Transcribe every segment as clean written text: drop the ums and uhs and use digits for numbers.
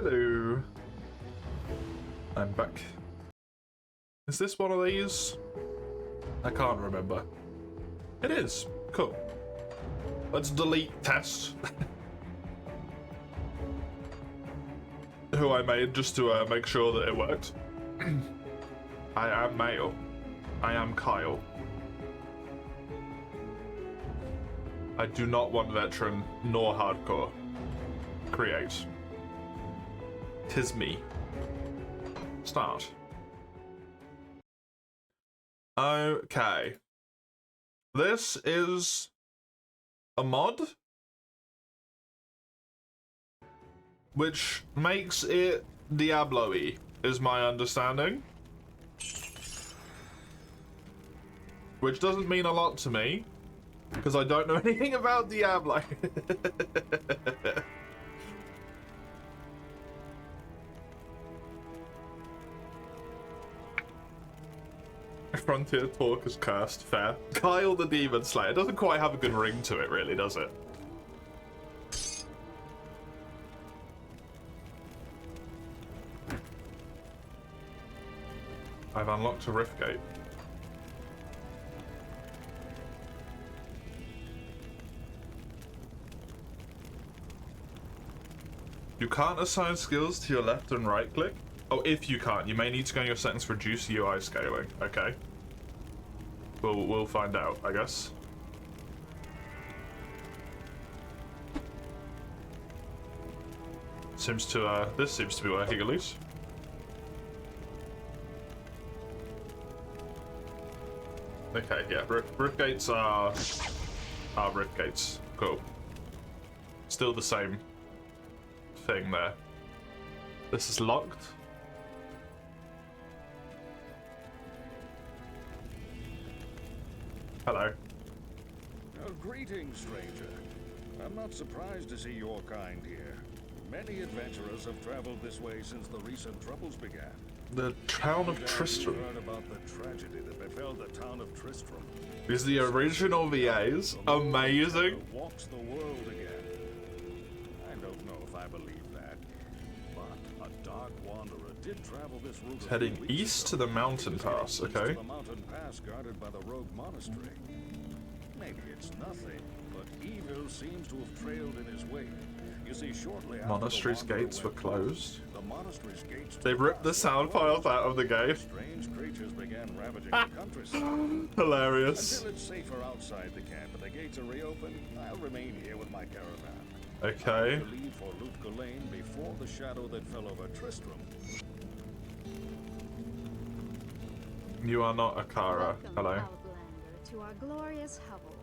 Hello. I'm back. Is this one of these? I can't remember. It is. Cool. Let's delete test. Who I made just to make sure that it worked. I am male. I am Kyle. I do not want veteran nor hardcore. Create. 'Tis me. Start. Okay. This is a mod which makes it Diablo-y, is my understanding. Which doesn't mean a lot to me, because I don't know anything about Diablo. Frontier talk is cursed, fair. Kyle the Demon Slayer doesn't quite have a good ring to it, really, does it? I've unlocked a rift gate. You can't assign skills to your left and right click? Oh, if you can't, you may need to go in your settings for reduce UI scaling. Okay. We'll find out, I guess. Seems to, this seems to be working at least. Okay, yeah, rift gates are rift gates. Cool. Still the same thing there. This is locked. Hello. Oh, greetings, stranger. I'm not surprised to see your kind here. Many adventurers have traveled this way since the recent troubles began. The town of Tristram. Heard about the tragedy that befell the town of Tristram. Is the original VAs amazing? Walks the world again. I don't know if I believe that, but a dark wanderer did travel this route. Heading east to the mountain pass. Okay. The mountain pass guarded by the rogue monastery. Maybe it's nothing, but evil seems to have trailed in his wake. You see, shortly after Monastery's gates were closed. The monastery's gates. They ripped the sound files out of the game. Strange creatures began ravaging the countryside. Hilarious. Until it's safer outside the camp and the gates are reopened, I'll remain here with my caravan. Okay. I leave for Lutga Lane before the shadow that fell over Tristram. You are not Akara. Welcome, Hello. Outlander, to our glorious hovel.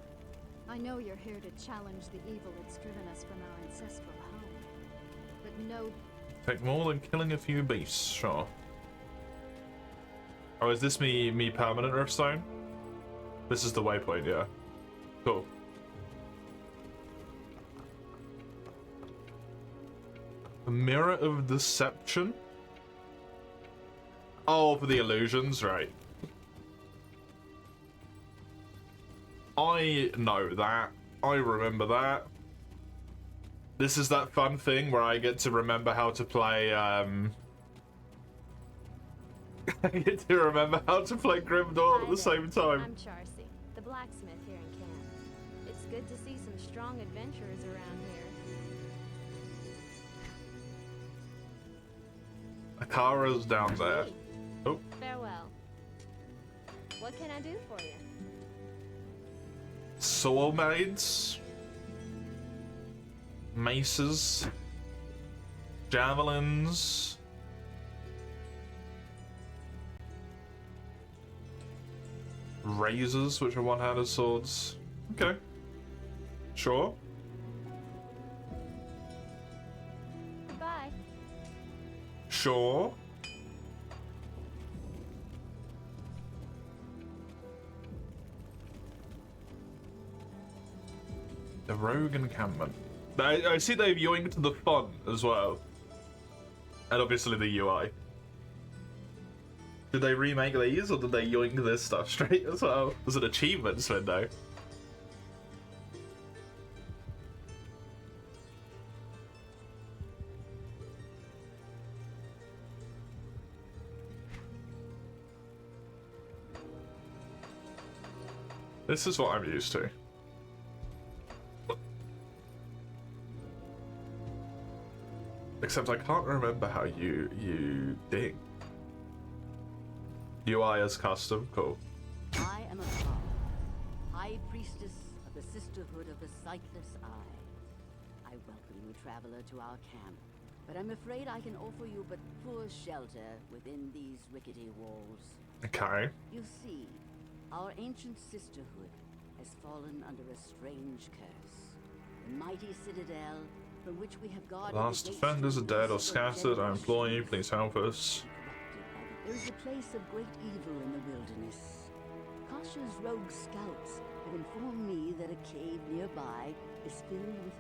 I know you're here to challenge the evil that's driven us from our ancestral home. But no. Take more than killing a few beasts, sure. Oh, is this me permanent Riftstone? This is the waypoint, yeah. Cool. The Mirror of Deception? Oh, for the illusions, right. I know that. I remember that. This is that fun thing where I get to remember how to play, I get to remember how to play Grim Dawn at the same time. I'm Charcy, the blacksmith here in camp. It's good to see some strong adventurers around here. Akara's down there. Oh. Farewell. What can I do for you? Soul Maids. Maces. Javelins. Razors, which are one-handed swords. Okay. Sure. Goodbye. Sure. The Rogue Encampment. I see they've yoinked the fun as well. And obviously the UI. Did they remake these, or did they yoink this stuff straight as well? Was it achievements window? This is what I'm used to. Except I can't remember how you ding. UI as custom, cool. I am a Tharp, High Priestess of the Sisterhood of the Sightless Eye. I welcome you, traveler, to our camp, but I'm afraid I can offer you but poor shelter within these rickety walls. Okay. You see, our ancient sisterhood has fallen under a strange curse. The mighty citadel from which we have guarded Last the gates defenders to are the dead or peace of scattered. I gentle implore you, streets. please help us. There is a place of great evil in the wilderness. Kasha's rogue scouts have informed me that a cave nearby is filled with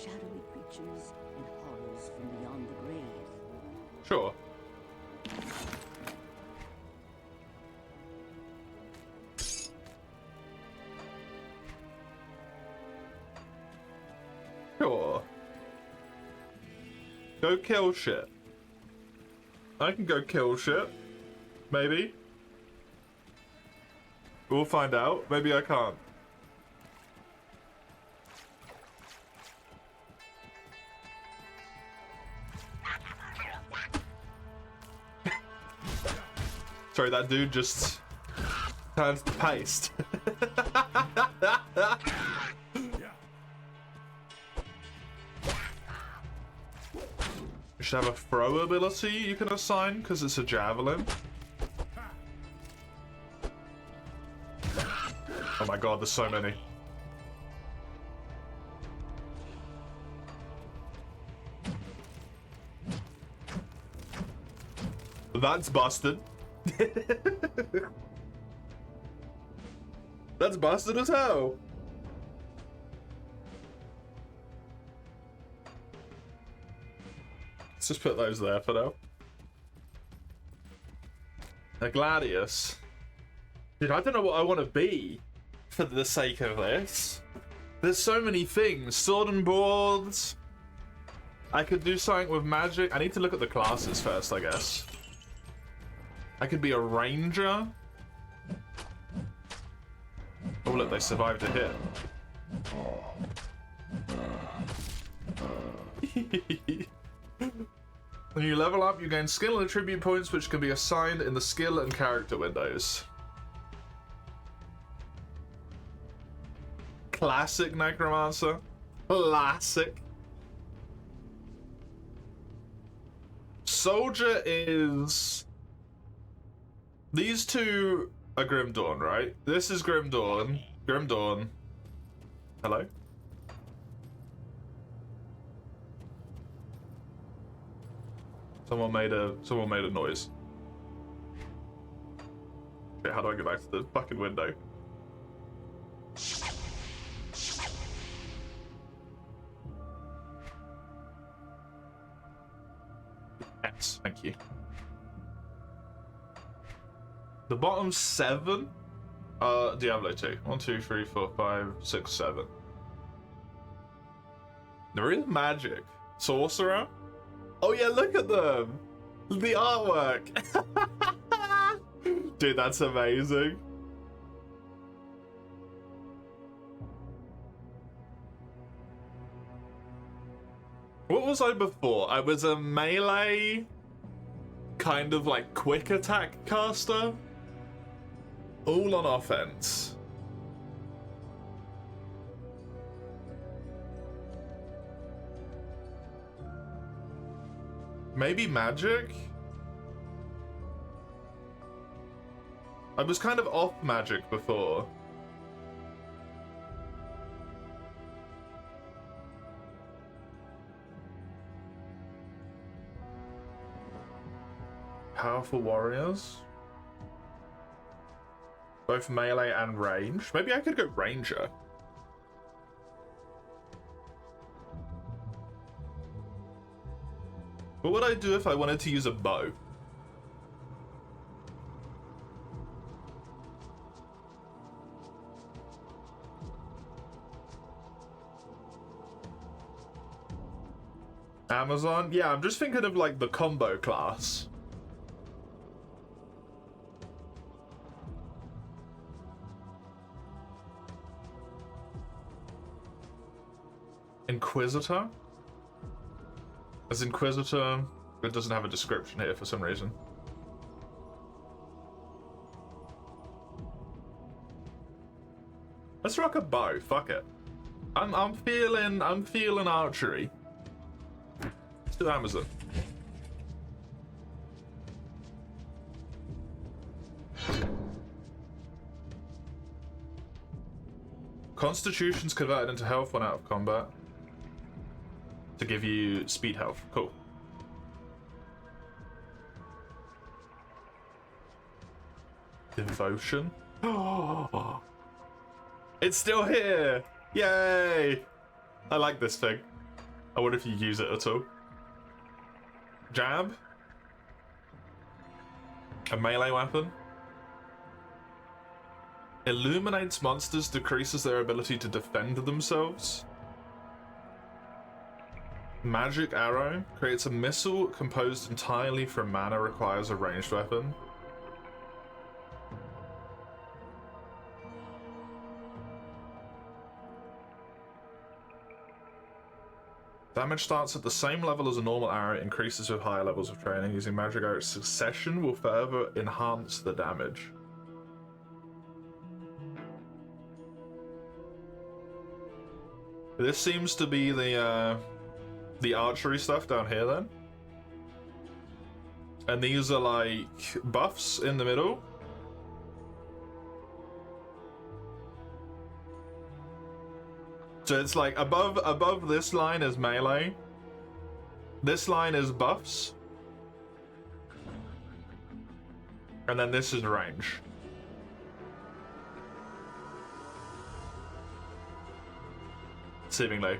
shadowy creatures and horrors from beyond the grave. Sure. Sure. Go kill shit. I can go kill shit. Maybe. We'll find out. Maybe I can't. Sorry, that dude just turned to paste. You should have a throw ability you can assign because it's a javelin. Oh my god, there's so many. That's busted. That's busted as hell. Let's just put those there for now. A Gladius. Dude, I don't know what I want to be for the sake of this. There's so many things. Sword and boards. I could do something with magic. I need to look at the classes first, I guess. I could be a ranger. Oh look, they survived a hit. When you level up, you gain skill and attribute points which can be assigned in the skill and character windows. Classic Necromancer. Classic. Soldier is... These two are Grim Dawn, right? This is Grim Dawn. Grim Dawn. Hello? Someone made a noise. Okay, how do I get back to the fucking window? Yes, thank you. The bottom 7 are Diablo 2. 1, 2, 3, 4, 5, 6, 7. There is magic. Sorcerer? Oh yeah, look at them! The artwork! Dude, that's amazing. What was I before? I was a melee, kind of like quick attack caster. All on offense. Maybe magic? I was kind of off magic before. Powerful warriors? Both melee and range. Maybe I could go ranger. What would I do if I wanted to use a bow? Amazon? Yeah, I'm just thinking of like the combo class. Inquisitor? As Inquisitor, it doesn't have a description here for some reason. Let's rock a bow. Fuck it. I'm feeling archery. Let's do Amazon. Constitution's converted into health when out of combat to give you speed health. Cool. Devotion. Oh, it's still here! Yay! I like this thing. I wonder if you use it at all. Jab. A melee weapon. Illuminates monsters, decreases their ability to defend themselves. Magic arrow. Creates a missile composed entirely from mana, requires a ranged weapon. Damage starts at the same level as a normal arrow, increases with higher levels of training. Using magic arrow succession will further enhance the damage. This seems to be the archery stuff down here then. And these are like buffs in the middle. So it's like above this line is melee. This line is buffs. And then this is range. Seemingly.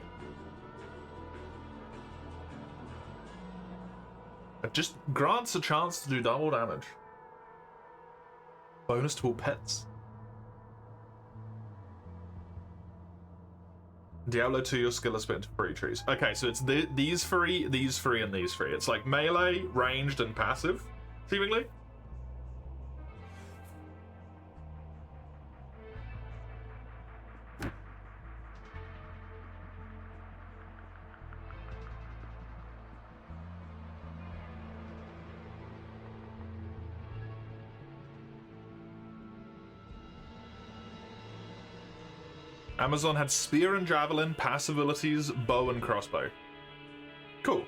It just grants a chance to do double damage. Bonus to all pets. Diablo 2, your skill is split into 3 trees. Okay, so it's these three, and these three. It's like melee, ranged, and passive, seemingly. Amazon had spear and javelin, passive abilities, bow and crossbow. Cool.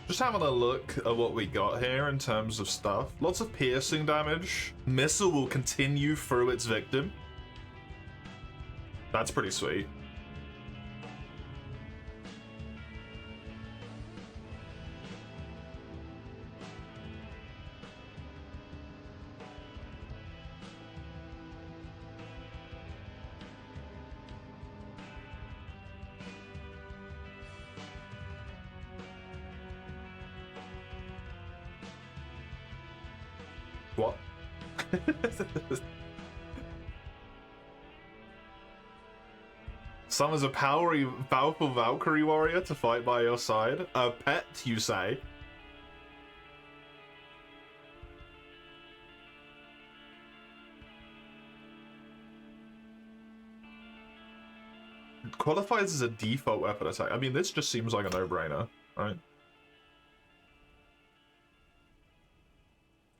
Just having a look at what we got here in terms of stuff. Lots of piercing damage. Missile will continue through its victim. That's pretty sweet. What? Summons a powerful Valkyrie warrior to fight by your side. A pet, you say? It qualifies as a default weapon attack. I mean, this just seems like a no-brainer, right?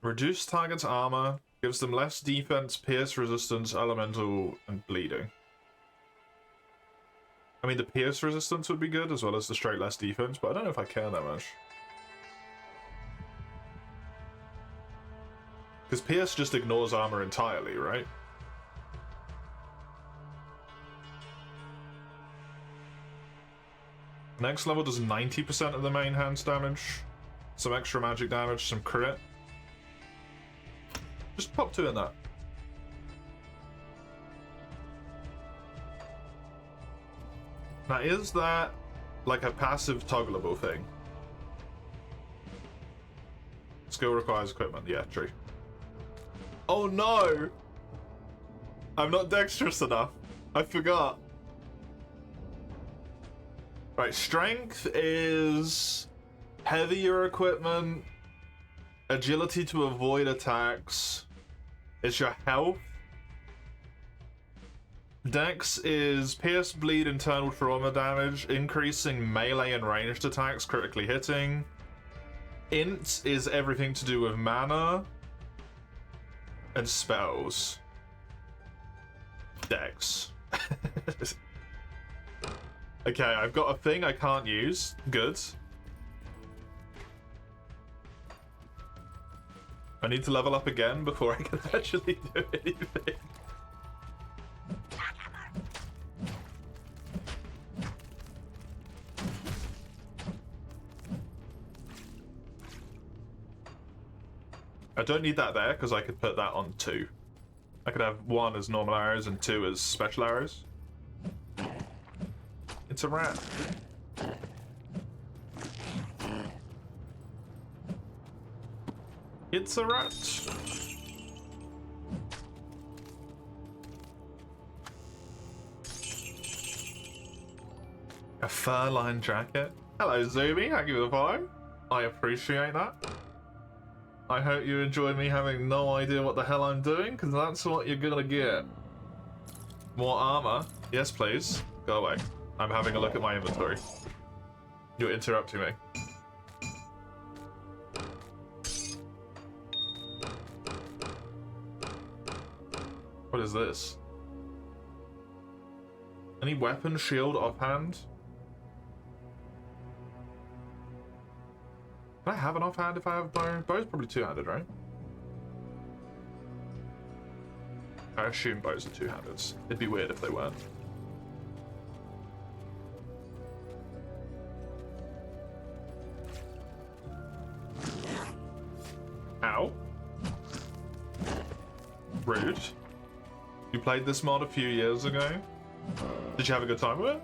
Reduce target's armor, gives them less defense, pierce resistance, elemental, and bleeding. I mean, the pierce resistance would be good, as well as the straight less defense, but I don't know if I care that much. Because pierce just ignores armor entirely, right? Next level does 90% of the main hand's damage. Some extra magic damage, some crit. Just pop 2 in that. Now, is that like a passive toggleable thing? Skill requires equipment. Yeah, true. Oh no! I'm not dexterous enough. I forgot. Right, strength is heavier equipment, agility to avoid attacks. It's your health. Dex is pierce, bleed, internal trauma damage, increasing melee and ranged attacks, critically hitting. Int is everything to do with mana and spells. Dex. Okay, I've got a thing I can't use. Good. I need to level up again before I can actually do anything. I don't need that there because I could put that on 2. I could have 1 as normal arrows and 2 as special arrows. It's a rat. It's a rat. A fur-lined jacket. Hello, Zoomy. Thank you for the follow. I appreciate that. I hope you enjoyed me having no idea what the hell I'm doing, because that's what you're gonna get. More armor. Yes, please. Go away. I'm having a look at my inventory. You're interrupting me. What is this? Any weapon, shield, offhand? Can I have an offhand if I have bow? Bow's probably two-handed, right? I assume bows are two-handed. It'd be weird if they weren't. Ow. Rude. You played this mod a few years ago? Did you have a good time with it?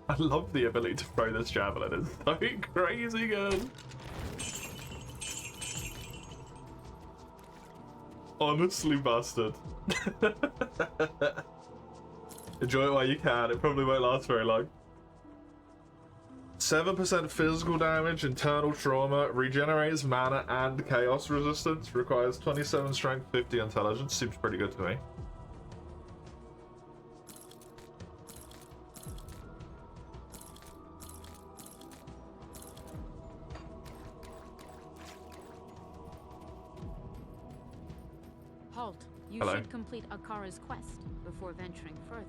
I love the ability to throw this javelin. It's so crazy good. Honestly busted. Enjoy it while you can. It probably won't last very long. 7% physical damage, internal trauma, regenerates mana and chaos resistance, requires 27 strength, 50 intelligence. Seems pretty good to me. Halt. You Hello. should complete Akara's quest before venturing further.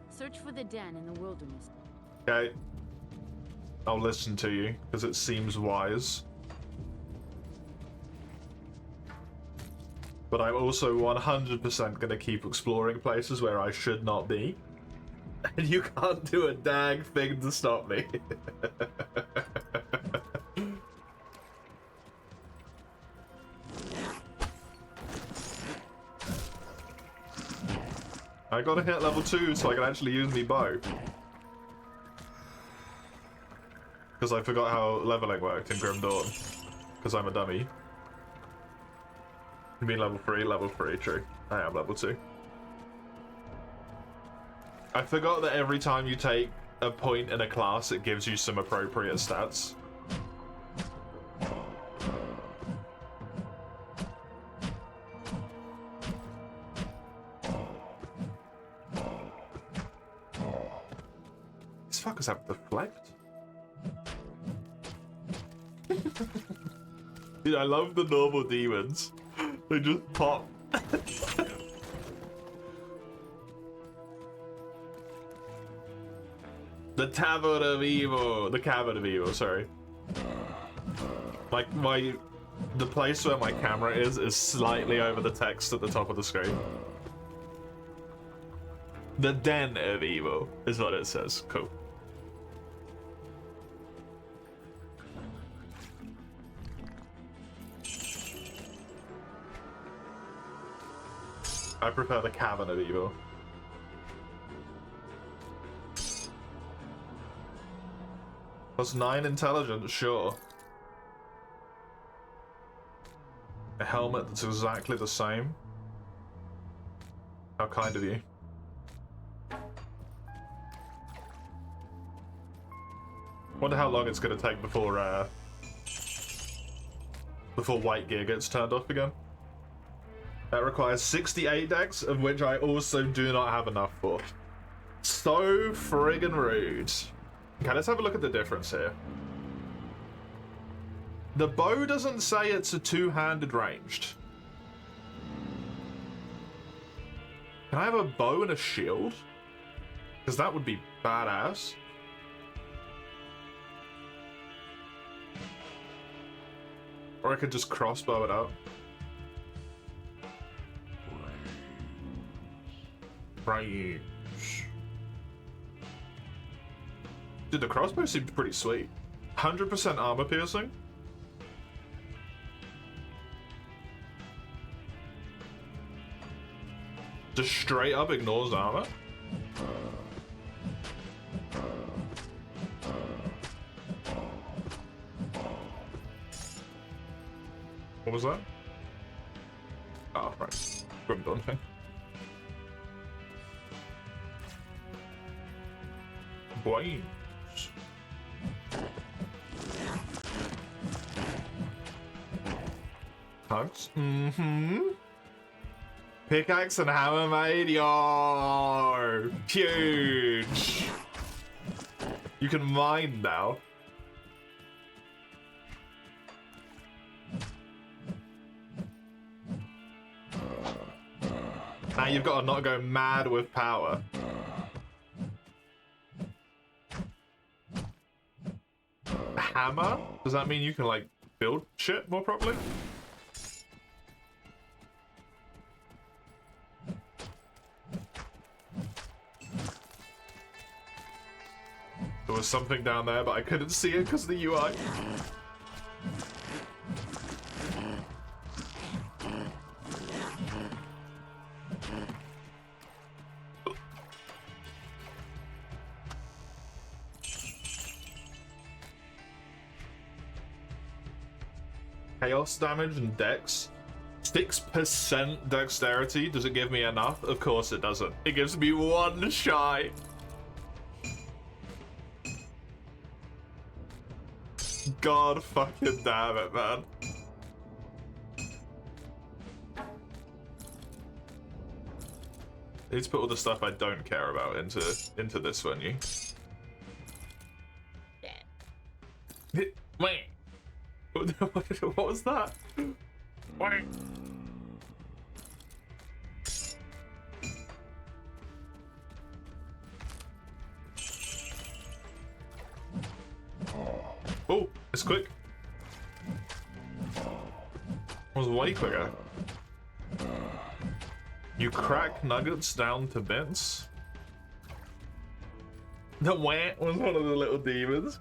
Search for the den in the wilderness. Okay. I'll listen to you, because it seems wise. But I'm also 100% gonna keep exploring places where I should not be. And you can't do a dang thing to stop me. I gotta hit level 2 so I can actually use me bow. Because I forgot how leveling worked in Grim Dawn. Because I'm a dummy. You mean level 3? Level 3, true. I am level 2. I forgot that every time you take a point in a class, it gives you some appropriate stats. These fuckers have deflect. Dude, I love the normal demons. They just pop. The Tavern of Evil. The Cavern of Evil, sorry. Like, the place where my camera is slightly over the text at the top of the screen. The Den of Evil is what it says. Cool. I prefer the Cavern of Evil. +9 intelligence, sure. A helmet that's exactly the same. How kind of you. Wonder how long it's gonna take before white gear gets turned off again. That requires 68 decks, of which I also do not have enough for. So friggin' rude. Okay, let's have a look at the difference here. The bow doesn't say it's a two-handed ranged. Can I have a bow and a shield? Because that would be badass. Or I could just crossbow it up. Range. Dude, the crossbow seemed pretty sweet. 100% armor piercing. Just straight up ignores armor. What was that? Oh, right. Grim Dawn thing. Boings. Hugs? Mm-hmm. Pickaxe and hammer made? Yo! Huge! You can mine now. Now you've got to not go mad with power. A hammer? Does that mean you can, like, build shit more properly? There was something down there, but I couldn't see it because of the UI. Chaos damage and dex. 6% dexterity. Does it give me enough? Of course it doesn't. It gives me 1 shy. God fucking damn it, man. I need to put all the stuff I don't care about into this venue. Wait. What was that? Wait. Oh, it's quick. It was way quicker. You crack nuggets down to bits. The wah was one of the little demons.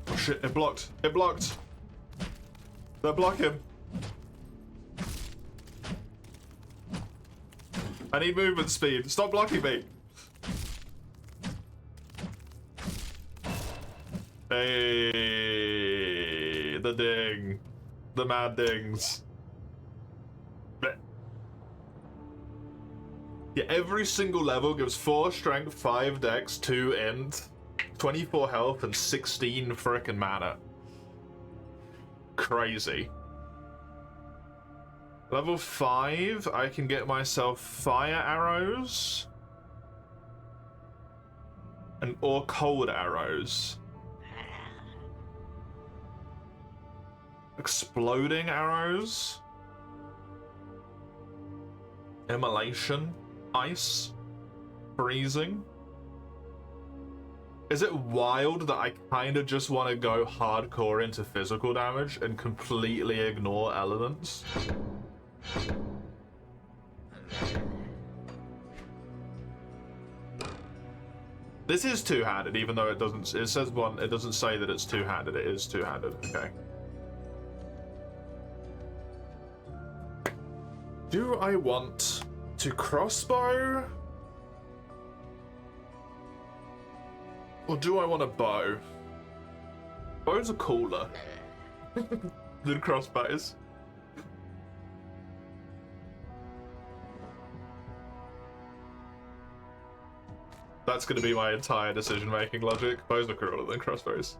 Oh shit, it blocked. It blocked. They're blocking. I need movement speed. Stop blocking me. Hey, the ding. The mad dings. Yeah, every single level gives 4 strength, 5 dex, 2 int, 24 health, and 16 frickin' mana. Crazy. Level 5, I can get myself fire arrows. Or cold arrows. Exploding arrows. Immolation. Ice. Freezing. Is it wild that I kind of just want to go hardcore into physical damage and completely ignore elements? This is two-handed, even though it doesn't. It says one. It doesn't say that it's two-handed. It is two-handed. Okay. Do I want to crossbow? Or do I want a bow? Bows are cooler than crossbows. That's going to be my entire decision-making logic. Bows are cooler than crossbows.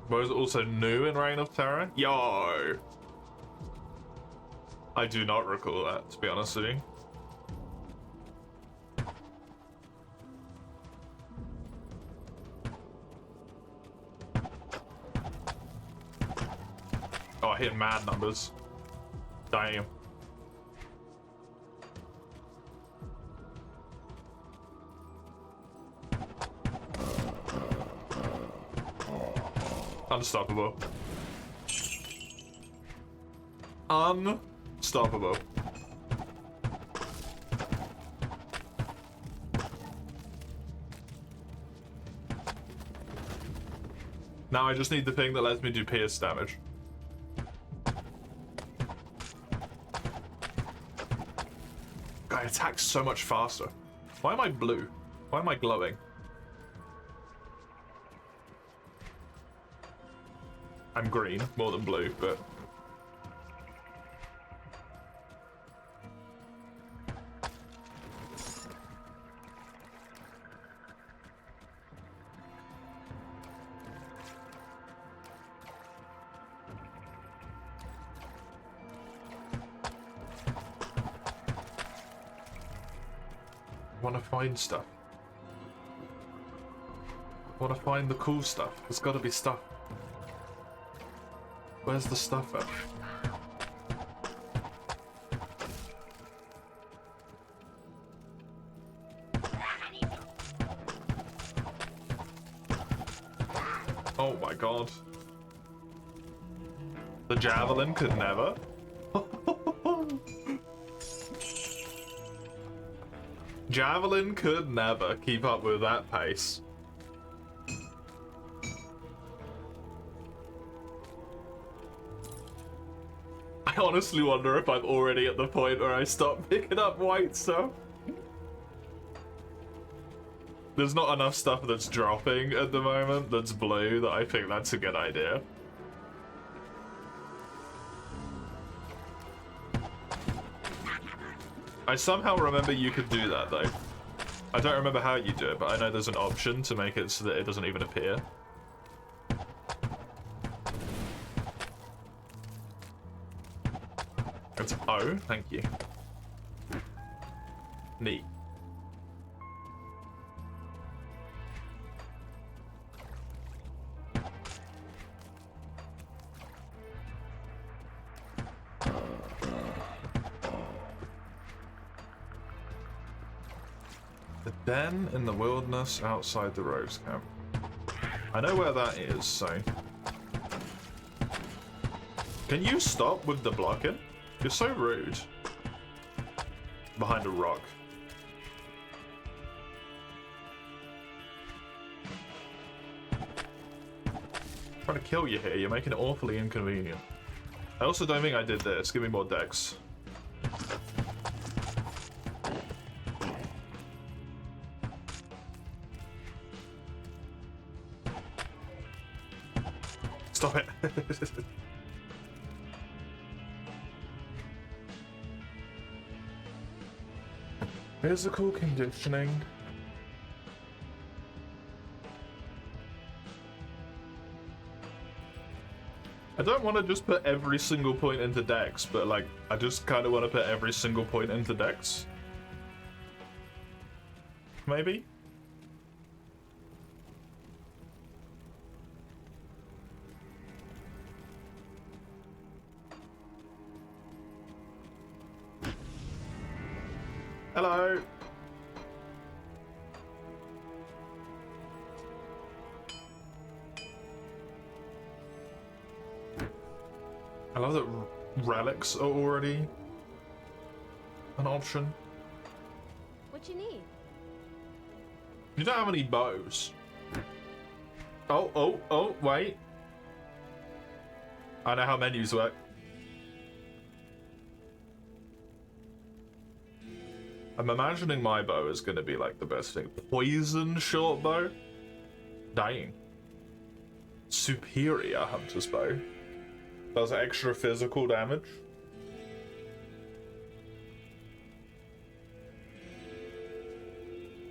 Bows are also new in Reign of Terror? Yo! I do not recall that, to be honest with you. Oh, I hit mad numbers. Damn. Unstoppable. Unstoppable. Now I just need the thing that lets me do pierce damage. Guy attacks so much faster. Why am I blue? Why am I glowing? I'm green, more than blue, but... I want to find stuff. I want to find the cool stuff. There's got to be stuff. Where's the stuff at? Oh my god. The javelin could never. Javelin could never keep up with that pace. I honestly wonder if I'm already at the point where I stop picking up white stuff. There's not enough stuff that's dropping at the moment that's blue that I think that's a good idea. I somehow remember you could do that though. I don't remember how you do it, but I know there's an option to make it so that it doesn't even appear. It's O, thank you. Neat. The den in the wilderness outside the Rose Camp. I know where that is, so... Can you stop with the blocking? You're so rude. Behind a rock. I'm trying to kill you here, you're making it awfully inconvenient. I also don't think I did this. Give me more dex. Stop it. Physical conditioning. I don't want to just put every single point into dex, but like, I just kind of want to put every single point into dex. Maybe? Hello. I love that relics are already an option. What you need? You don't have any bows. Oh, wait. I know how menus work. I'm imagining my bow is going to be like the best thing. Poison short bow? Dang. Superior hunter's bow. Does extra physical damage.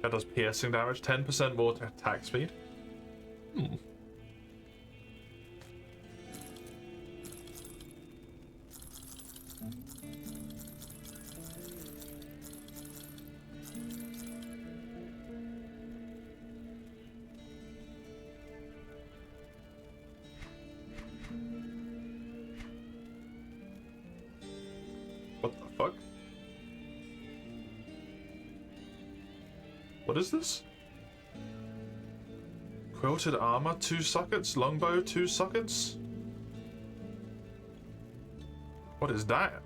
That does piercing damage. 10% more attack speed. What the fuck? What is this? Quilted armor, 2 sockets. Longbow, 2 sockets. What is that?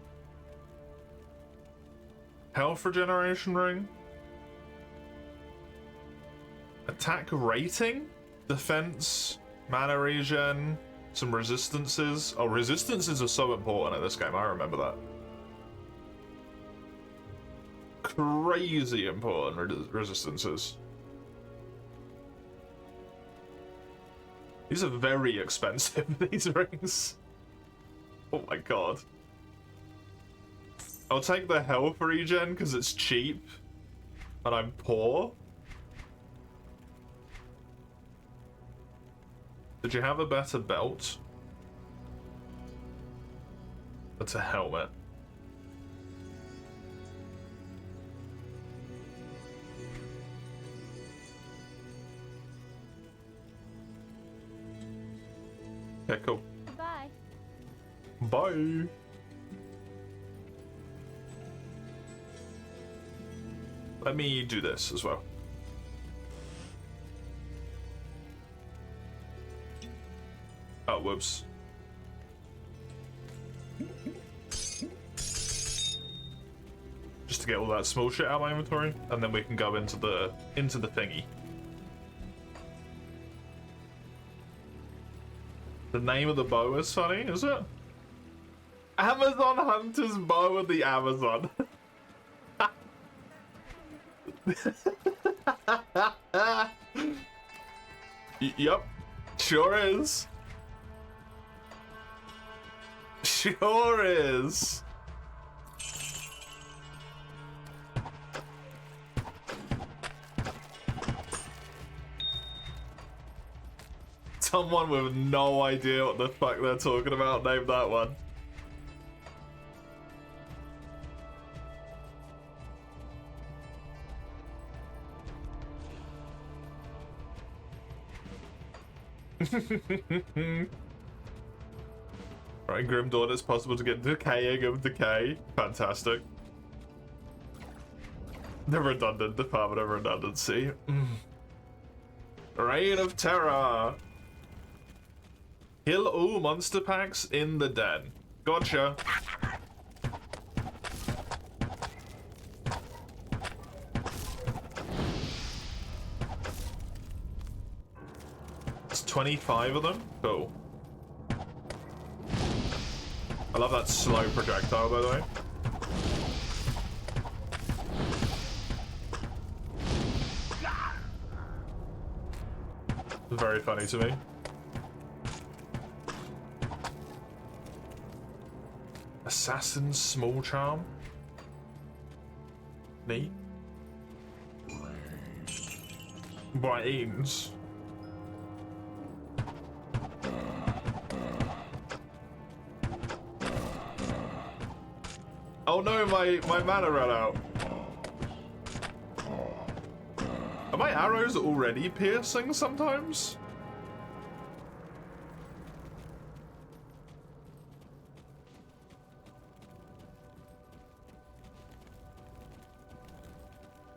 Health regeneration ring. Attack rating. Defense. Mana regen. Some resistances. Oh, resistances are so important in this game. I remember that. Crazy important resistances. These are very expensive, these rings. Oh my god. I'll take the health regen because it's cheap and I'm poor. Did you have a better belt? That's a helmet. Okay, cool. Goodbye. Bye. Let me do this as well. Oh, whoops. Just to get all that small shit out of my inventory, and then we can go into the thingy. The name of the bow is funny, is it? Amazon Hunter's Bow of the Amazon. Yep, sure is. Sure is. Someone with no idea what the fuck they're talking about named that one. Right, Grim Dawn, it's possible to get decaying of decay. Fantastic. The redundant Department of Redundancy. Reign of Terror. Kill all monster packs in the den. Gotcha. It's 25 of them? Cool. I love that slow projectile, by the way. It's very funny to me. Assassin's Small Charm. Neat. Brains. Oh no, my mana ran out. Are my arrows already piercing sometimes?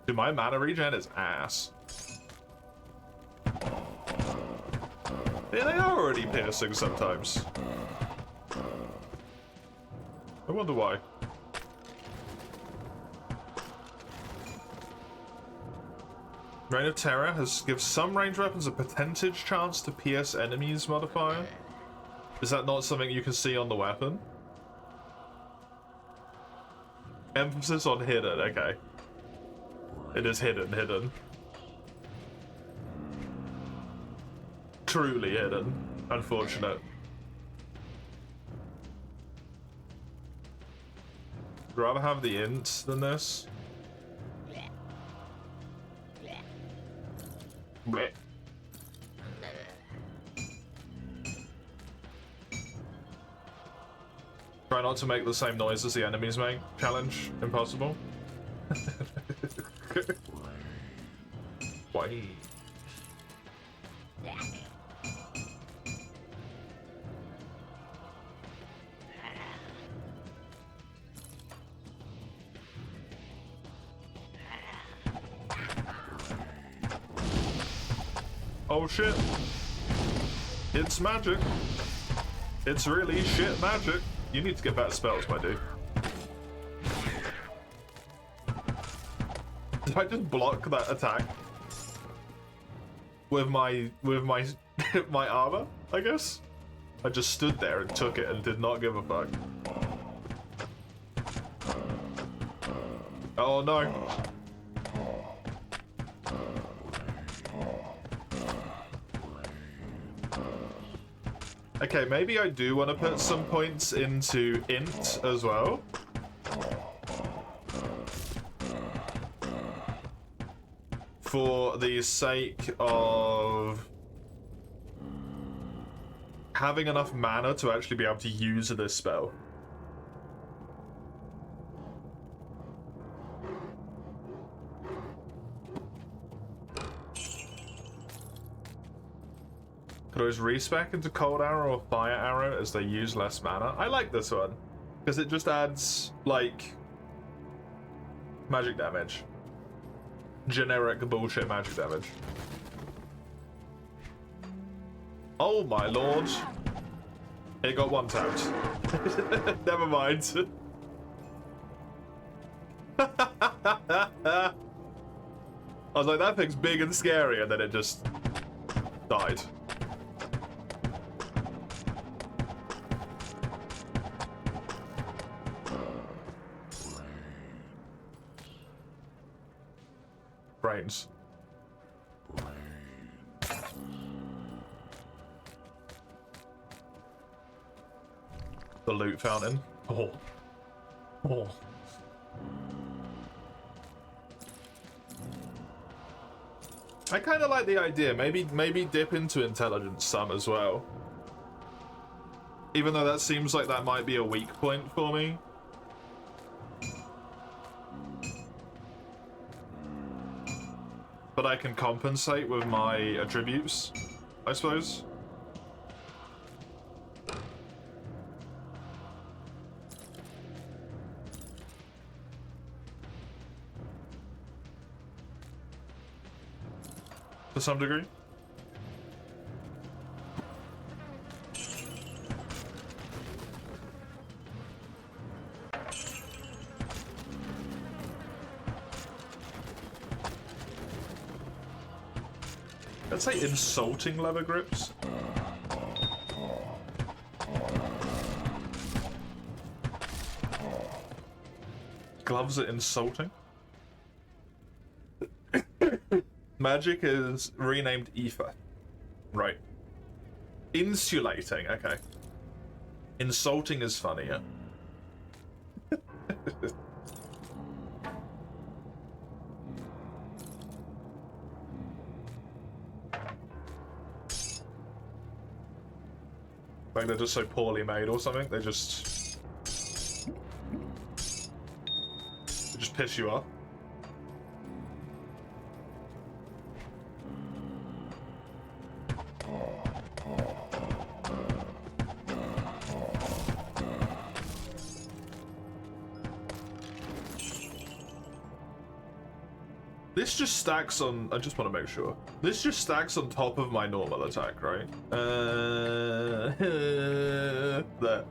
Dude, my mana regen is ass. Yeah, they are already piercing sometimes. I wonder why. Reign of Terror gives some ranged weapons a percentage chance to pierce enemies modifier. Is that not something you can see on the weapon? Emphasis on hidden, okay. It is hidden. Truly hidden. Unfortunate. I'd rather have the int than this. Blech. Try not to make the same noise as the enemies make. Challenge impossible. Why? Oh shit. It's magic. It's really shit magic. You need to get better spells, my dude. Did I just block that attack? With my my armor, I guess? I just stood there and took it and did not give a fuck. Oh no. Okay, maybe I do want to put some points into int as well. For the sake of having enough mana to actually be able to use this spell. Could always respec into Cold Arrow or Fire Arrow as they use less mana. I like this one, because it just adds, like, magic damage. Generic bullshit magic damage. Oh my lord. It got one tapped. Never mind. I was like, that thing's big and scary, and then it just died. Brains. The loot fountain. Oh. Oh. I kind of like the idea. Maybe dip into intelligence some as well. Even though that seems like that might be a weak point for me. But I can compensate with my attributes, I suppose. To some degree. Let's say insulting leather grips. Gloves are insulting. Magic is renamed Ether. Right. Insulating, okay. Insulting is funnier. Like they're just so poorly made or something, they just piss you off. This just stacks on, I just want to make sure. This just stacks on top of my normal attack, right? There.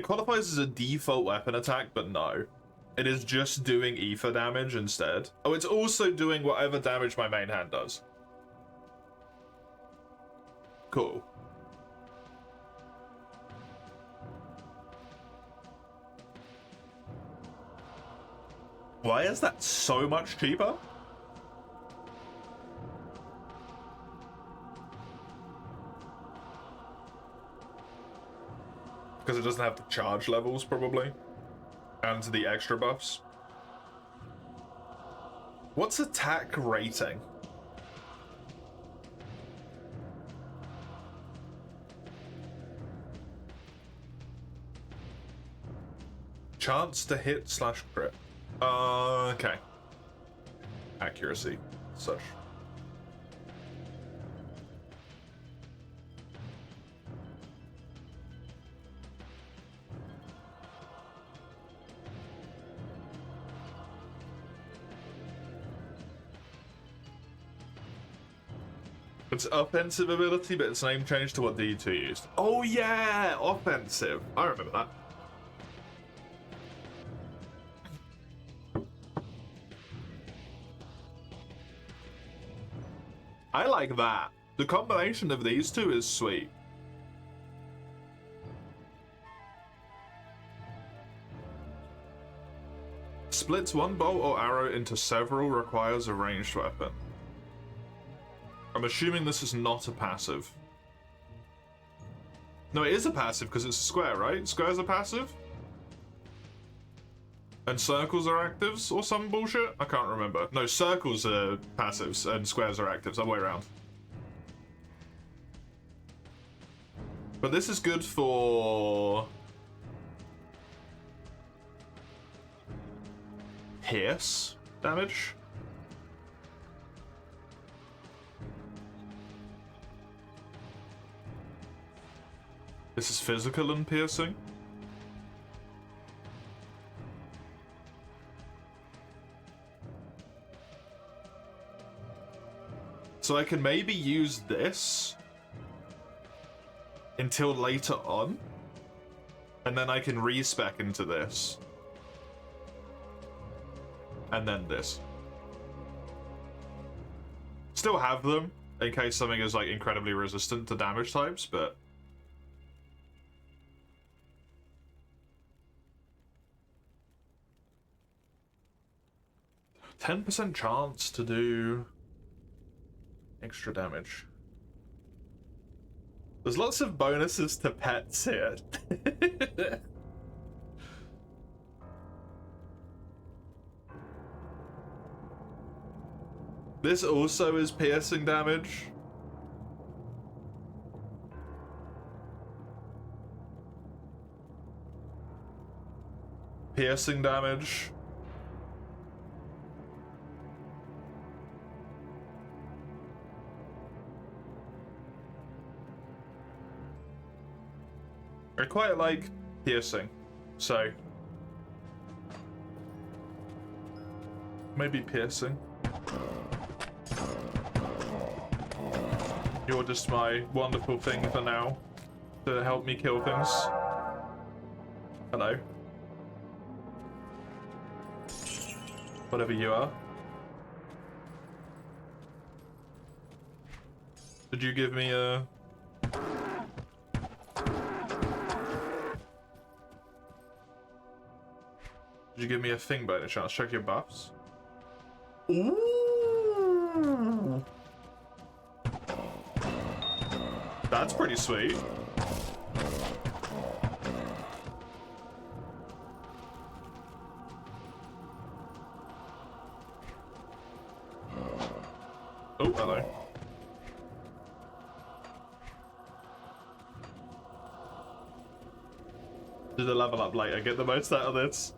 It qualifies as a default weapon attack, but no. It is just doing ether damage instead. Oh, it's also doing whatever damage my main hand does. Cool. Why is that so much cheaper? Because it doesn't have the charge levels, probably. And the extra buffs. What's attack rating? Chance to hit slash crit. Okay. Accuracy, such. It's offensive ability, but its name changed to what D2 used. Oh yeah, offensive. I remember that. I like that. The combination of these two is sweet. Splits one bolt or arrow into several, requires a ranged weapon. I'm assuming this is not a passive. No, it is a passive because it's a square, right? Squares are passive? And circles are actives or some bullshit? I can't remember. No, circles are passives and squares are actives. Other way around. But this is good for... pierce damage. This is physical and piercing. So I can maybe use this until later on, and then I can respec into this. And then this. Still have them, in case something is like incredibly resistant to damage types, but... 10% chance to do extra damage. There's lots of bonuses to pets here. This also is piercing damage. Piercing damage. I quite like piercing, so maybe piercing. You're just my wonderful thing for now to help me kill things. Hello. Whatever you are. Did you give me a... Did you give me a thing by any chance? Check your buffs. Ooh. That's pretty sweet. Oh, hello. Did I level up later? Get the most out of this.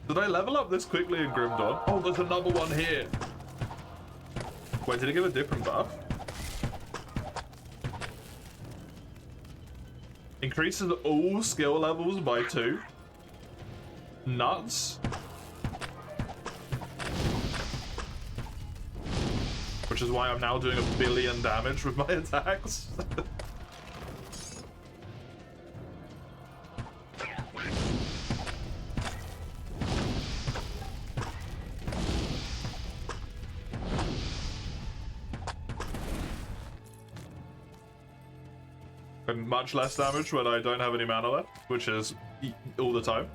Did I level up this quickly in Grim Dawn? Oh, there's another one here. Wait, did it give a different buff? Increases all skill levels by 2. Nuts. which is why I'm now doing 1 billion damage with my attacks. And much less damage when I don't have any mana left, which is all the time.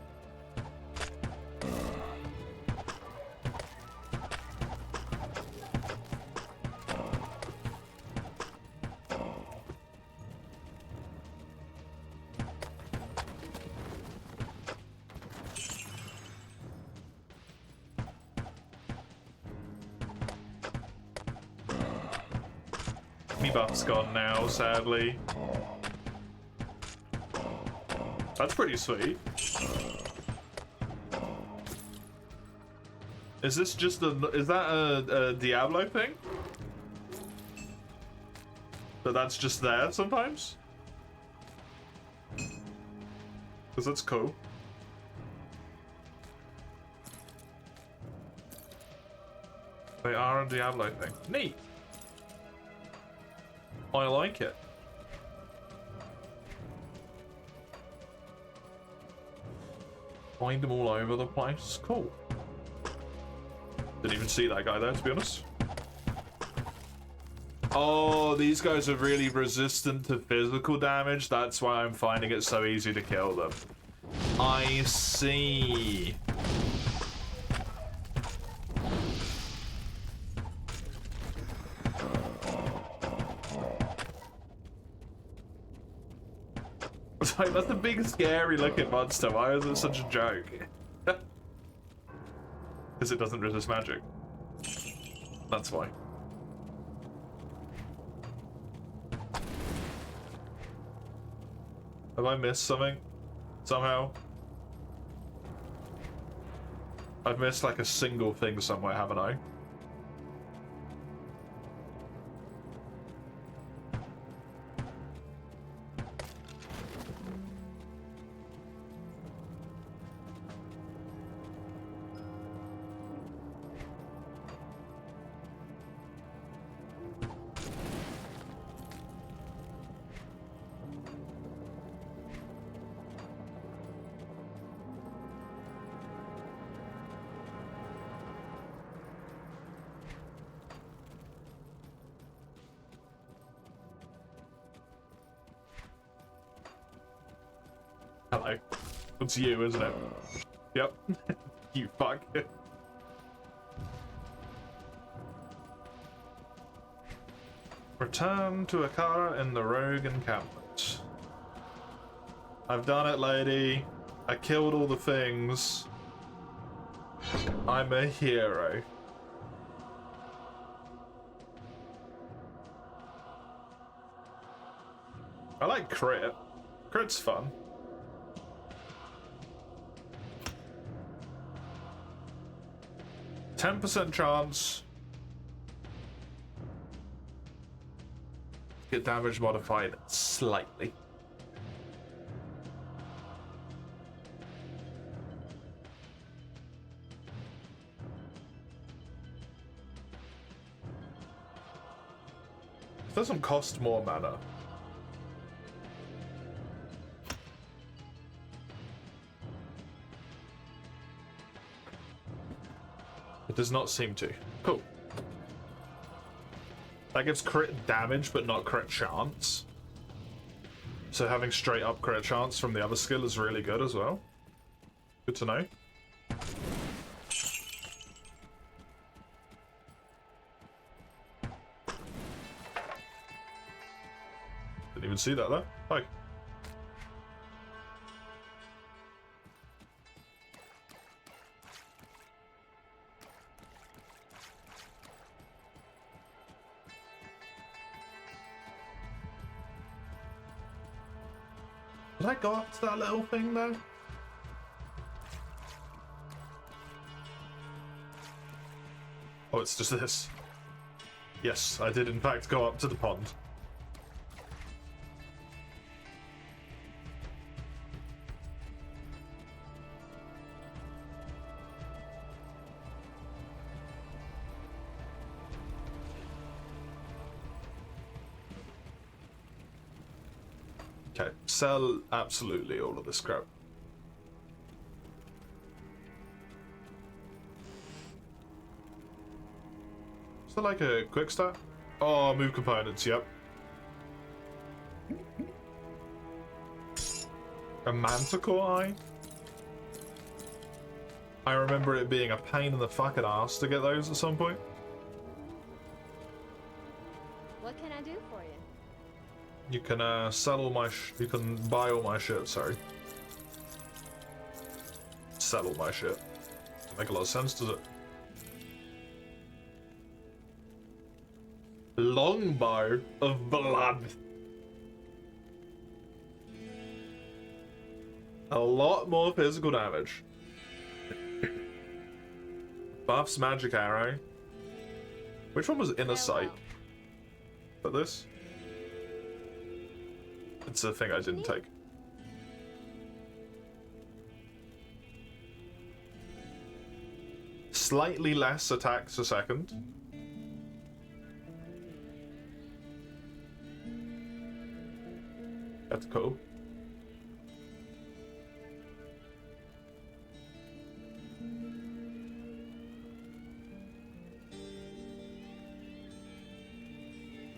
Me buff's gone now, sadly. That's pretty sweet. Is this just is that a Diablo thing? But that's just there sometimes? Because that's cool. They are a Diablo thing. Neat. I like it. Find them all over the place. Cool. Didn't even see that guy there, to be honest. Oh, these guys are really resistant to physical damage. That's why I'm finding it so easy to kill them. I see. Like, that's a big, scary looking monster. Why is it such a joke? Because it doesn't resist magic. That's why. Have I missed something? Somehow? I've missed like a single thing somewhere, haven't I? Hello. It's you, isn't it? Yep. You fuck. Return to Akara in the rogue encampment. I've done it, lady. I killed all the things. I'm a hero. I like crit. Crit's fun. %10 chance. Get damage modified slightly. It doesn't cost more mana. It does not seem to. Cool. That gives crit damage, but not crit chance. So having straight up crit chance from the other skill is really good as well. Good to know. Didn't even see that there. Hi. Did I go up to that little thing though? Oh, it's just this. Yes, I did in fact go up to the pond. Okay, sell absolutely all of this crap. Is that like a quick start? Oh, move components, yep. A manticore eye? I remember it being a pain in the fucking ass to get those at some point. What can I do for you? You can sell all my you can buy all my shit, sorry. Sell all my shit. Doesn't make a lot of sense, does it? Longbow of blood. A lot more physical damage. Buffs magic arrow. Which one was inner sight? But this? It's a thing I didn't take. Slightly less attacks a second. That's cool.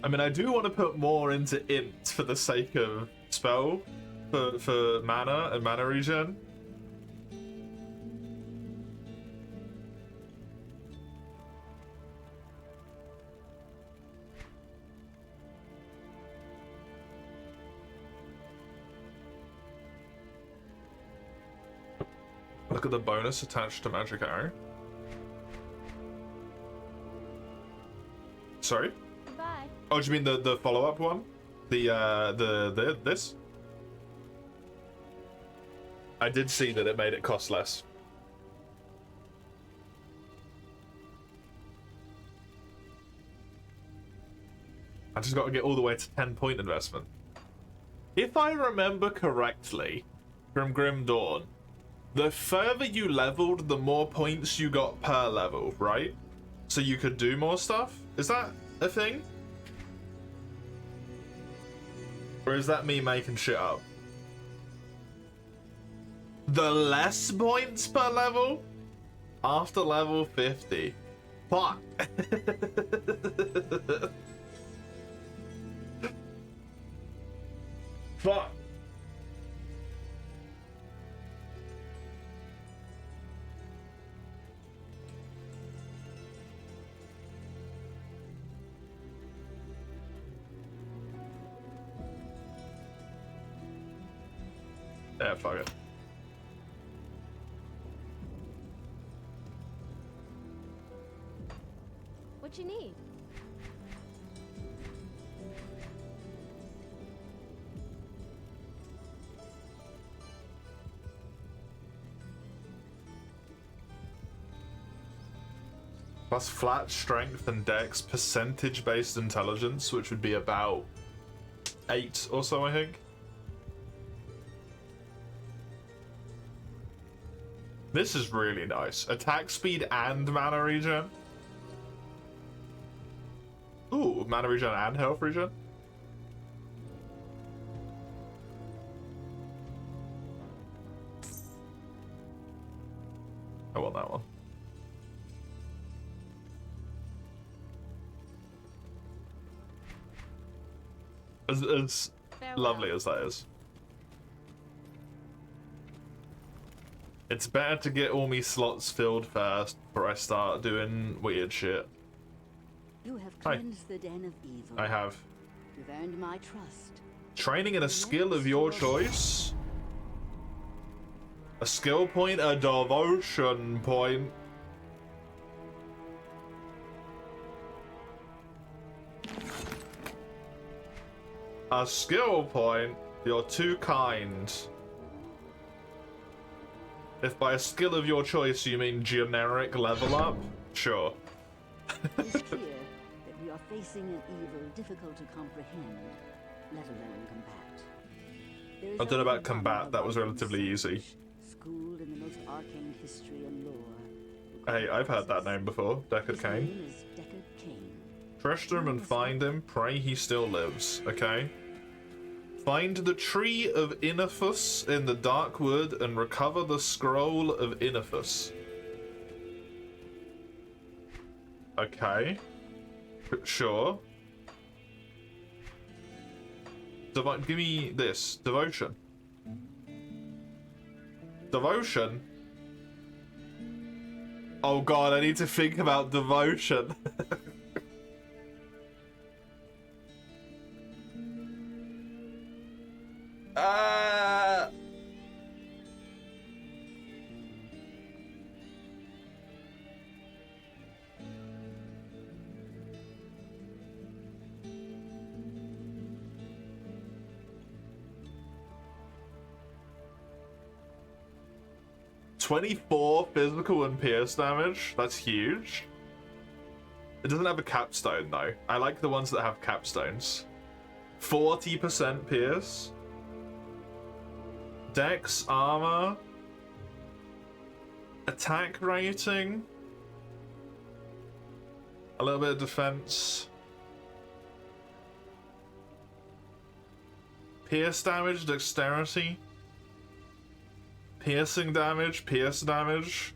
I mean, I do want to put more into int for the sake of spell, for mana and mana regen. Look at the bonus attached to magic arrow. Sorry? Goodbye. Oh, do you mean the follow-up one? This? I did see that it made it cost less. I just got to get all the way to 10-point investment. If I remember correctly from Grim Dawn, the further you leveled, the more points you got per level, right? So you could do more stuff? Is that a thing? Or is that me making shit up? The less points per level? After level 50. Fuck. Fuck. Yeah, fuck it. What you need? Plus flat strength and dex percentage-based intelligence, which would be about 8 or so, I think. This is really nice. Attack speed and mana regen. Ooh, mana regen and health regen. I want that one. As lovely as that is. It's better to get all me slots filled first before I start doing weird shit. You have cleansed the den of evil. I have. You've earned my trust. Training in a skill of your choice. A skill point, a devotion point. A skill point, you're too kind. If by a skill of your choice you mean generic level up, sure. It is clear that we are facing an evil difficult to comprehend, let alone combat. There is I don't know only about one combat, that was Viking relatively easy. sage, schooled in the most arcane history and lore. Hey, I've heard that name before, Deckard His Cain. name is Deckard Cain. Trust him and find him, pray he still lives, okay? Find the tree of Inifus in the dark wood and recover the scroll of Inifus. Okay. Sure. Give me this. Devotion. Devotion? Oh god, I need to think about devotion. uh... 24 physical and pierce damage. That's huge. It doesn't have a capstone though. I like the ones that have capstones. 40% pierce. Dex, armor. Attack rating. A little bit of defense. Pierce damage, dexterity. Piercing damage, pierce damage.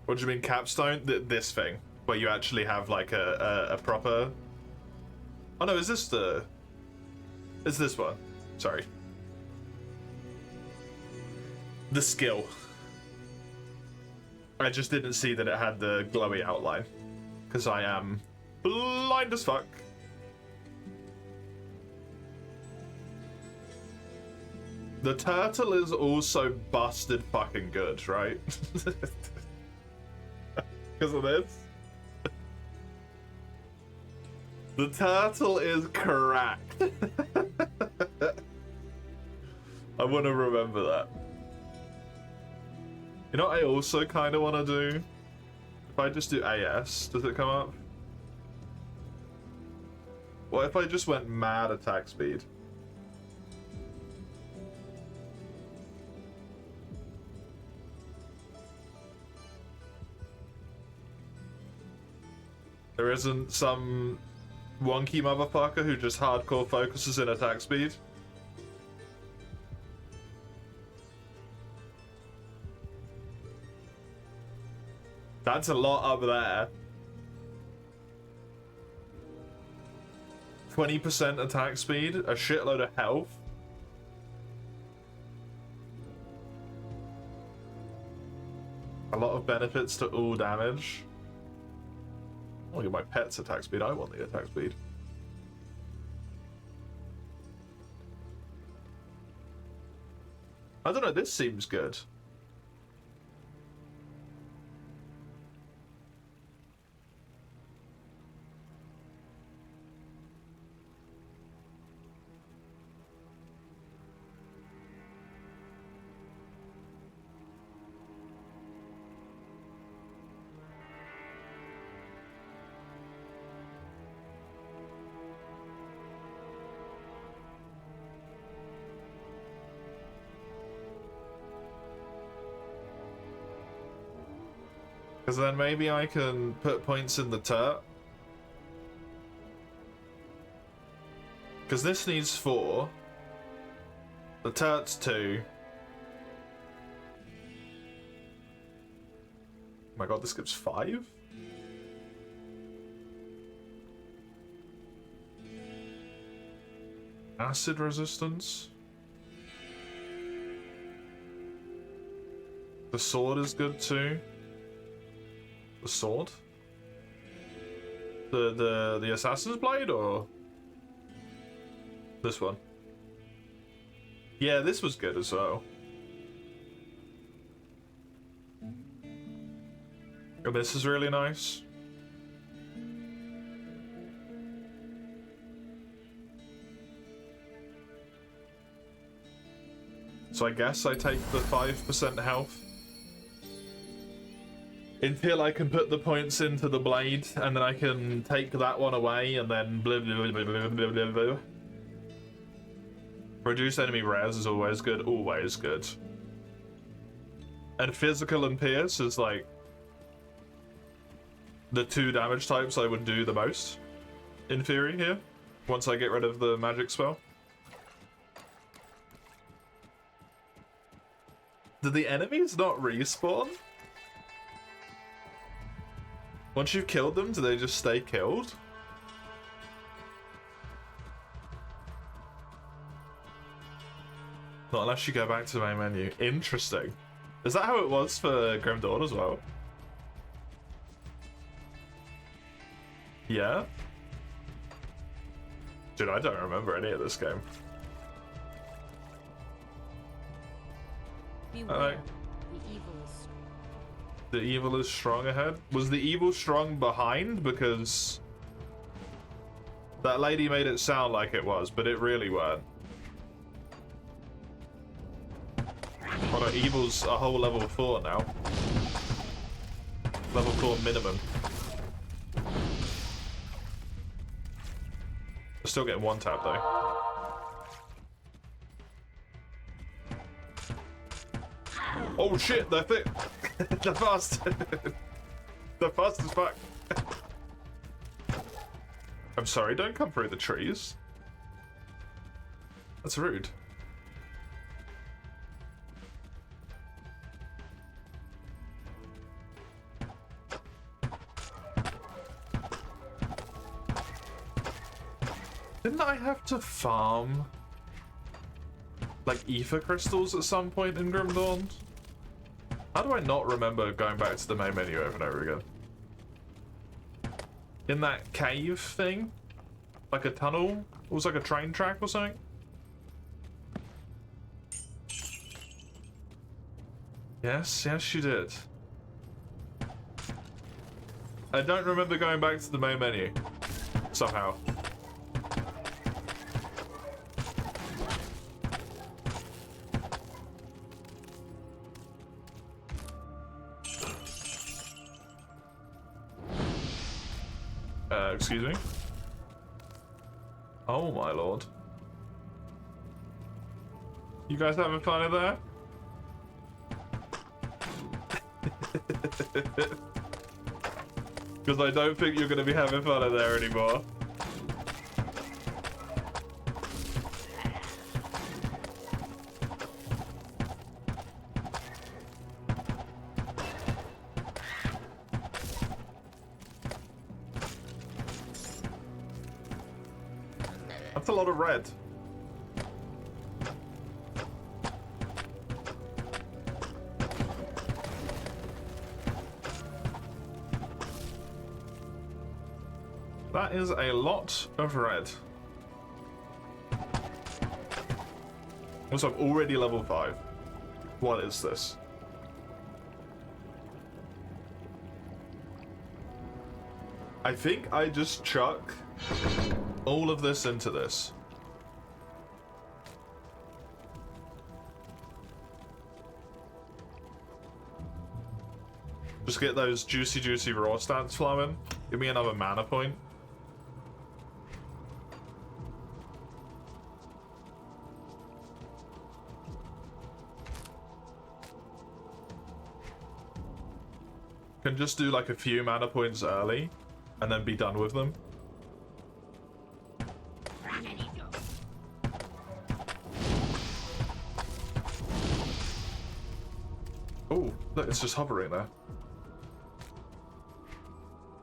What do you mean capstone? This thing, where you actually have like a proper... Oh no, is this the... Is this one? Sorry. The skill. I just didn't see that it had the glowy outline. Because I am blind as fuck. The turtle is also busted fucking good, right? Because of this? The turtle is cracked. I want to remember that. You know what I also kind of want to do? If I just do AS, does it come up? What if I just went mad attack speed? There isn't some wonky motherfucker who just hardcore focuses in attack speed? That's a lot up there. 20% attack speed, a shitload of health. A lot of benefits to all damage. Look at my pet's attack speed. I want the attack speed. I don't know, this seems good. Because then maybe I can put points in the turt. Because this needs 4. The turt's 2. Oh my god, this gives 5? Acid resistance. The sword is good too. The sword? The assassin's blade or this one? Yeah, this was good as well. Oh, this is really nice. So I guess I take the 5% health. Until I can put the points into the blade, and then I can take that one away, and then blah, blah, blah, blah, blah, blah, blah. Reduce enemy res is always good, always good. And physical and pierce is like the 2 damage types I would do the most. in theory, here. Once I get rid of the magic spell. Do the enemies not respawn? Once you've killed them, do they just stay killed? Not unless you go back to the main menu. Interesting. Is that how it was for Grim Dawn as well? Yeah? Dude, I don't remember any of this game. Beware. The evil is The evil is strong ahead? Was the evil strong behind? Because that lady made it sound like it was, but it really weren't. Oh no, evil's a whole level 4 now. Level 4 minimum. Still getting one tap though. Oh shit, they're thick. They're fast. They're fast as fuck. I'm sorry, don't come through the trees. That's rude. Didn't I have to farm like ether crystals at some point in Grim Dawn? How do I not remember going back to the main menu over and over again? In that cave thing? Like a tunnel? It was like a train track or something? Yes, yes you did. I don't remember going back to the main menu. Somehow. Excuse me? Oh my lord. You guys having fun in there? Because I don't think you're going to be having fun in there anymore. That's a lot of red. That is a lot of red. Also, I'm already level 5. What is this? I think I just chuck all of this into this. Just get those juicy raw stats flowing. Give me another mana point. Can just do like a few mana points early and then be done with them. Oh, look, it's just hovering there.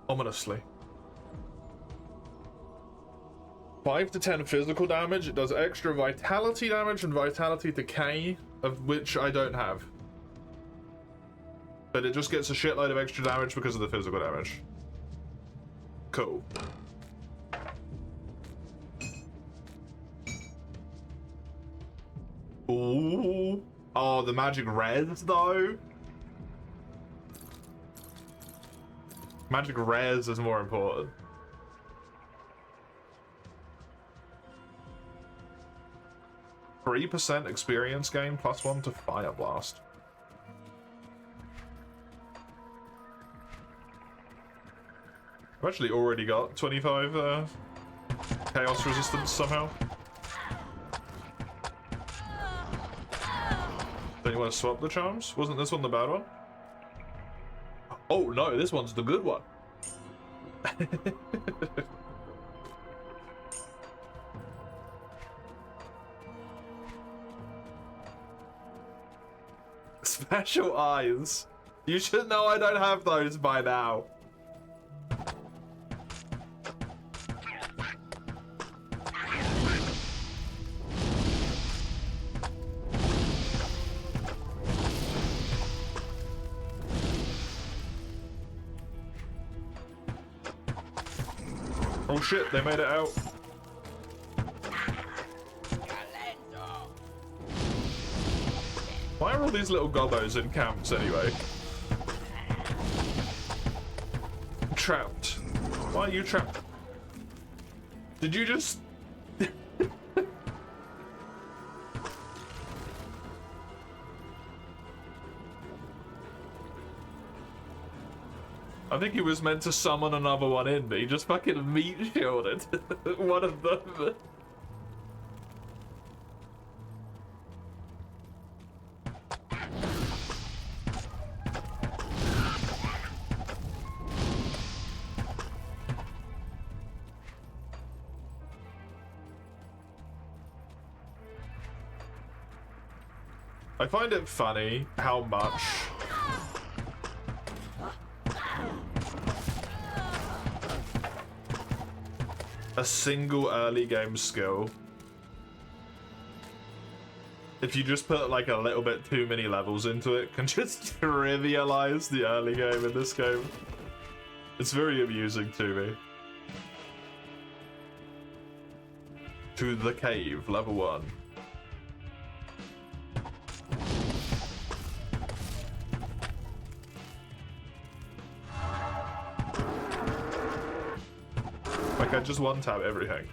Ominously. 5 to 10 physical damage. It does extra vitality damage and vitality decay, of which I don't have. But it just gets a shitload of extra damage because of the physical damage. Cool. Ooh. Oh, the magic res though. Magic res is more important. %3 experience gain +1 to Fire Blast. I've actually already got 25 chaos resistance somehow. Don't you want to swap the charms? Wasn't this one the bad one? Oh no, this one's the good one. Special eyes. You should know I don't have those by now. Oh shit, they made it out. Why are all these little gobbos in camps anyway? Trapped. Why are you trapped? Did you just... I think he was meant to summon another one in, but he just fucking meat shielded one of them. I find it funny how much a single early game skill, if you just put like a little bit too many levels into it, can just trivialize the early game in this game. It's very amusing to me. To the cave, level 1. Like, I just one-tap everything.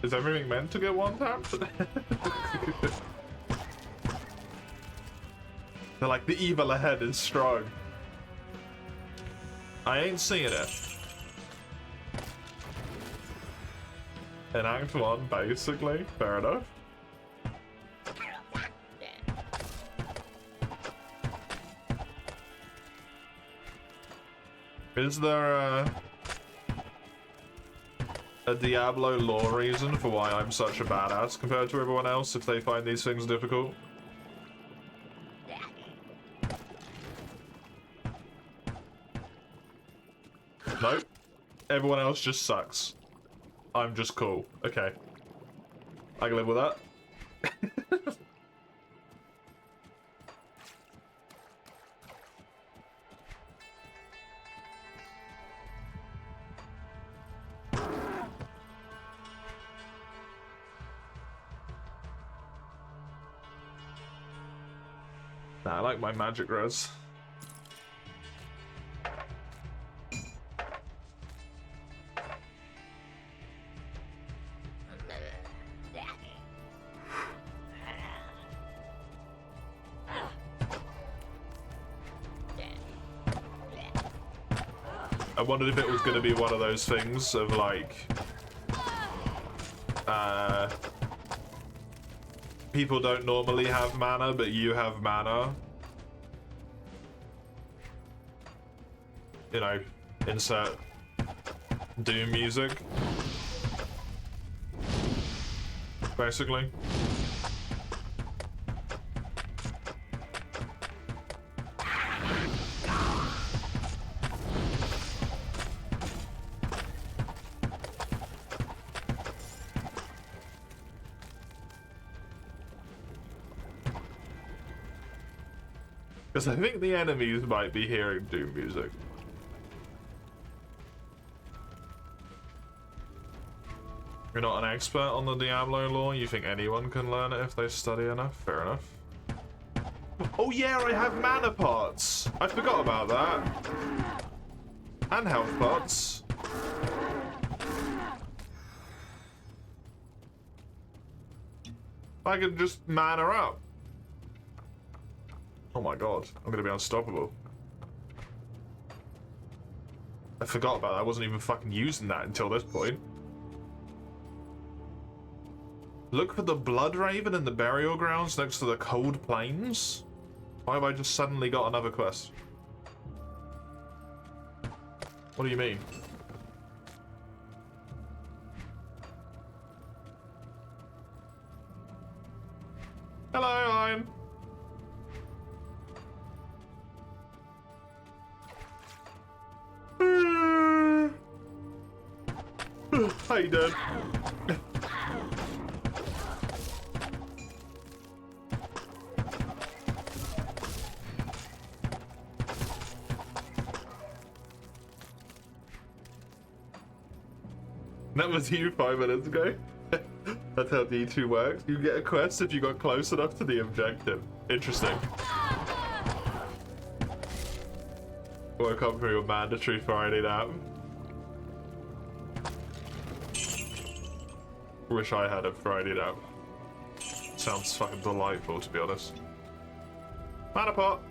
Is everything meant to get one-tapped? They're like, the evil ahead is strong. I ain't seeing it. In Act 1, basically. Fair enough. Is there a Diablo lore reason for why I'm such a badass compared to everyone else if they find these things difficult? Nope. Everyone else just sucks. I'm just cool. Okay. I can live with that. Nah, I like my magic res. I wondered if it was going to be one of those things of like, people don't normally have mana, but you have mana. You know, insert Doom music. Basically. Because I think the enemies might be hearing Doom music. You're not an expert on the Diablo lore? You think anyone can learn it if they study enough? Fair enough. Oh yeah, I have mana pots! I forgot about that. And health pots. I can just mana up. Oh my god, I'm gonna be unstoppable. I forgot about that, I wasn't even fucking using that until this point. Look for the Blood Raven in the burial grounds next to the Cold Plains? Why have I just suddenly got another quest? What do you mean? Hello, Iron. How you doing? That was you 5 minutes ago. That's how D2 works. You get a quest if you got close enough to the objective. Interesting. Woke up for your mandatory Friday nap. Wish I had a Friday nap. Sounds fucking delightful, to be honest. Mana pot!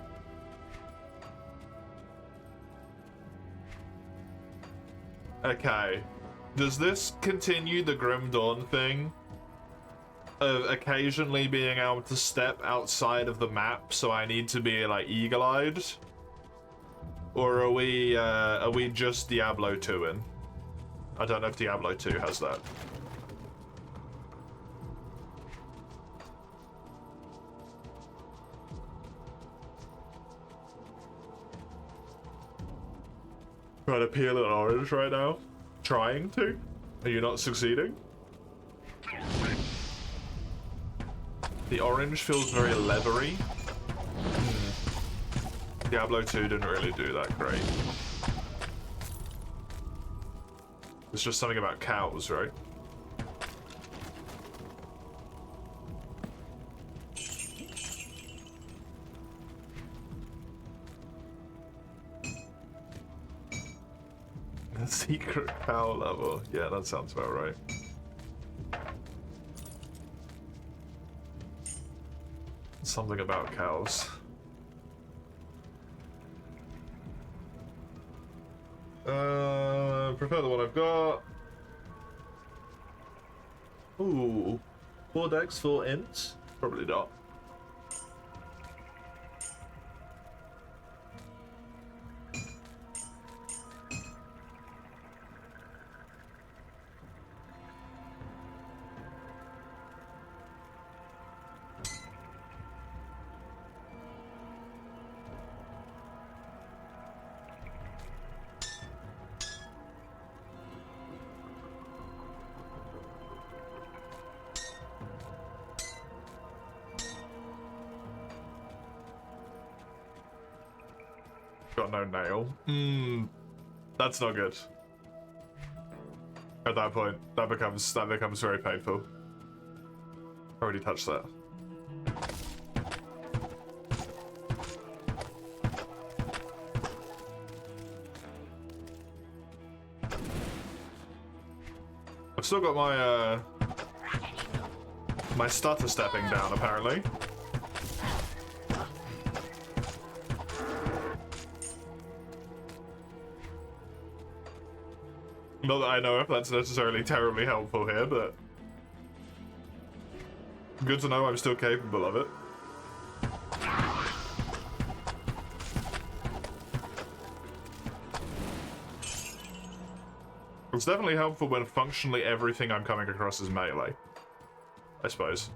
Okay. Does this continue the Grim Dawn thing? Of occasionally being able to step outside of the map, so I need to be, like, eagle-eyed? Or are we just Diablo 2-ing? I don't know if Diablo 2 has that. Trying to peel an orange right now? Trying to? Are you not succeeding? The orange feels very leathery. Diablo 2 didn't really do that great. It's just something about cows, right? The secret cow level. Yeah, that sounds about right. Something about cows. Prefer the one I've got. Ooh. 4 dex, 4 ints? Probably not. Got no nail. That's not good. At that point, that becomes very painful. Already touched that. I've still got my my stutter stepping down apparently. Not that I know if that's necessarily terribly helpful here, but good to know I'm still capable of it. It's definitely helpful when functionally everything I'm coming across is melee, I suppose.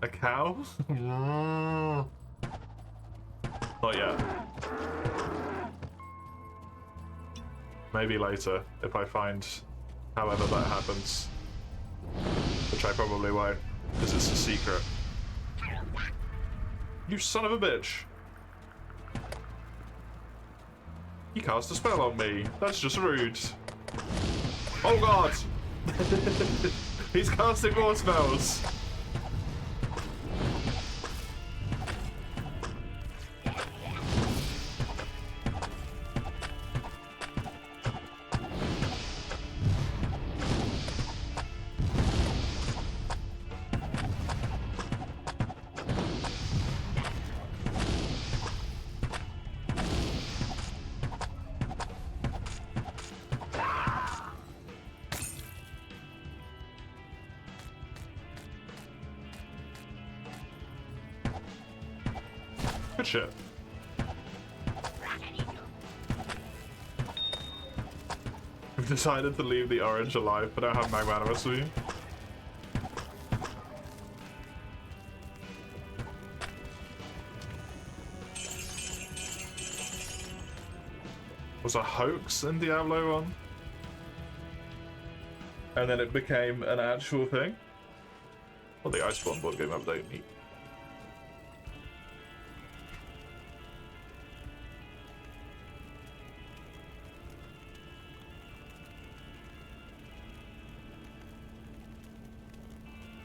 A cow? Not yet. Maybe later, if I find however that happens. Which I probably won't, because it's a secret. You son of a bitch! He cast a spell on me. That's just rude. Oh god! He's casting more spells! Good shit. decided to leave the orange alive, but I don't have magnanimous with you. Was a hoax in Diablo 1? And then it became an actual thing? Well, the Iceborne board game update, neat.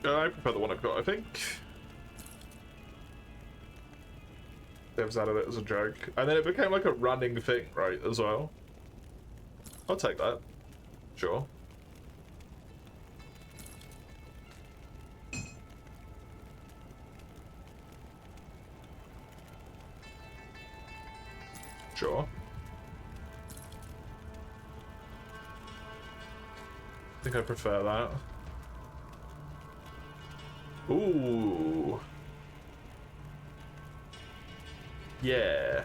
I prefer the one I've got, I think. Devs added it as a joke. And then it became like a running thing, right, as well. I'll take that. Sure. Sure. I think I prefer that. Ooh. Yeah.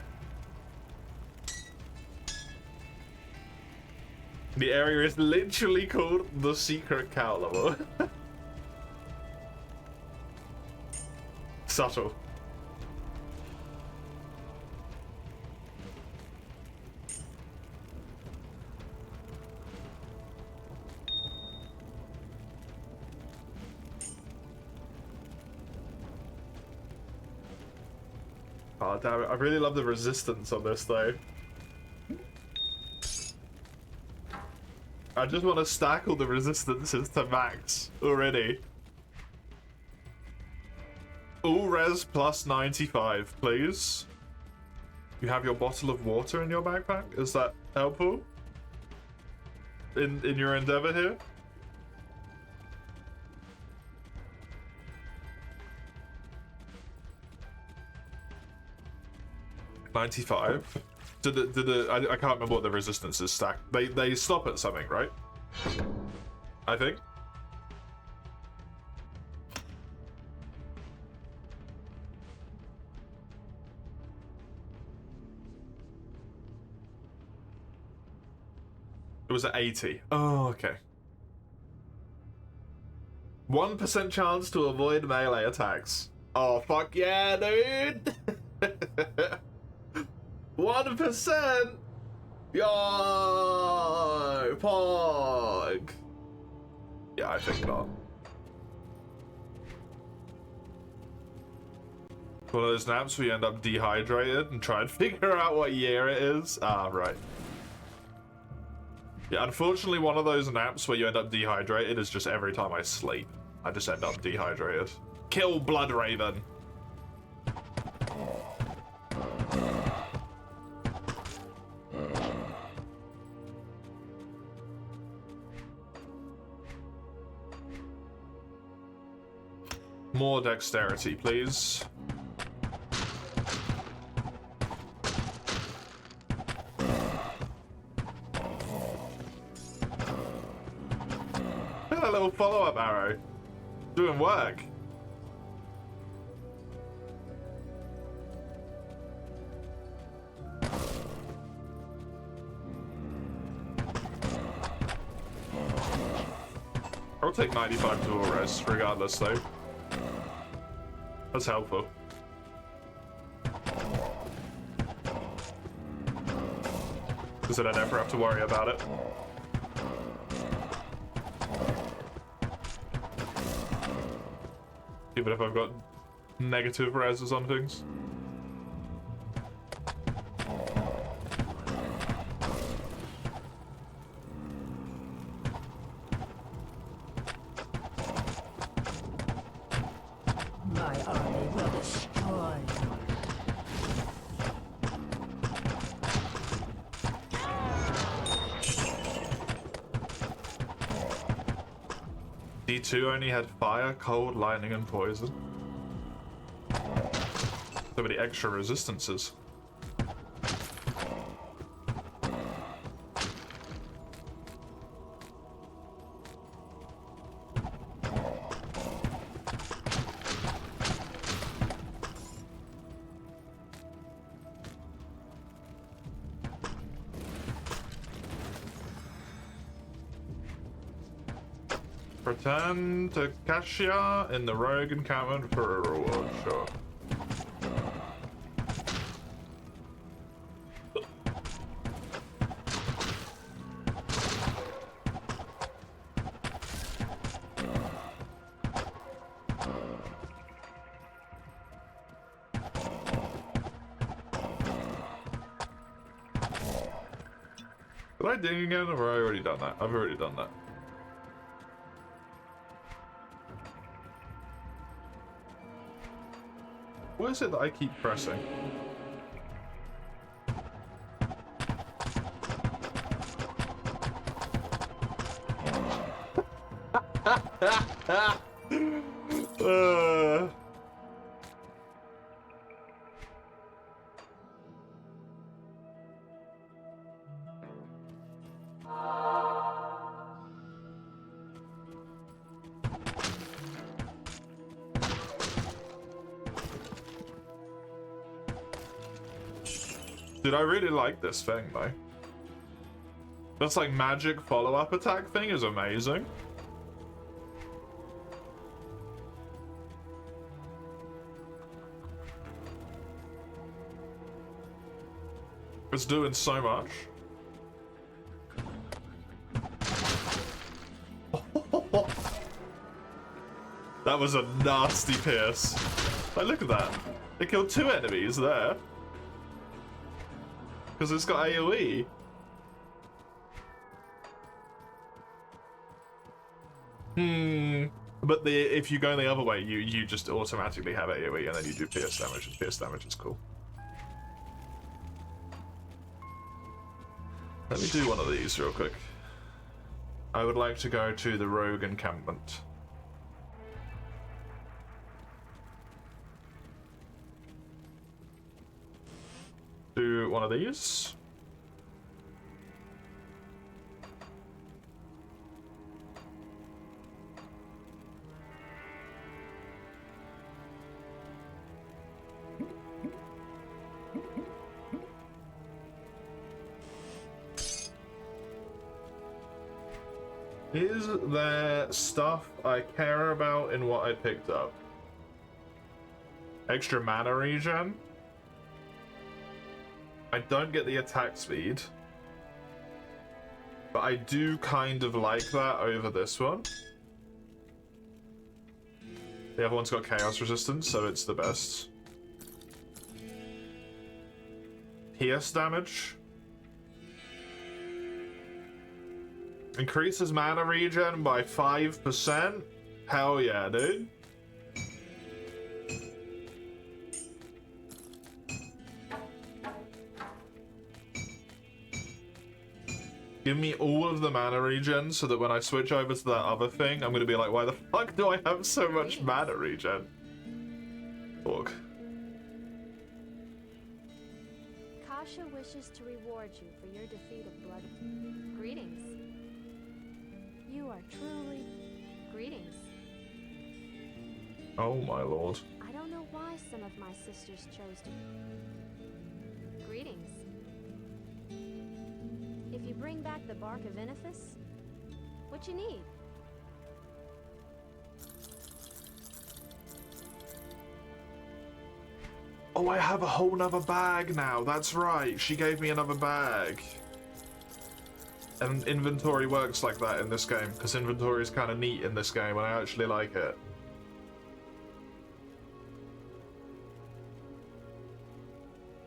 The area is literally called the secret cow level. Subtle. Oh damn it, I really love the resistance on this though. I just want to stack all the resistances to max already. All res plus 95, please. You have your bottle of water in your backpack? Is that helpful? In your endeavor here? $95. I can't remember what the resistance is stacked. They stop at something, right? I think. It was at 80. Oh, okay. 1% chance to avoid melee attacks. Oh, fuck yeah, dude! 1%! Yo! Pog! Yeah, I think not. One of those naps where you end up dehydrated and try and figure out what year it is. Ah, right. Yeah, unfortunately, one of those naps where you end up dehydrated is just every time I sleep. I just end up dehydrated. Kill Blood Raven. More dexterity, please. A little follow-up arrow. Doing work. I'll take 95 dual res, regardless, though. That's helpful. Because then I never have to worry about it. Even if I've got negative reses on things. My army will destroy D2 only had fire, cold, lightning, and poison. So many extra resistances. Return to Cassia in the rogue encampment for a reward, sure. Did I dig again, or have I already done that? I've already done that. What is it that I keep pressing? Dude, I really like this thing, though. That's like magic follow-up attack thing is amazing. It's doing so much. That was a nasty pierce. Like, look at that. It killed 2 enemies there. Because it's got AoE. But if you go the other way, you just automatically have AoE and then you do pierce damage, and pierce damage is cool. Let me do one of these real quick. I would like to go to the rogue encampment. Do one of these. Is there stuff I care about in what I picked up? Extra mana regen? I don't get the attack speed, but I do kind of like that over this one. The other one's got chaos resistance, so it's the best. Pierce damage. Increases mana regen by 5%. Hell yeah, dude. Give me all of the mana regen so that when I switch over to that other thing, I'm gonna be like, why the fuck do I have so much mana regen? Orc. Kasha wishes to reward you for your defeat of Blood. Greetings. You are truly... Greetings. Oh my lord. I don't know why some of my sisters chose to... Greetings. If you bring back the bark of Inifis, what you need? Oh, I have a whole nother bag now. That's right. She gave me another bag. And inventory works like that in this game, because inventory is kind of neat in this game, and I actually like it.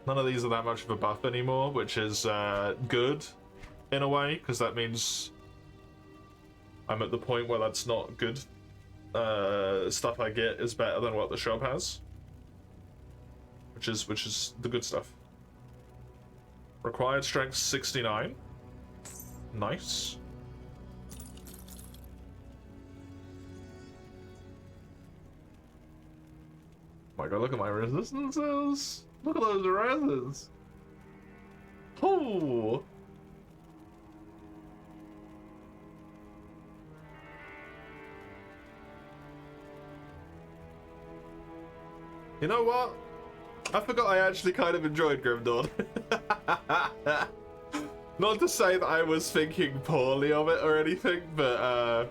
None of these are that much of a buff anymore, which is good in a way, because that means I'm at the point where that's not good. Stuff I get is better than what the shop has, which is the good stuff. Required strength 69. Nice. Oh my god, look at my resistances. Look at those reses. Oh. You know what? I forgot I actually kind of enjoyed Grim Dawn. Not to say that I was thinking poorly of it or anything, but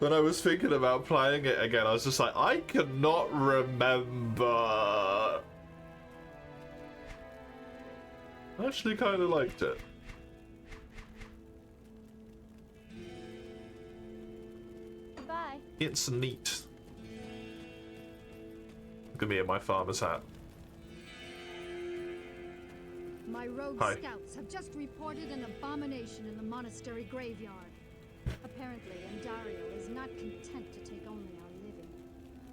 When I was thinking about playing it again, I was just like, I cannot remember. I actually kind of liked it. Goodbye. It's neat. Look at me in my farmer's hat. My rogue Hi. scouts have just reported an abomination in the monastery graveyard. Apparently, Andario is not content to take only our living.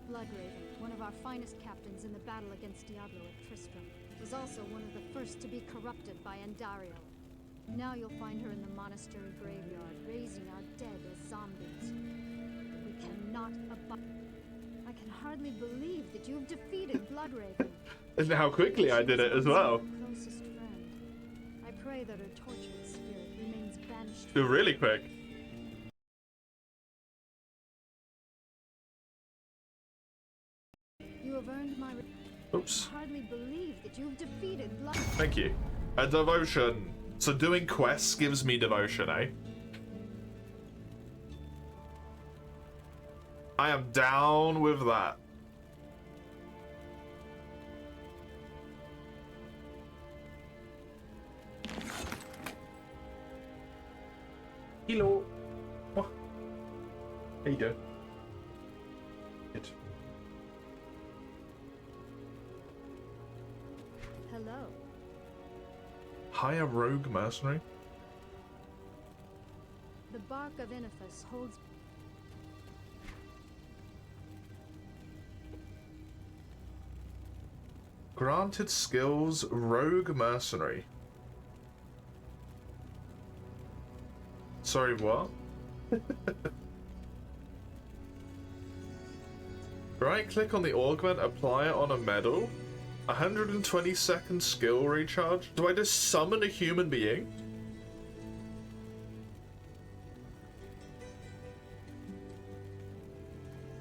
Bloodraven, one of our finest captains in the battle against Diablo at Tristram, was also one of the first to be corrupted by Andario. Now you'll find her in the monastery graveyard, raising our dead as zombies. We cannot I can hardly believe that you have defeated Bloodraven. And how quickly I did it as well. Closest friend. I pray that her tortured spirit remains banished. Really quick. You have earned my. Oops. I hardly believe that you have defeated Blood. Thank you. A devotion. So doing quests gives me devotion, eh? I am down with that. Hello. Oh. How you doing? Good. Hello. Hire rogue mercenary. The bark of Inifus holds. Granted skills, rogue mercenary. Sorry, what? Right click on the augment, apply it on a medal. 120-second skill recharge. Do I just summon a human being?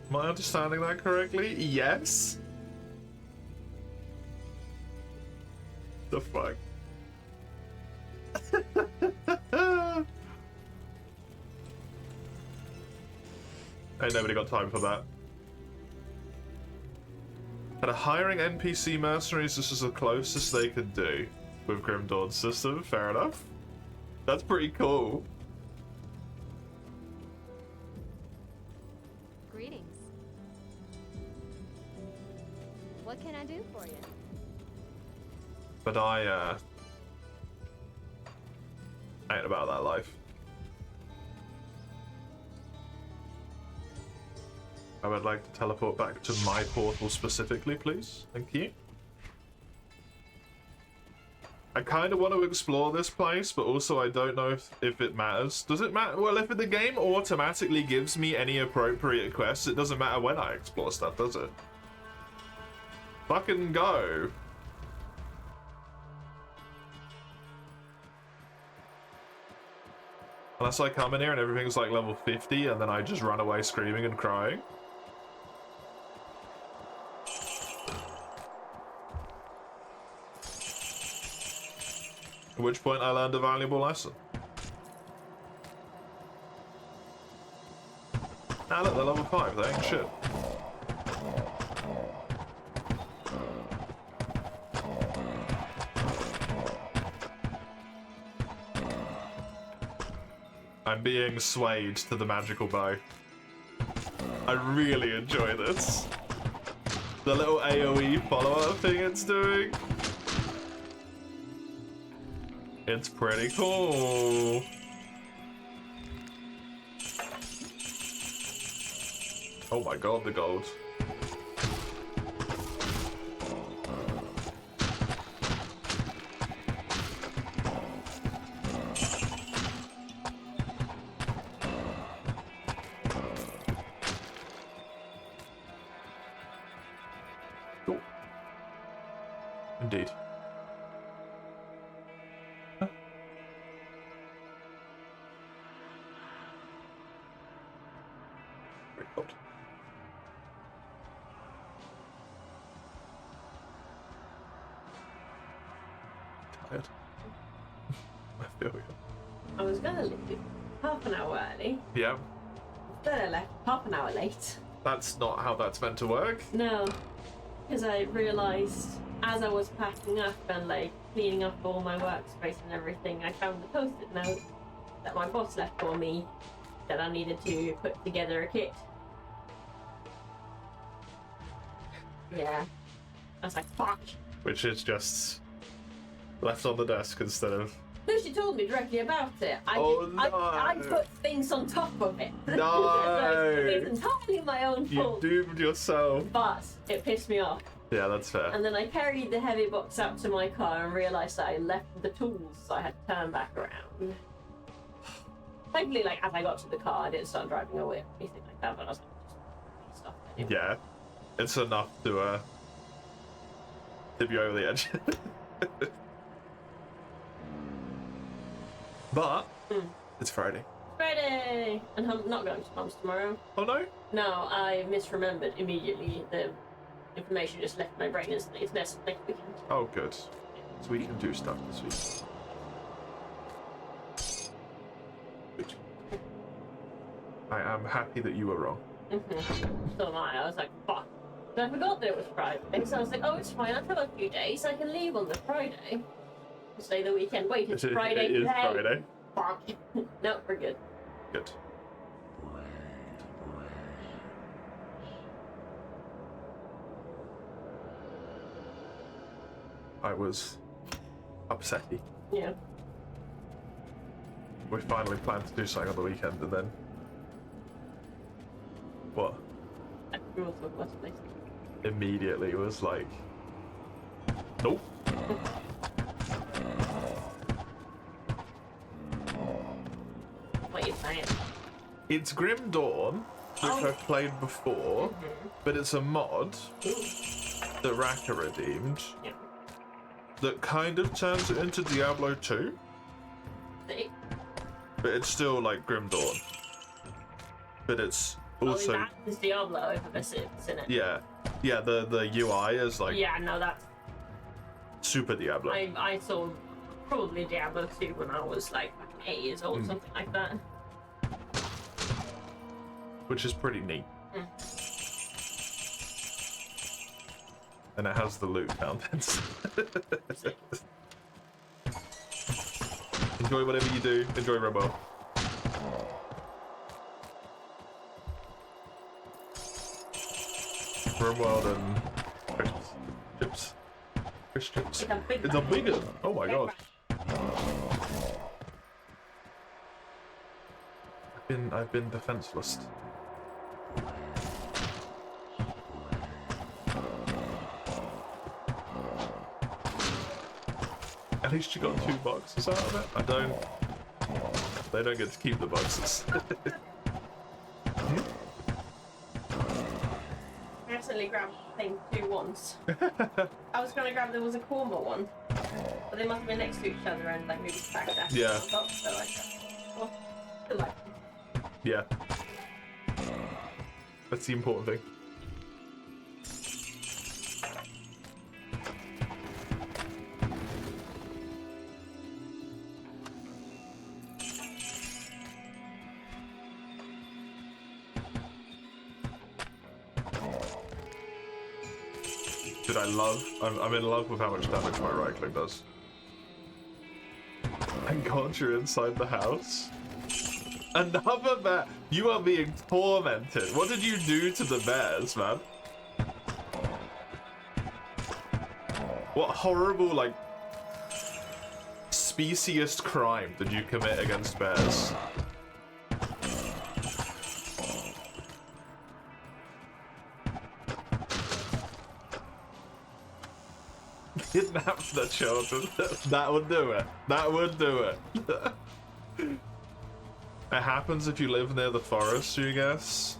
Am I understanding that correctly? Yes? The fuck? Ain't nobody got time for that. And hiring NPC mercenaries, this is the closest they could do with Grim Dawn's system. Fair enough. That's pretty cool. Greetings. What can I do for you? But I ain't about that life. I would like to teleport back to my portal specifically, please. Thank you. I kind of want to explore this place, but also I don't know if it matters. Does it matter? Well, if the game automatically gives me any appropriate quests, it doesn't matter when I explore stuff, does it? Fucking go. Unless I come in here and everything's like level 50 and then I just run away screaming and crying. At which point I learned a valuable lesson. Ah, look, they're level 5, they ain't shit. I'm being swayed to the magical bow. I really enjoy this. The little AoE follow-up thing it's doing. It's pretty cool. Oh my god, the gold. Cool. Indeed. Tired. I feel you. I was going to leave half an hour early. Yeah. Then I left half an hour late. That's not how that's meant to work. No, because I realised as I was packing up and like cleaning up all my workspace and everything, I found the post-it note that my boss left for me that I needed to put together a kit. Yeah. I was like, fuck. Which is just left on the desk instead of. No, she told me directly about it. Oh, I no. put things on top of it. No. So it's entirely my own You fault. doomed yourself. But it pissed me off. Yeah, that's fair. And then I carried the heavy box out to my car and realised that I left the tools, so I had to turn back around. Thankfully, like, as I got to the car, I didn't start driving away or anything like that, but I was like, just stuff anyway. Yeah, it's enough to be over the edge. But it's Friday. Friday! And I'm not going to Tom's tomorrow. Oh no? No, I misremembered immediately. The information just left my brain instantly. It's next weekend. Oh good. So we can do stuff this week. Good. I am happy that you were wrong. So am I. I was like, fuck. And I forgot that it was Friday, so I was like, oh, it's fine. I'll have a few days. I can leave on the Friday. Say the weekend. Wait, it's Friday It is today. Friday. Fuck. No, we're good. Good. I was upsetty. Yeah. We finally planned to do something on the weekend and then... What? I grew up with what's next. Immediately was like... Nope. What are you saying? It's Grim Dawn, which I've played before, but it's a mod that Raka redeemed Yeah. that kind of turns it into Diablo 2, See? but it's still like Grim Dawn. But it's also... that is Diablo over the Sims, isn't it? Yeah, the UI is like Yeah, no, that's... super Diablo. I saw probably Diablo 2 when I was like 8 years old, something like that. Which is pretty neat. And it has the loot fountains. Enjoy whatever you do. Enjoy Robo. Rimworld and chips. Fish chips. It's a big one. Oh my god. I've been defenseless. At least you got 2 boxes out of it. I don't. They don't get to keep the boxes. I accidentally grabbed thing 2 once. I was gonna grab, there was a Korma one, but they must have been next to each other and like maybe stacked that. Yeah. So like, well, still like. Yeah. That's the important thing. Dude, I'm in love with how much damage my right click does. And God, you're inside the house. Another bear! You are being tormented. What did you do to the bears, man? What horrible, like, speciest crime did you commit against bears? Kidnap the children. That would do it. That would do it. It happens if you live near the forest, you guess.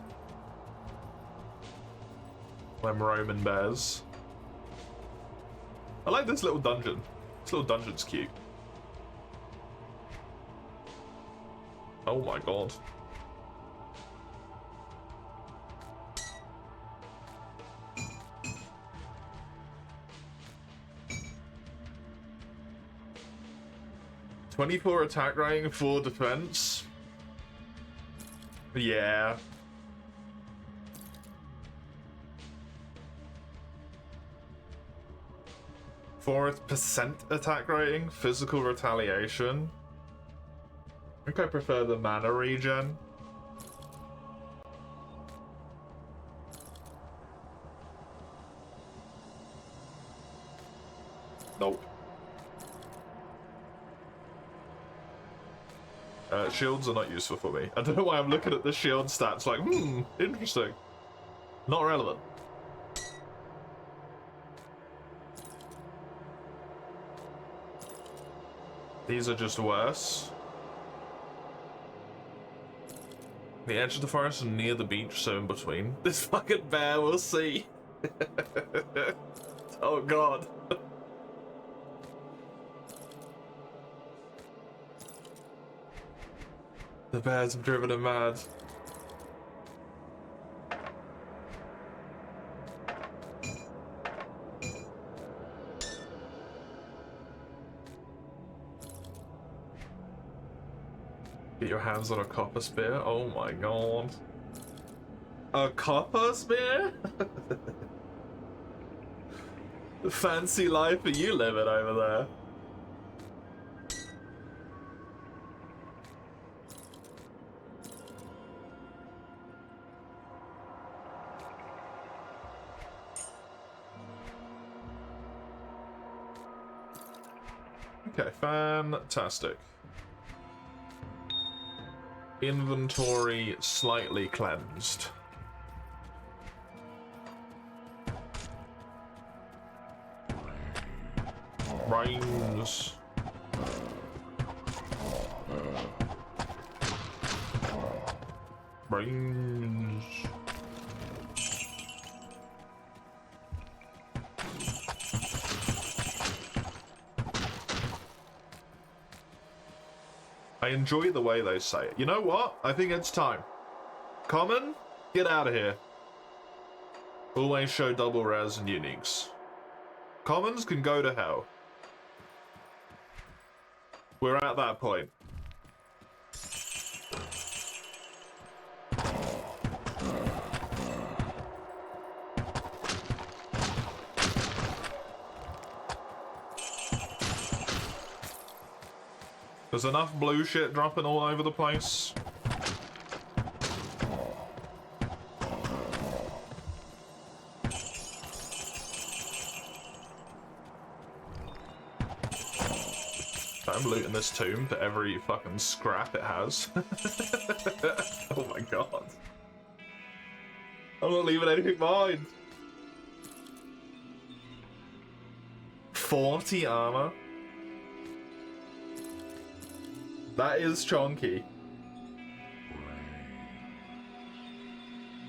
Them Roman bears. I like this little dungeon. This little dungeon's cute. Oh my god. (24 attack rating, 4 defense. Yeah. 4% attack rating, physical retaliation. I think I prefer the mana regen. Nope. Shields are not useful for me. I don't know why I'm looking at the shield stats like, interesting. Not relevant. These are just worse. The edge of the forest and near the beach, so in between. This fucking bear, we'll see. Oh god. The bears have driven him mad. Get your hands on a copper spear? Oh my god. A copper spear? Fancy life are you living over there? Okay, fantastic. Inventory slightly cleansed. Brains. Brains. I enjoy the way they say it. You know what? I think it's time. Common, get out of here. Always show double rares and uniques. Commons can go to hell. We're at that point. There's enough blue shit dropping all over the place. I'm looting this tomb for every fucking scrap it has. Oh my god. I'm not leaving anything behind. 40 armor. That is chonky.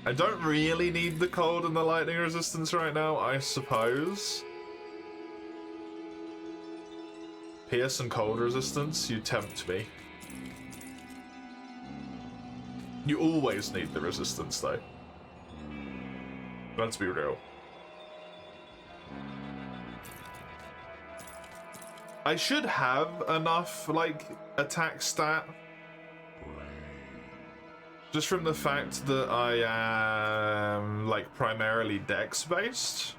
I don't really need the cold and the lightning resistance right now, I suppose. Pierce and cold resistance, you tempt me. You always need the resistance though. Let's be real. I should have enough, like, attack stat. Just from the fact that I am, like, primarily dex based.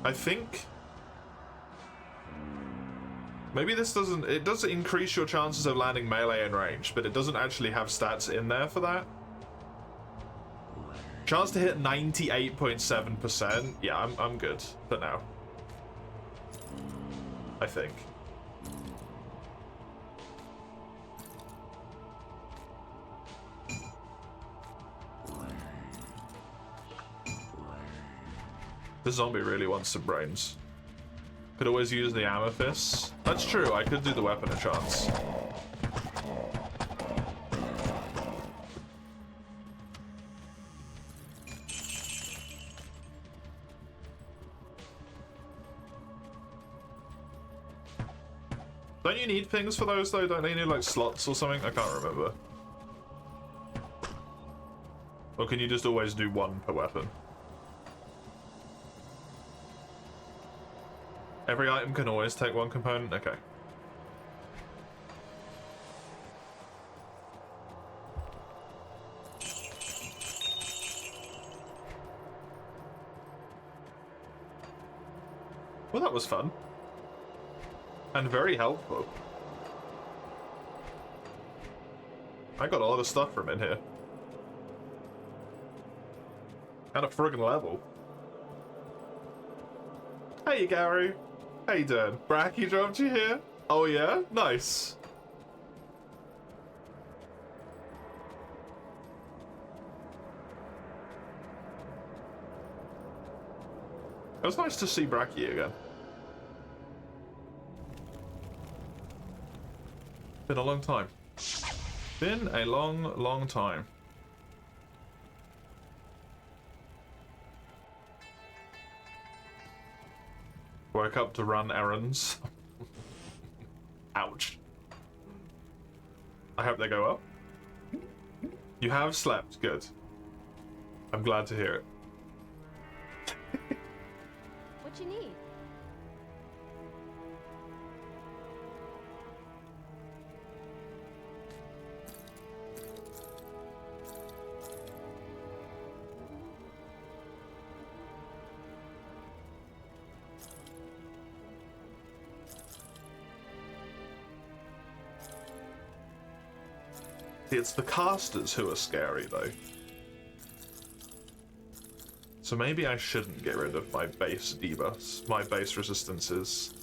I think. Maybe this doesn't, it does increase your chances of landing melee in range, but it doesn't actually have stats in there for that. Chance to hit 98.7%. Yeah, I'm good for now. I think. The zombie really wants some brains. Could always use the amethyst. That's true, I could do the weapon a chance. Don't you need things for those though? Don't they need like slots or something? I can't remember. Or can you just always do one per weapon? Every item can always take one component? Okay. Well, that was fun. And very helpful. I got a lot of stuff from in here. And a friggin' level. Hey, Gary. How you doing? Bracky dropped you here? Oh, yeah? Nice. It was nice to see Bracky again. Been a long time. Been a long, long time. Woke up to run errands. Ouch. I hope they go up. You have slept. Good. I'm glad to hear it. What you need? It's the casters who are scary, though. So maybe I shouldn't get rid of my base debuffs, my base resistances.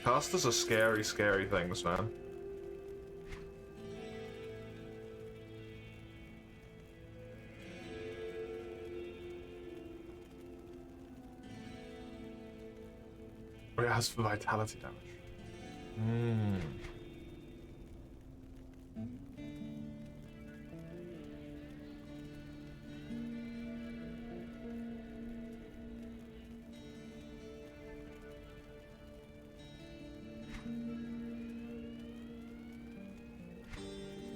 Casters are scary, scary things, man. Oh, it has vitality damage. Hmm.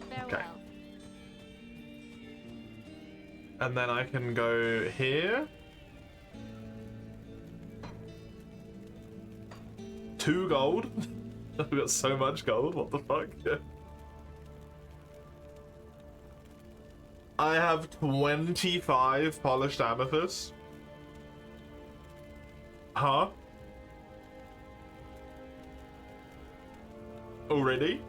Farewell. And then I can go here. 2 gold. I've got so much gold, what the fuck? I have 25 polished amethyst. Huh? Already?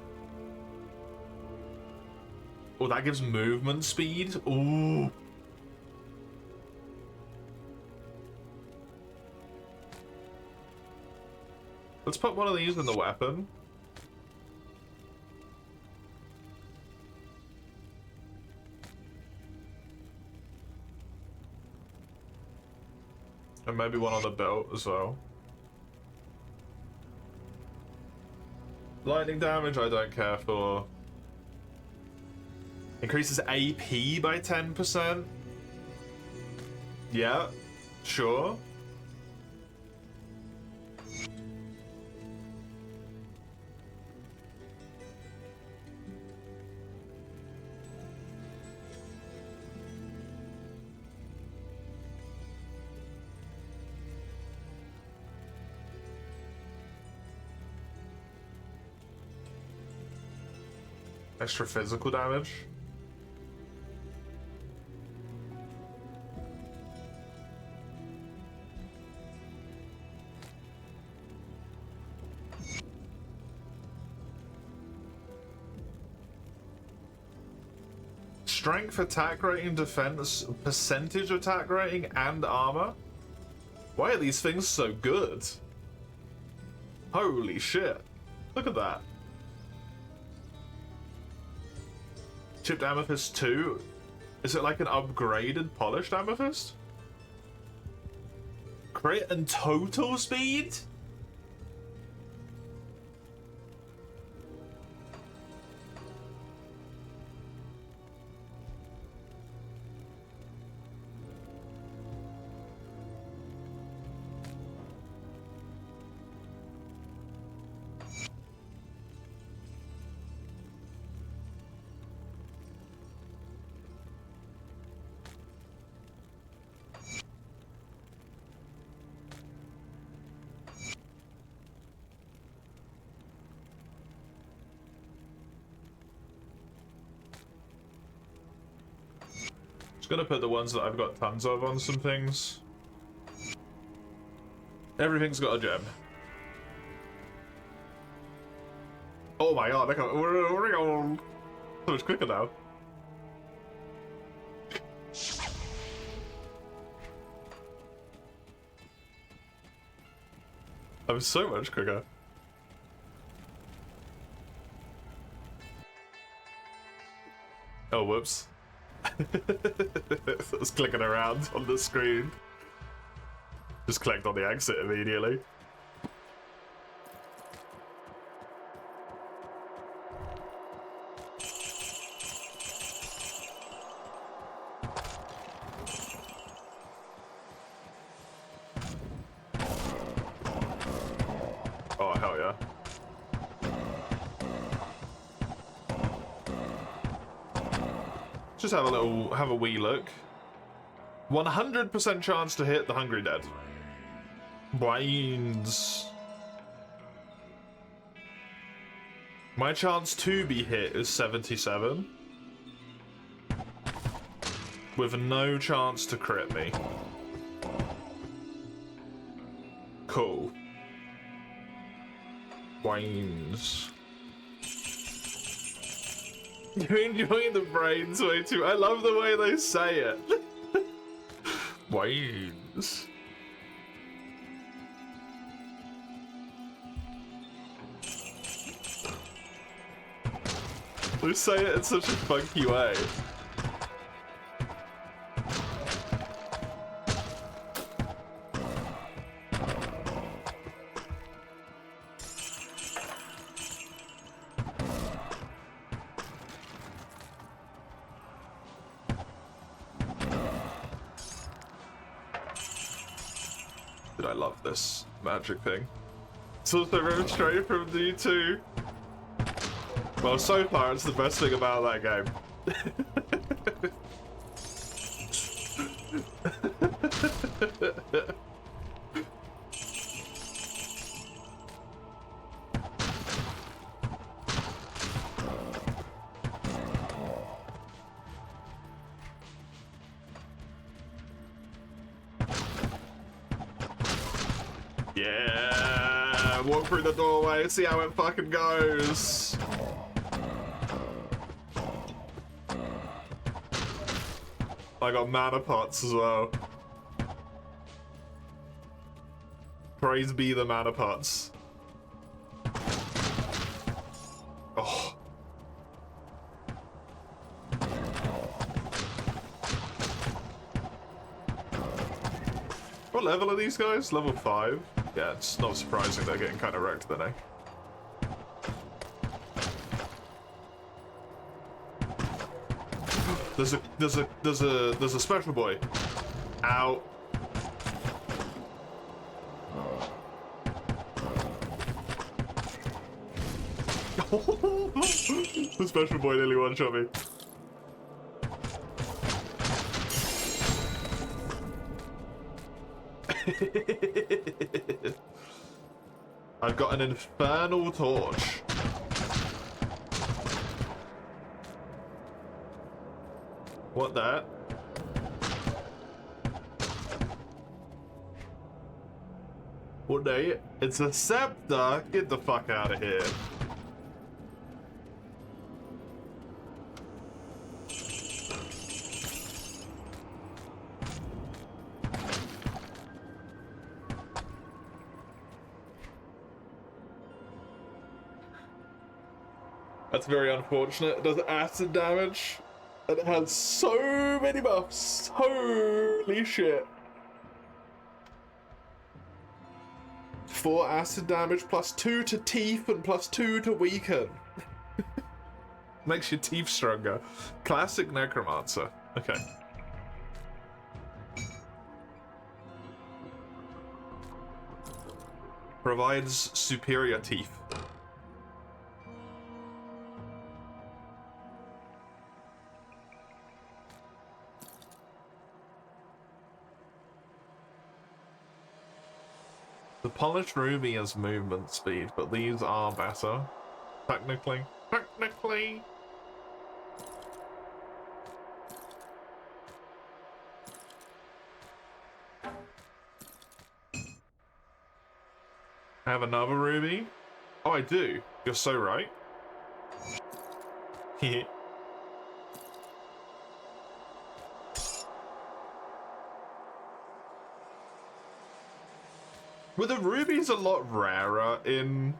Oh, that gives movement speed? Ooh. Let's put one of these in the weapon. And maybe one on the belt as well. Lightning damage I don't care for. Increases AP by 10%. Yeah, sure. Extra physical damage. Strength, attack rating, defense, percentage attack rating, and armor? Why are these things so good? Holy shit. Look at that. Chipped Amethyst 2? Is it like an upgraded polished amethyst? Crit and total speed? gonna put the ones that I've got tons of on some things. Everything's got a gem. Oh my god, look at we're going so much quicker now. I'm so much quicker. Oh, whoops. I was clicking around on the screen. Just clicked on the exit immediately. Oh, hell yeah. Just have a wee look. 100% chance to hit the Hungry Dead. Brains. My chance to be hit is 77. With no chance to crit me. Cool. Brains. You're enjoying the brains way too. I love the way they say it. Brains. They say it in such a funky way. Did I love this magic thing? It's also very straight from D2. Well, so far, it's the best thing about that game. Yeah, walk through the doorway, see how it fucking goes. I got mana pots as well. Praise be the mana pots. Oh. What level are these guys? Level 5? Yeah, it's not surprising they're getting kind of wrecked then, eh? There's a special boy. Ow. The special boy nearly one-shot me. I've got an infernal torch. What that? What day? It's a scepter. Get the fuck out of here. That's very unfortunate. It does acid damage. And it has so many buffs. Holy shit. 4 acid damage, +2 to teeth, and +2 to weaken. Makes your teeth stronger. Classic necromancer. Okay. Provides superior teeth. The polished ruby has movement speed, but these are better. Technically. I have another ruby. Oh, I do. You're so right. Were the rubies a lot rarer in...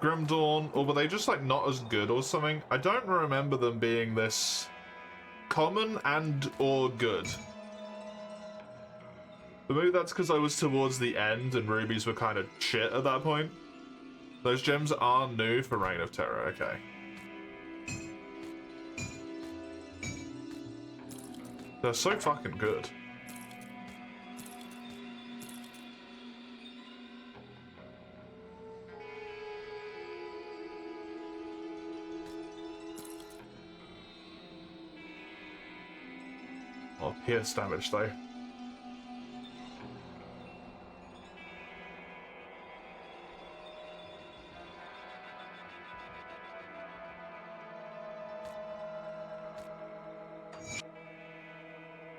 Grim Dawn, or were they just like not as good or something? I don't remember them being this common and or good. But maybe that's because I was towards the end and rubies were kind of shit at that point. Those gems are new for Reign of Terror, okay. They're so fucking good. Oh, pierce damage though.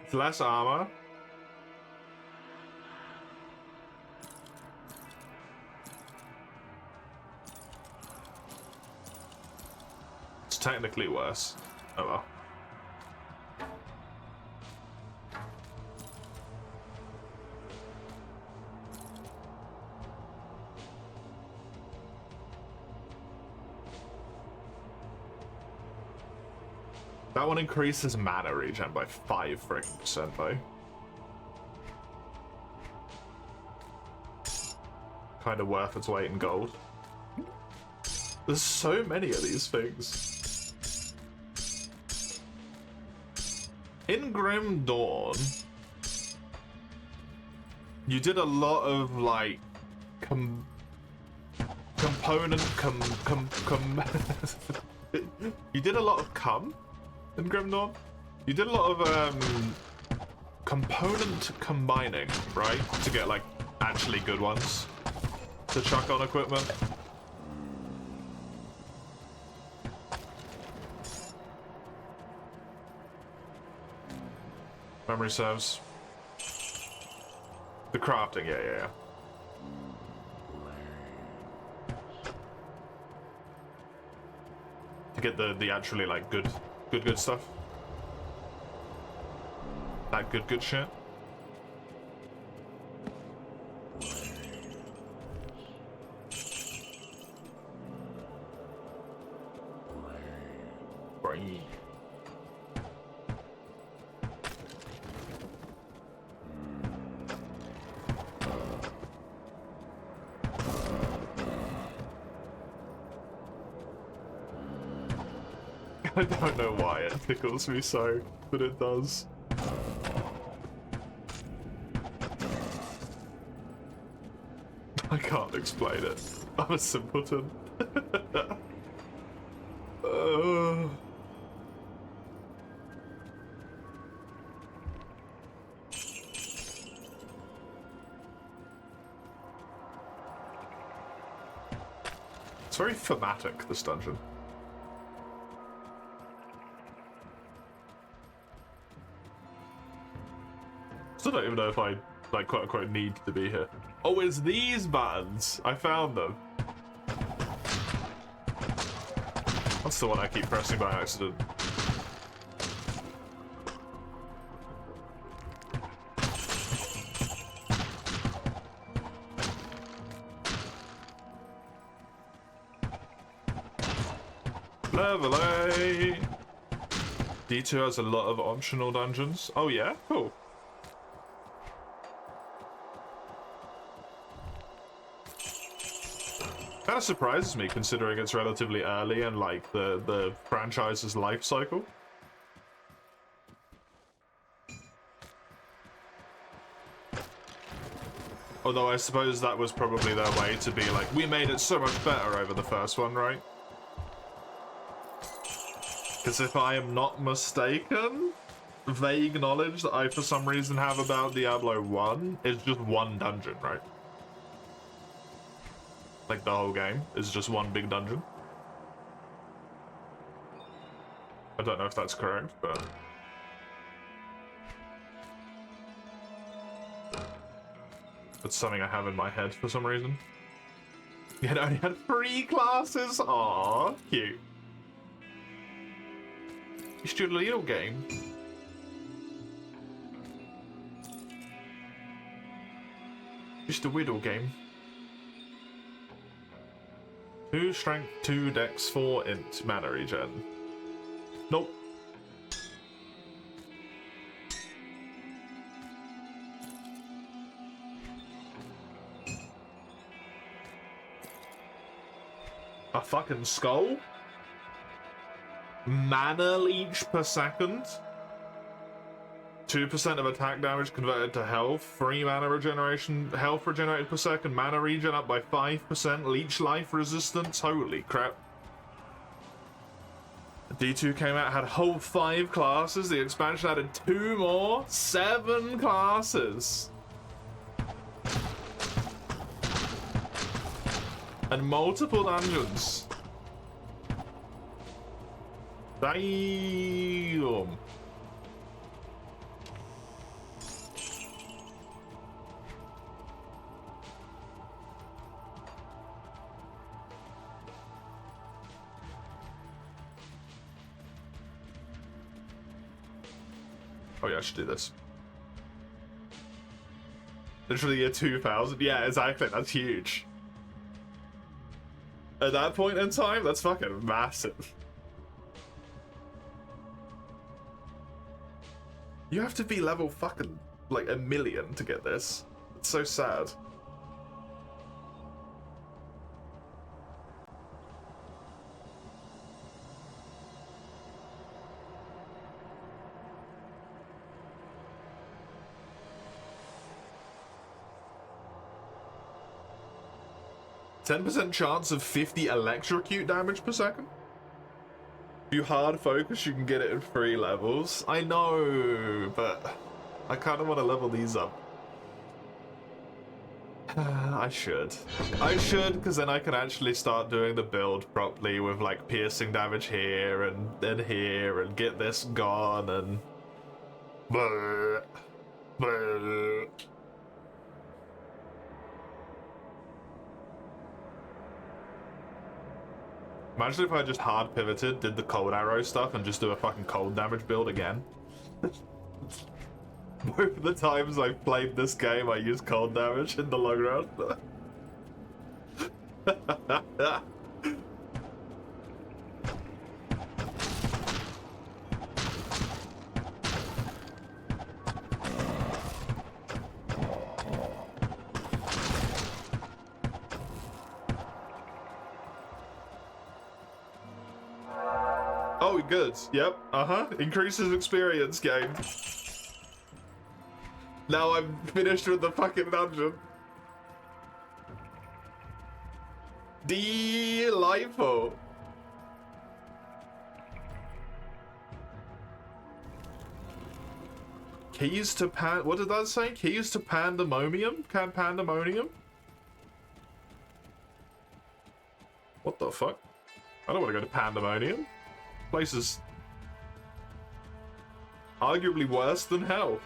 It's less armor. It's technically worse. Oh well. That one increases mana regen by 5% though. Kind of worth its weight in gold. There's so many of these things. In Grim Dawn, you did a lot of like you did a lot of in Grim Dawn. You did a lot of component combining, right? To get like actually good ones to chuck on equipment. Memory serves. The crafting, yeah. To get the actually like good stuff. That good shit. Brain. I don't know why it tickles me so, but it does. I can't explain it. I'm a simpleton. It's very thematic, this dungeon. Still don't even know if I, like, quote unquote, need to be here. Oh, it's these buttons! I found them. That's the one I keep pressing by accident. Level 8! D2 has a lot of optional dungeons. Oh yeah? Cool. Kind of surprises me considering it's relatively early in like the franchise's life cycle. Although I suppose that was probably their way to be like, we made it so much better over the first one, right? Because if I am not mistaken, vague knowledge that I for some reason have about Diablo 1 is just one dungeon, right? Like the whole game is just one big dungeon. I don't know if that's correct, but... It's something I have in my head for some reason. It only had 3 classes? Aww, cute. You should do a little game. Just a Whittle game. 2 strength, 2 dex, 4 int, mana regen. Nope. A fucking skull? Mana leech per second? 2% of attack damage converted to health, 3 mana regeneration, health regenerated per second, mana regen up by 5%, leech life resistance, holy crap. D2 came out, had whole 5 classes, the expansion added 2 more, 7 classes. And multiple dungeons. Damn. Oh yeah, I should do this. Literally year 2000. Yeah, exactly. That's huge. At that point in time, that's fucking massive. You have to be level fucking like 1,000,000 to get this. It's so sad. %10 chance of 50 electrocute damage per second? If you hard focus, you can get it in 3 levels. I know, but I kind of want to level these up. I should, because then I can actually start doing the build properly with like piercing damage here and then here and get this gone and... Blah, blah. Imagine if I just hard pivoted, did the cold arrow stuff, and just do a fucking cold damage build again. Both of the times I've played this game, I use cold damage in the long run. Oh, good. Yep. Increases experience gain. Now I'm finished with the fucking dungeon. Delightful. Keys to what did that say? Keys to Pandemonium? Pandemonium? What the fuck? I don't want to go to Pandemonium. Place is arguably worse than hell.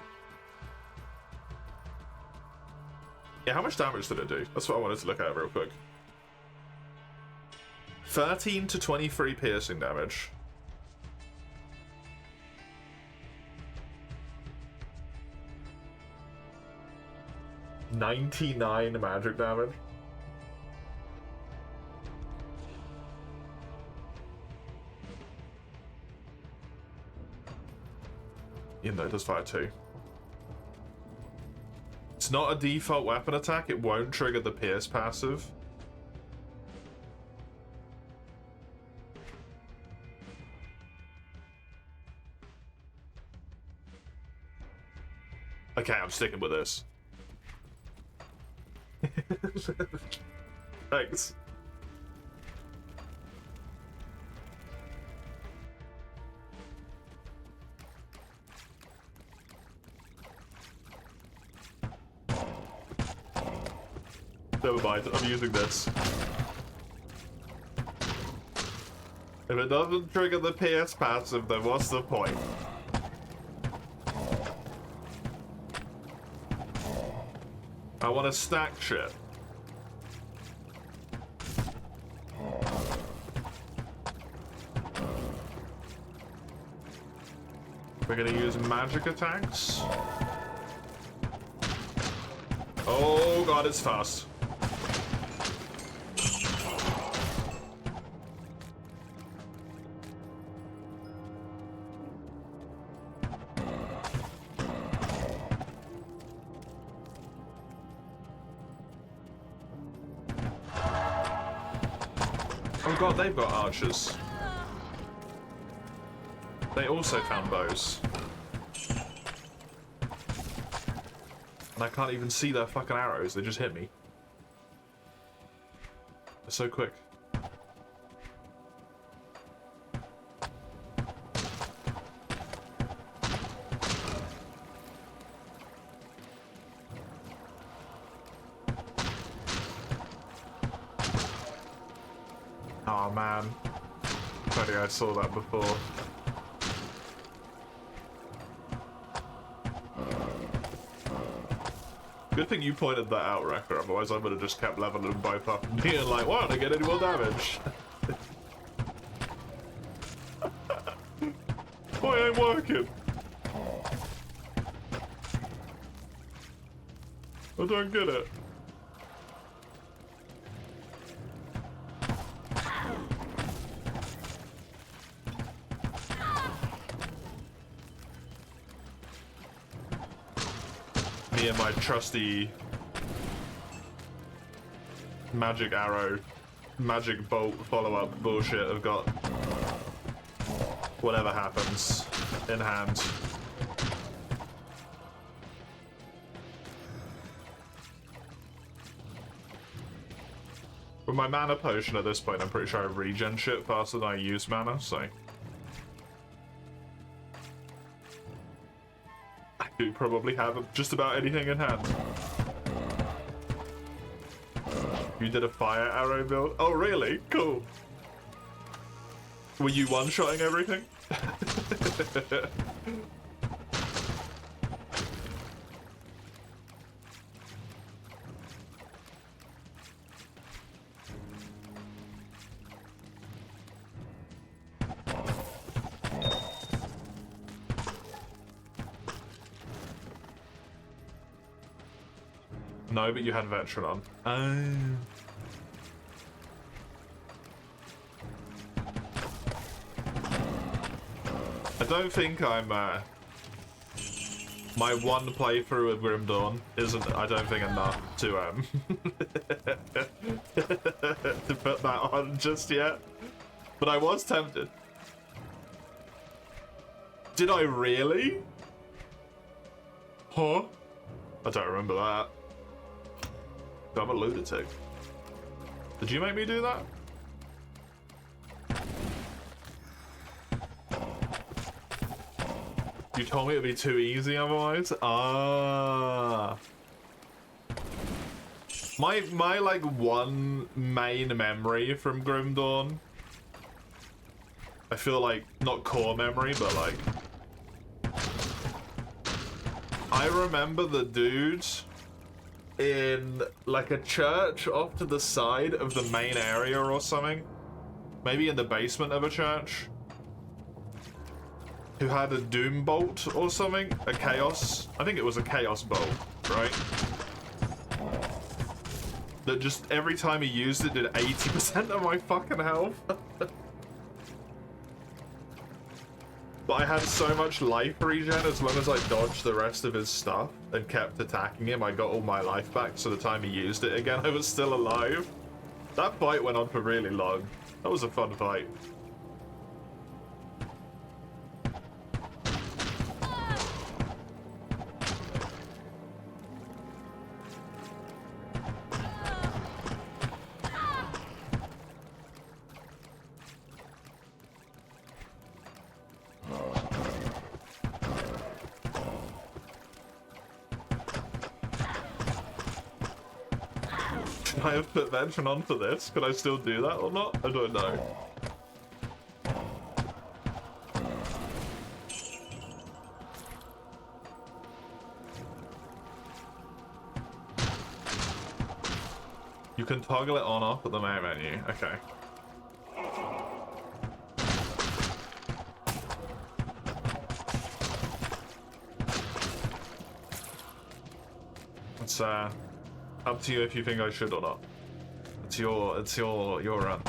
Yeah, how much damage did it do? That's what I wanted to look at real quick. 13 to 23 piercing damage. $99 magic damage. Even though it does fire too. It's not a default weapon attack, it won't trigger the pierce passive. Okay, I'm sticking with this. Thanks. Never mind, I'm using this. If it doesn't trigger the PS passive, then what's the point? I want to stack shit. We're gonna use magic attacks. Oh god, it's fast. Oh god, they've got archers. They also found bows. And I can't even see their fucking arrows, they just hit me. They're so quick. Oh man. Funny, I saw that before. Good thing you pointed that out, Wrecker, otherwise I would have just kept leveling them both up and being like, why don't I get any more damage? Why ain't working? I don't get it. Me and my trusty magic arrow, magic bolt follow-up bullshit have got whatever happens in hand. With my mana potion at this point, I'm pretty sure I regen shit faster than I use mana, so... I do probably have just about anything in hand. You did a fire arrow build? Oh really? Cool. Were you one-shotting everything? No, but you had veteran on. Oh. I don't think I'm, my one playthrough with Grim Dawn isn't, I don't think, enough to, to put that on just yet. But I was tempted. Did I really? Huh? I don't remember that. I'm a lunatic. Did you make me do that? You told me it'd be too easy otherwise? Ah. My like one main memory from Grim Dawn, I feel like, not core memory, but like, I remember the dude in like a church off to the side of the main area or something, maybe in the basement of a church, who had a doom bolt or something, a chaos, I think it was a chaos bolt, right? That just every time he used it did 80% of my fucking health. But I had so much life regen, as long as I dodged the rest of his stuff and kept attacking him, I got all my life back, so the time he used it again, I was still alive. That fight went on for really long. That was a fun fight. I have put Vention on for this. Could I still do that or not? I don't know. You can toggle it on off at the main menu. Okay. It's up to you if you think I should or not. It's your run.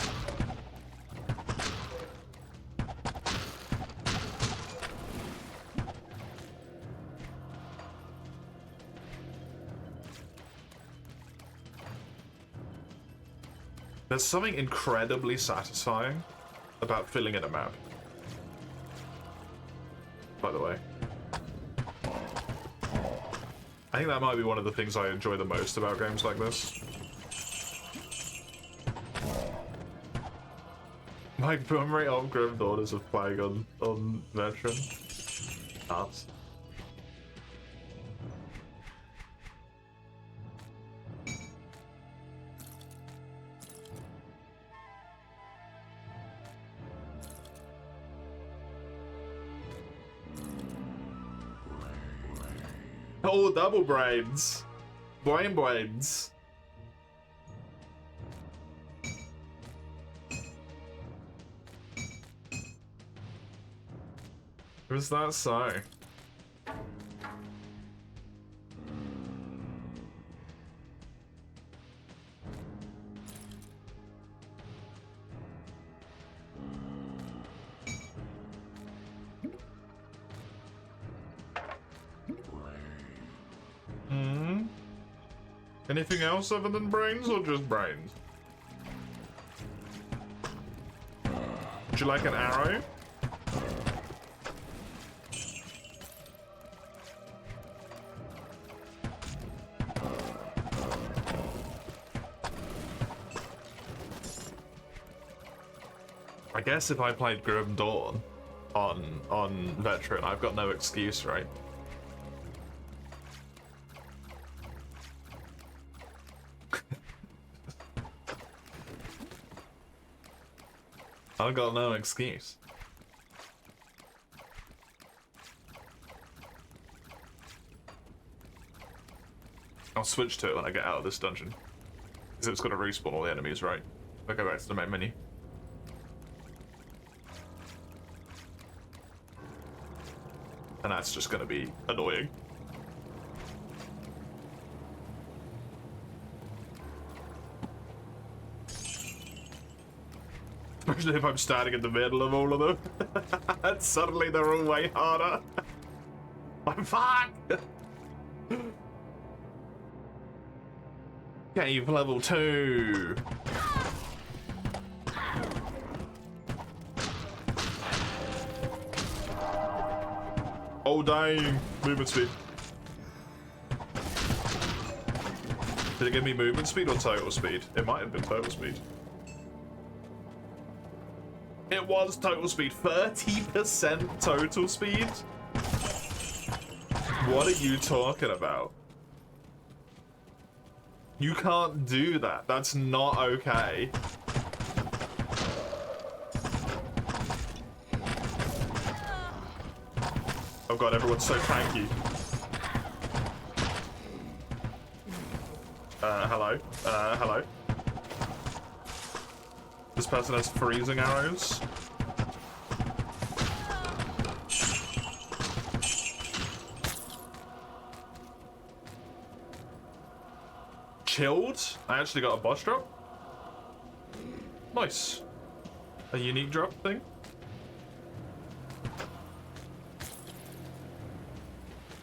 There's something incredibly satisfying about filling in a map. By the way. I think that might be one of the things I enjoy the most about games like this. My bum rate on Grim Daughters of Plague on Veteran. Nuts. Oh, double brains. Brains. Was that so? Anything else other than brains or just brains? Would you like an arrow? I guess if I played Grim Dawn on Veteran, I've got no excuse, right? I've got no excuse. I'll switch to it when I get out of this dungeon. Because it's got to respawn all the enemies, right? I'll go back to the main menu. And that's just going to be annoying. Especially if I'm standing in the middle of all of them. And suddenly they're all way harder. I'm fucked! Cave level 2. Oh dang! Movement speed. Did it give me movement speed or total speed? It might have been total speed. It was total speed. 30% total speed? What are you talking about? You can't do that. That's not okay. Oh god, everyone's so tanky. Hello? Hello? This person has freezing arrows. Chilled? I actually got a boss drop. Nice. A unique drop thing.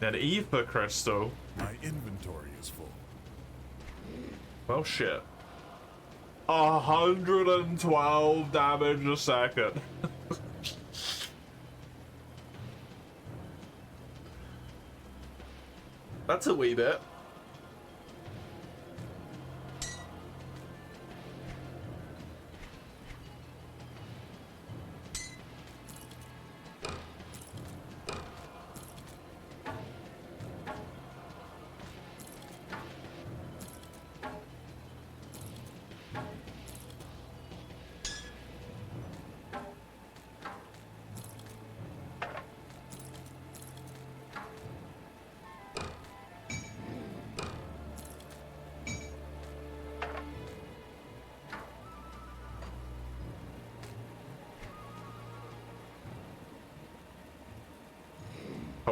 An ether crystal. My inventory is full. Well, shit. 112 damage a second. That's a wee bit.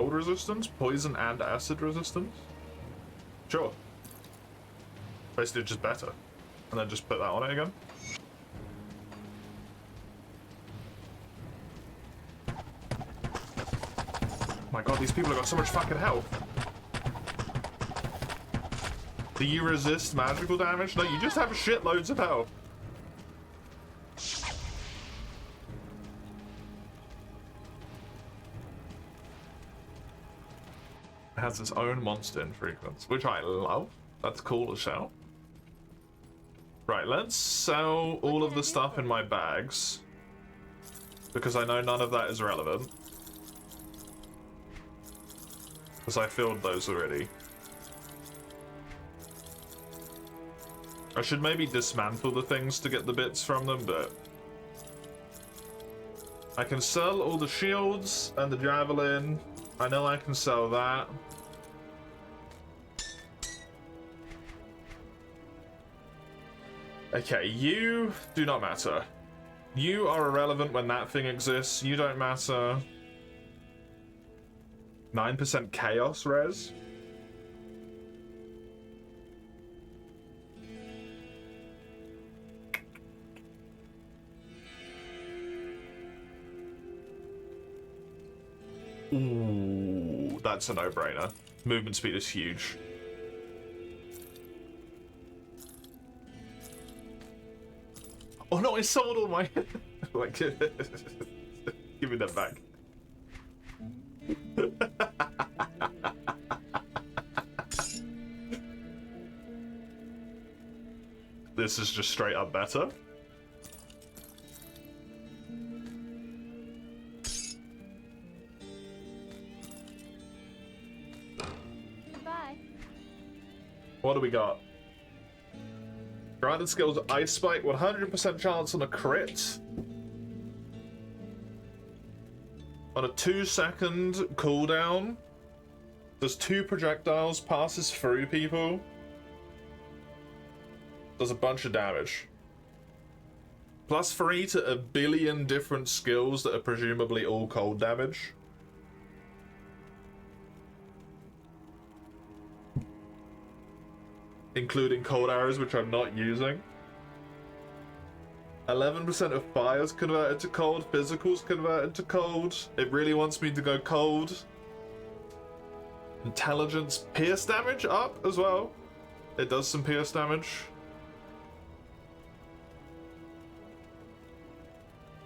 cold resistance, poison and acid resistance. Sure. Basically just better. And then just put that on it again. My god, these people have got so much fucking health. Do you resist magical damage? No, you just have shitloads of health. It has its own monster infrequence, which I love. That's cool as hell. Right, let's sell all of the stuff in my bags. Because I know none of that is relevant. Because I filled those already. I should maybe dismantle the things to get the bits from them, but... I can sell all the shields and the javelin. I know I can sell that. Okay, you do not matter. You are irrelevant when that thing exists. You don't matter. 9% chaos res. Ooh, that's a no-brainer. Movement speed is huge. Oh no, I sold all my... Like, give me that back. This is just straight up better. Goodbye. What do we got? Granted skills Ice Spike, 100% chance on a crit. On a 2-second cooldown. Does 2 projectiles, passes through people. Does a bunch of damage. +3 to a billion different skills that are presumably all cold damage. Including cold arrows, which I'm not using. 11% of fire's converted to cold, physical's converted to cold. It really wants me to go cold. Intelligence, pierce damage up as well. It does some pierce damage.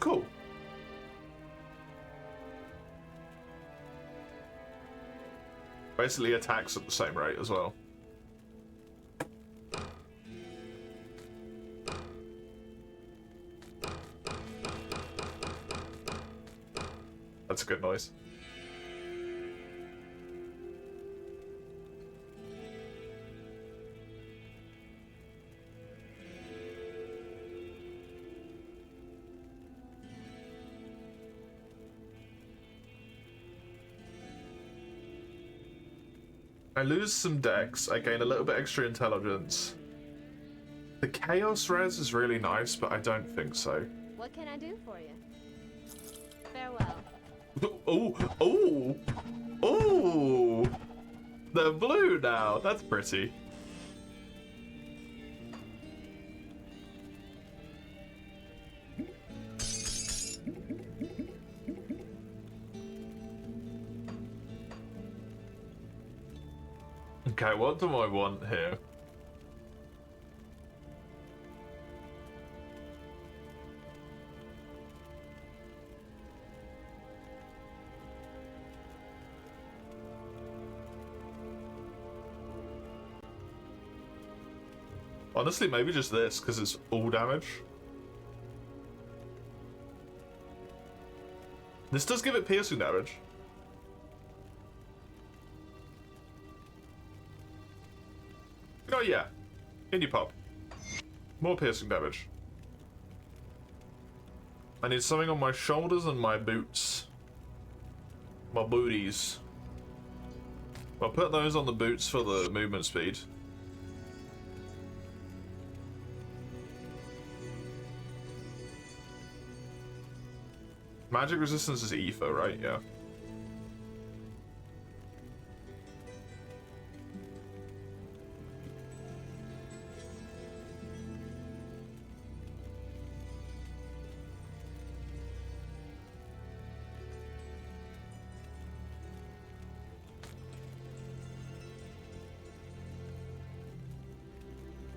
Cool. Basically attacks at the same rate as well. That's a good noise. I lose some dex, I gain a little bit extra intelligence. The chaos res is really nice, but I don't think so. What can I do for you? Farewell. Oh, oh, oh! They're blue now. That's pretty. Okay, what do I want here? Honestly, maybe just this, because it's all damage. This does give it piercing damage. Oh yeah, indie pop. More piercing damage. I need something on my shoulders and my boots. My booties. I'll put those on the boots for the movement speed. Magic resistance is ether, right? Yeah.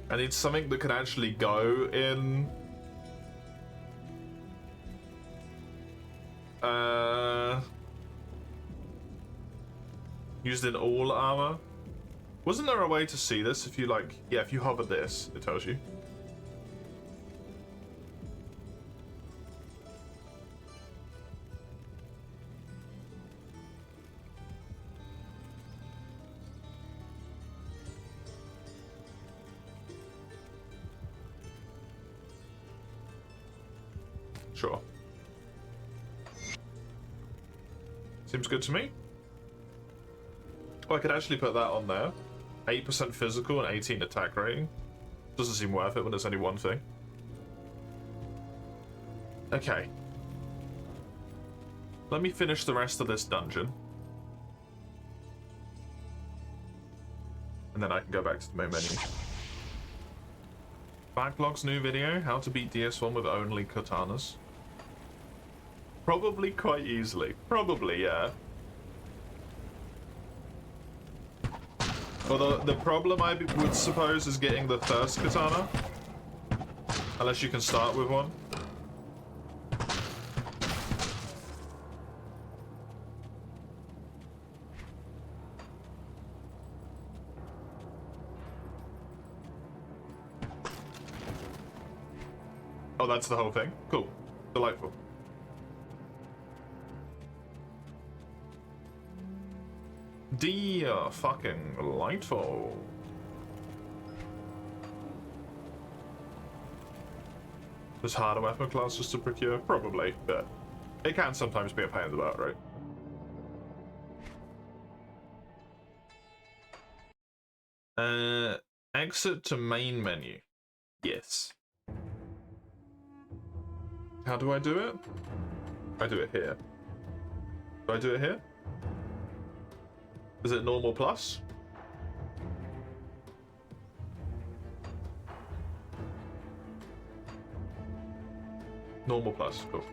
I need something that can actually go in... used in all armor. Wasn't there a way to see this if you like... Yeah, if you hover this, it tells you. Sure. Seems good to me. Oh, I could actually put that on there. 8% physical and 18 attack rating. Doesn't seem worth it when there's only one thing. Okay. Let me finish the rest of this dungeon. And then I can go back to the main menu. Backlog's new video, how to beat DS1 with only katanas. Probably quite easily. Probably, yeah. Although the problem I would suppose is getting the first katana. Unless you can start with one. Oh, that's the whole thing? Cool. Delightful. Fucking delightful. There's harder weapon classes to procure? Probably, but it can sometimes be a pain in the butt, right? Exit to main menu. Yes. How do I do it? I do it here. Do I do it here? Is it normal plus? Normal plus, cool.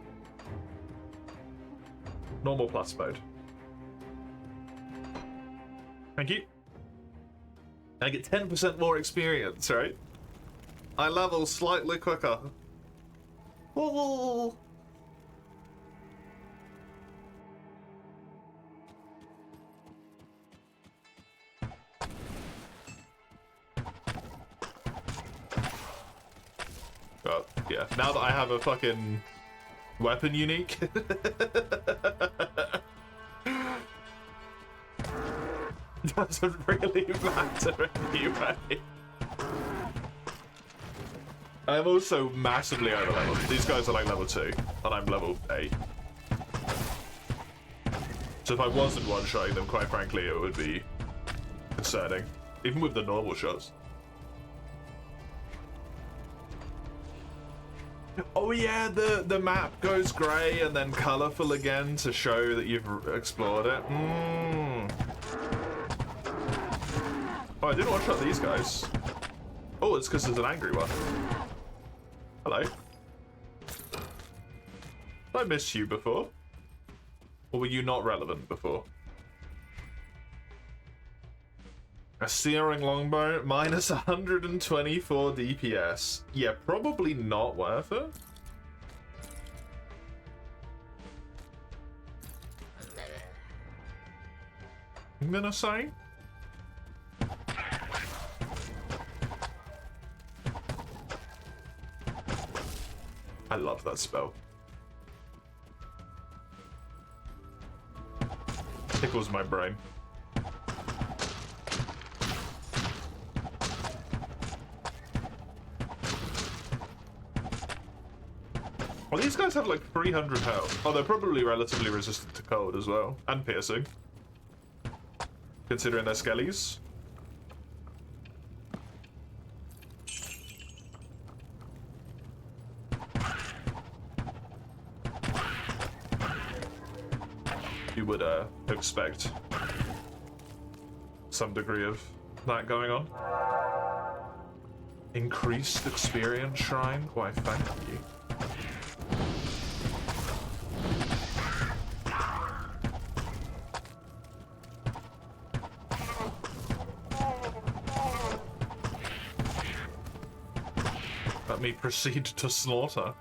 Normal plus mode. Thank you. I get 10% more experience, right? I level slightly quicker. Oh. Oh, yeah. Now that I have a fucking weapon unique. Doesn't really matter anyway. I'm also massively over leveled. These guys are like level 2, and I'm level 8. So if I wasn't one-shotting them, quite frankly, it would be concerning. Even with the normal shots. Oh yeah, the map goes grey and then colourful again to show that you've explored it. Oh, I didn't one-shot these guys. Oh, it's because there's an angry one. Hello. Did I miss you before? Or were you not relevant before? A searing longbow, minus 124 DPS. Yeah, probably not worth it. I'm gonna say. I love that spell. Tickles my brain. Well, these guys have like 300 health. Oh, they're probably relatively resistant to cold as well. And piercing. Considering they're skellies. You would expect some degree of that going on. Increased experience shrine? Why, thank you. Let me proceed to slaughter.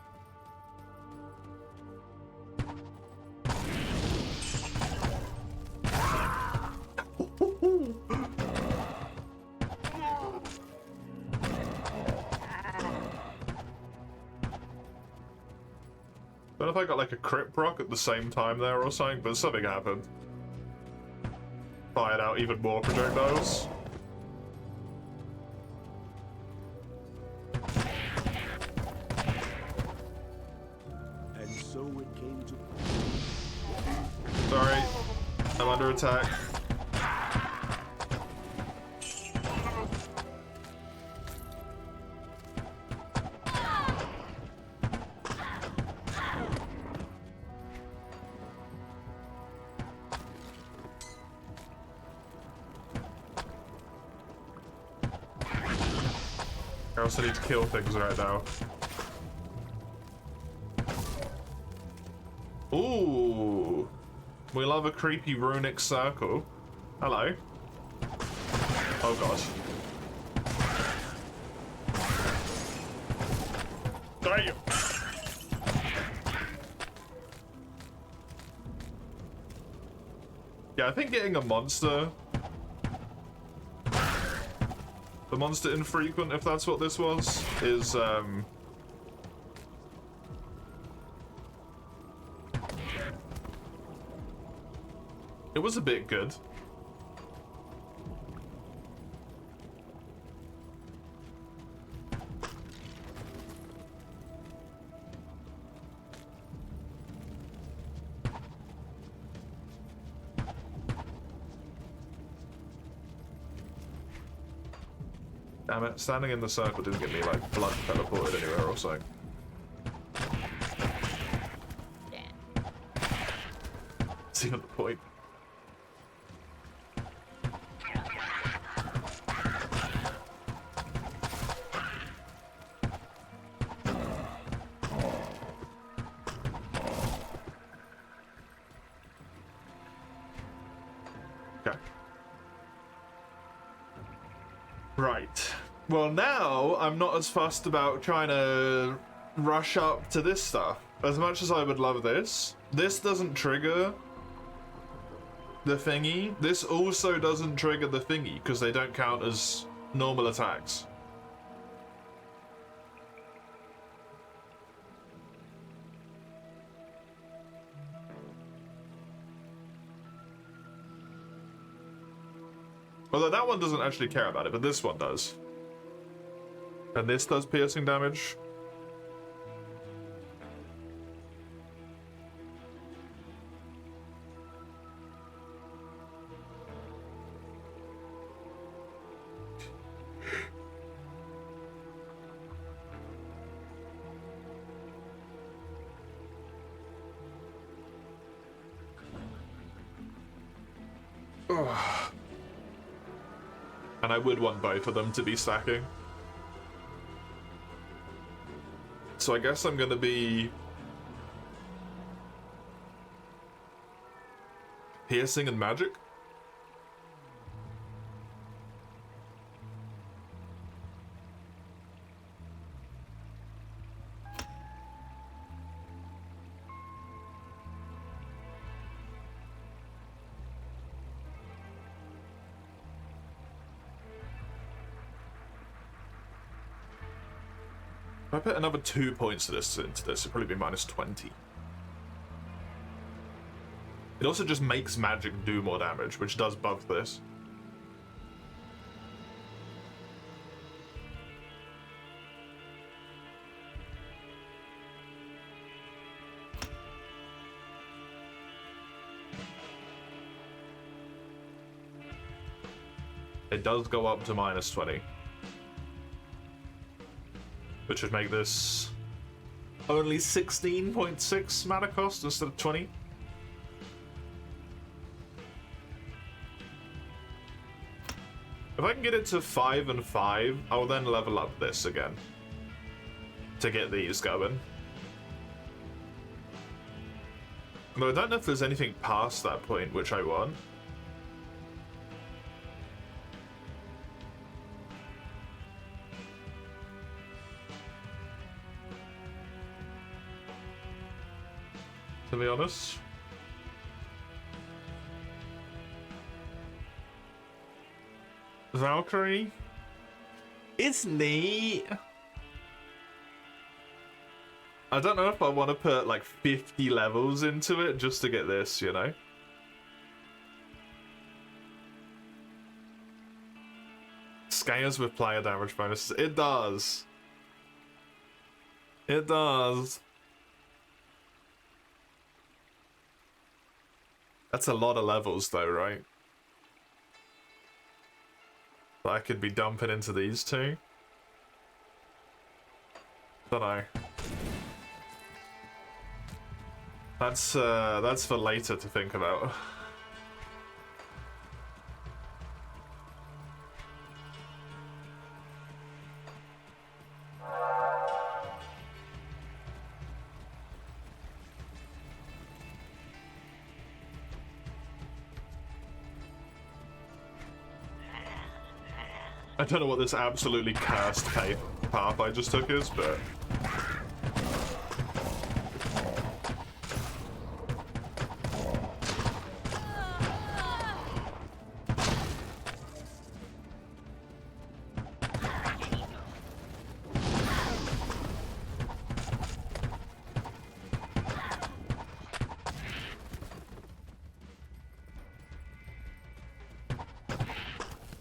Don't know if I got like a crit proc at the same time there or something, but something happened. Fired out even more projectiles. And so it came to. Sorry, I'm under attack. I also need to kill things right now. Ooh, we love a creepy runic circle. Hello. Oh gosh. Damn. Yeah, I think getting a monster. The monster infrequent, if that's what this was, is it was a bit good. Damn it, standing in the circle didn't get me like blood teleported anywhere or something. See the point. Okay. Right. Well, now I'm not as fussed about trying to rush up to this stuff. As much as I would love this, this doesn't trigger the thingy. This also doesn't trigger the thingy because they don't count as normal attacks. Although that one doesn't actually care about it, but this one does. And this does piercing damage. And I would want both of them to be stacking. So I guess I'm gonna be piercing and magic. If I put another 2 points into this, it'd probably be minus 20. It also just makes magic do more damage, which does buff this. It does go up to minus 20. Which would make this only 16.6 mana cost instead of 20. If I can get it to 5 and 5, I'll then level up this again to get these going. But I don't know if there's anything past that point which I want. to be honest. Valkyrie? It's neat. I don't know if I want to put like 50 levels into it just to get this, you know? Scales with player damage bonuses. It does. It does. That's a lot of levels though, right? That I could be dumping into these two. Don't know. That's for later to think about. I don't know what this absolutely cursed path I just took is, but...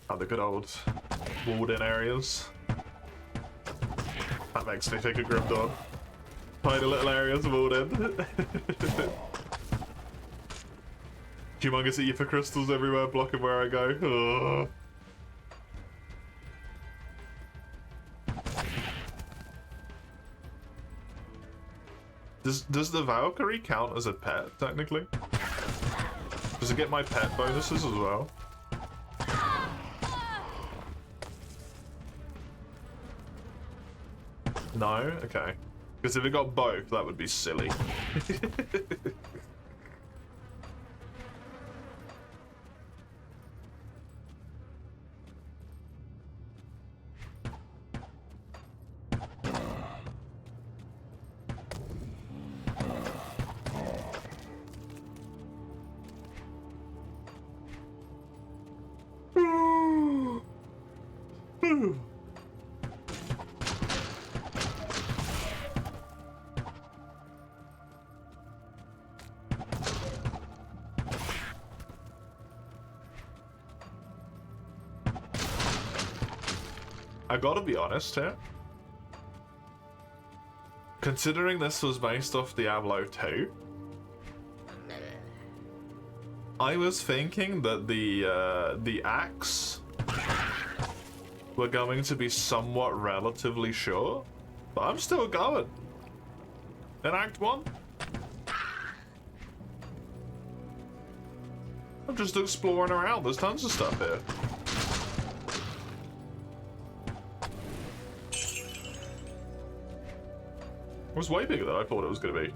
Oh, the good old walled-in areas. That makes me think of Grim Dawn. Tiny little areas walled in. Humongous ether crystals everywhere, blocking where I go. Ugh. Does the Valkyrie count as a pet, technically? Does it get my pet bonuses as well? No? Okay. Because if it got both, that would be silly. I gotta be honest here. Considering this was based off Diablo 2, I was thinking that the axe were going to be somewhat relatively short, but I'm still going. In Act 1. I'm just exploring around, there's tons of stuff here. It was way bigger than I thought it was going to be.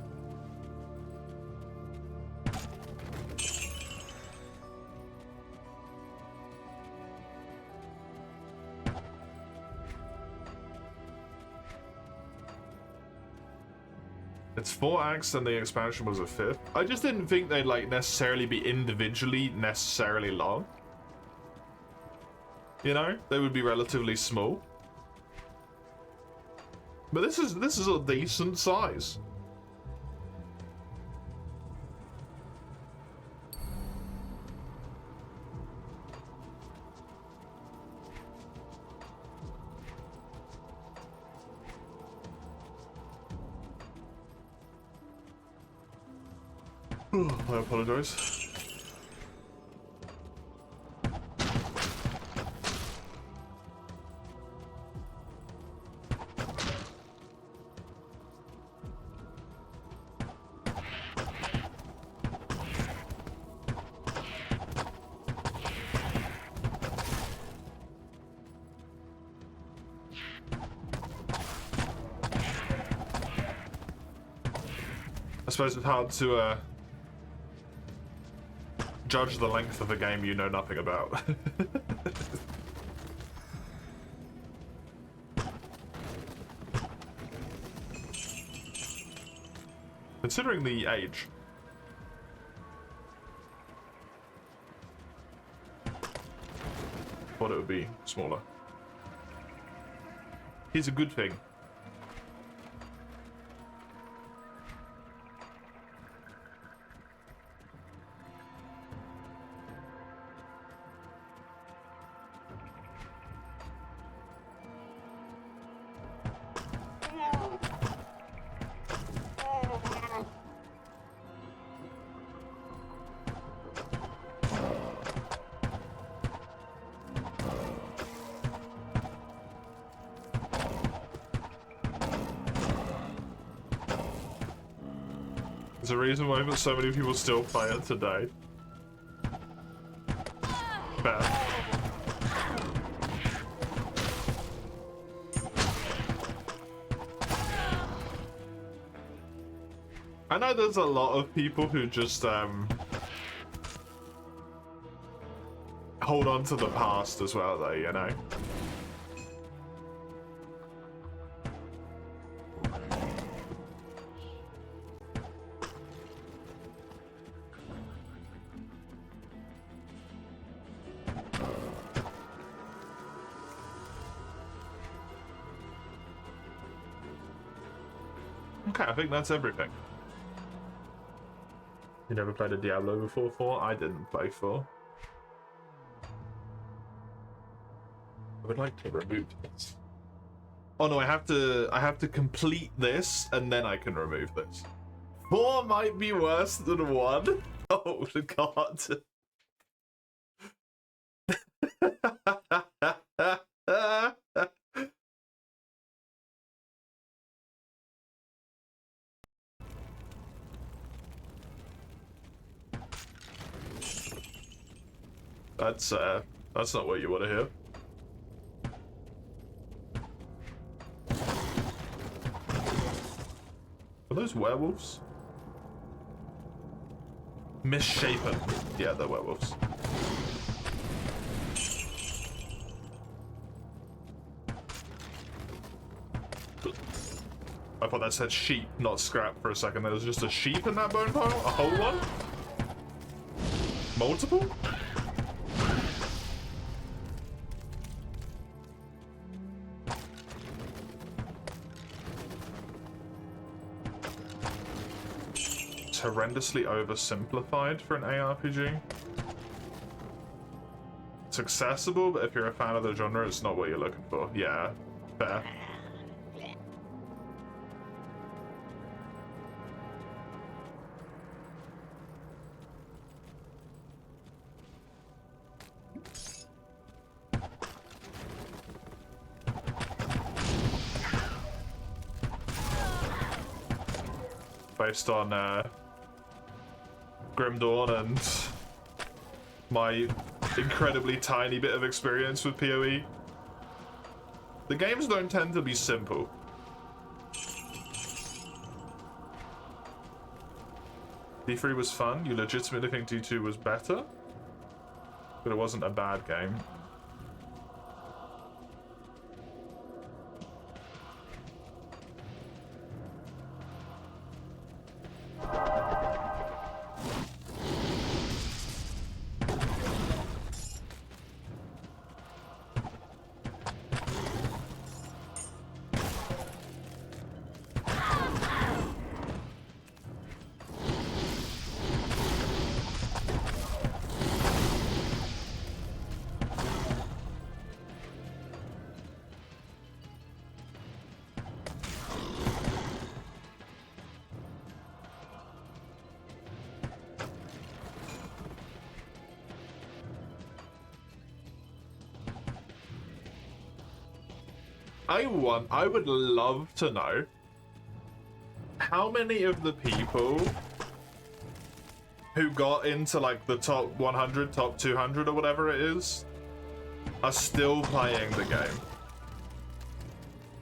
It's 4 acts and the expansion was a 5th. I just didn't think they'd like necessarily be individually necessarily long. You know, they would be relatively small. But this is a decent size. I apologize. I suppose it's hard to judge the length of a game you know nothing about. Considering the age, thought it would be smaller. Here's a good thing. There's a reason why so many people still play it today. Fair. I know there's a lot of people who just hold on to the past as well though, you know? Okay, I think that's everything. You never played a Diablo before? 4? I didn't play 4. I would like to remove this. Oh no, I have to complete this and then I can remove this. 4 might be worse than 1. Oh god. That's not what you want to hear. Are those werewolves? Misshapen. Yeah, they're werewolves. I thought that said sheep, not scrap for a second. There was just a sheep in that bone pile? A whole one? Multiple? It's horrendously oversimplified for an ARPG. It's accessible, but if you're a fan of the genre, it's not what you're looking for. Yeah, fair. Based on Grim Dawn and my incredibly tiny bit of experience with PoE. The games don't tend to be simple. D3 was fun. You legitimately think D2 was better? But it wasn't a bad game. I would love to know how many of the people who got into like the top 100, top 200 or whatever it is are still playing the game.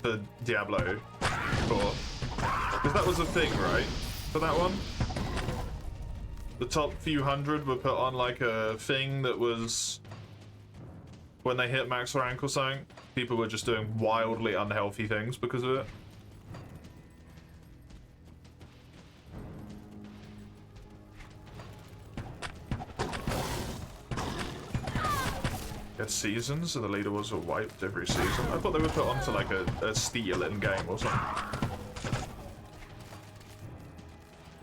The Diablo 4. Because that was a thing, right? For that one? The top few hundred were put on like a thing that was when they hit max rank or something. People were just doing wildly unhealthy things because of it. Get seasons, and the leaderboards were wiped every season. I thought they were put onto like a steal in game or something.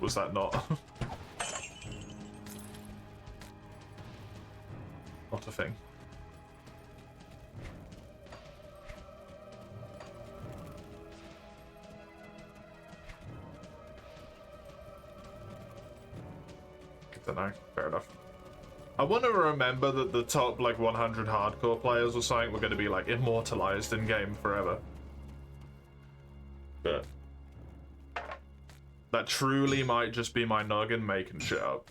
Was that not? Not a thing. I don't know. Fair enough. I want to remember that the top like 100 hardcore players or something were going to be like immortalized in game forever. But that truly might just be my noggin making shit up.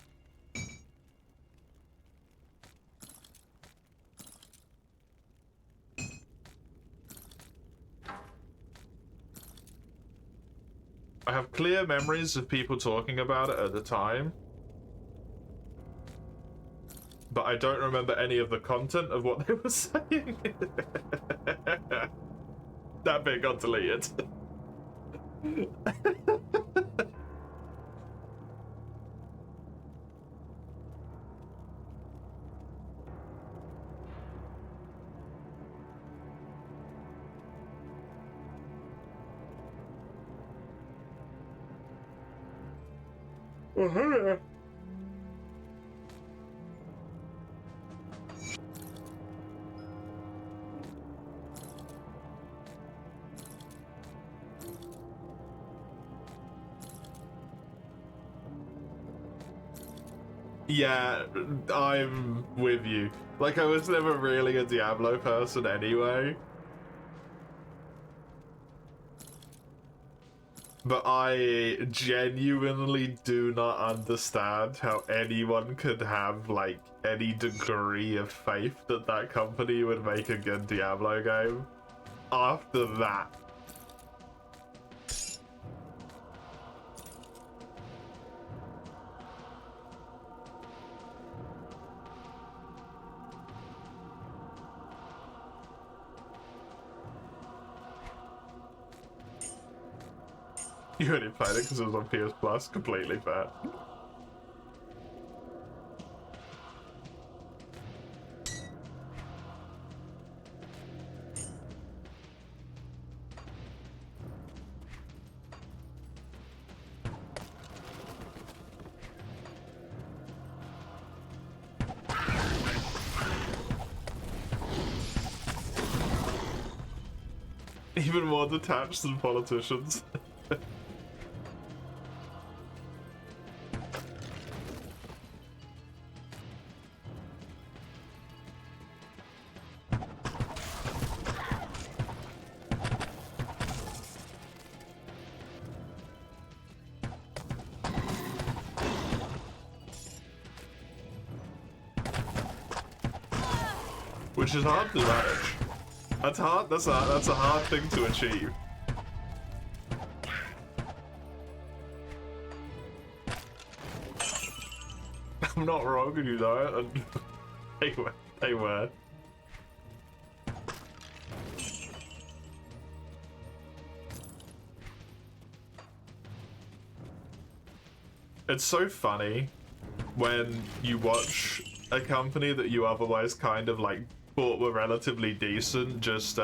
I have clear memories of people talking about it at the time, but I don't remember any of the content of what they were saying. That bit got deleted. Yeah, I'm with you. Like, I was never really a Diablo person anyway. But I genuinely do not understand how anyone could have, like, any degree of faith that that company would make a good Diablo game after that. You only played it because it was on PS Plus. Completely fair. Even more detached than politicians. Which is hard to manage. That's hard. That's a hard thing to achieve. I'm not wrong, you know it, and they were. It's so funny when you watch a company that you otherwise kind of like thought were relatively decent just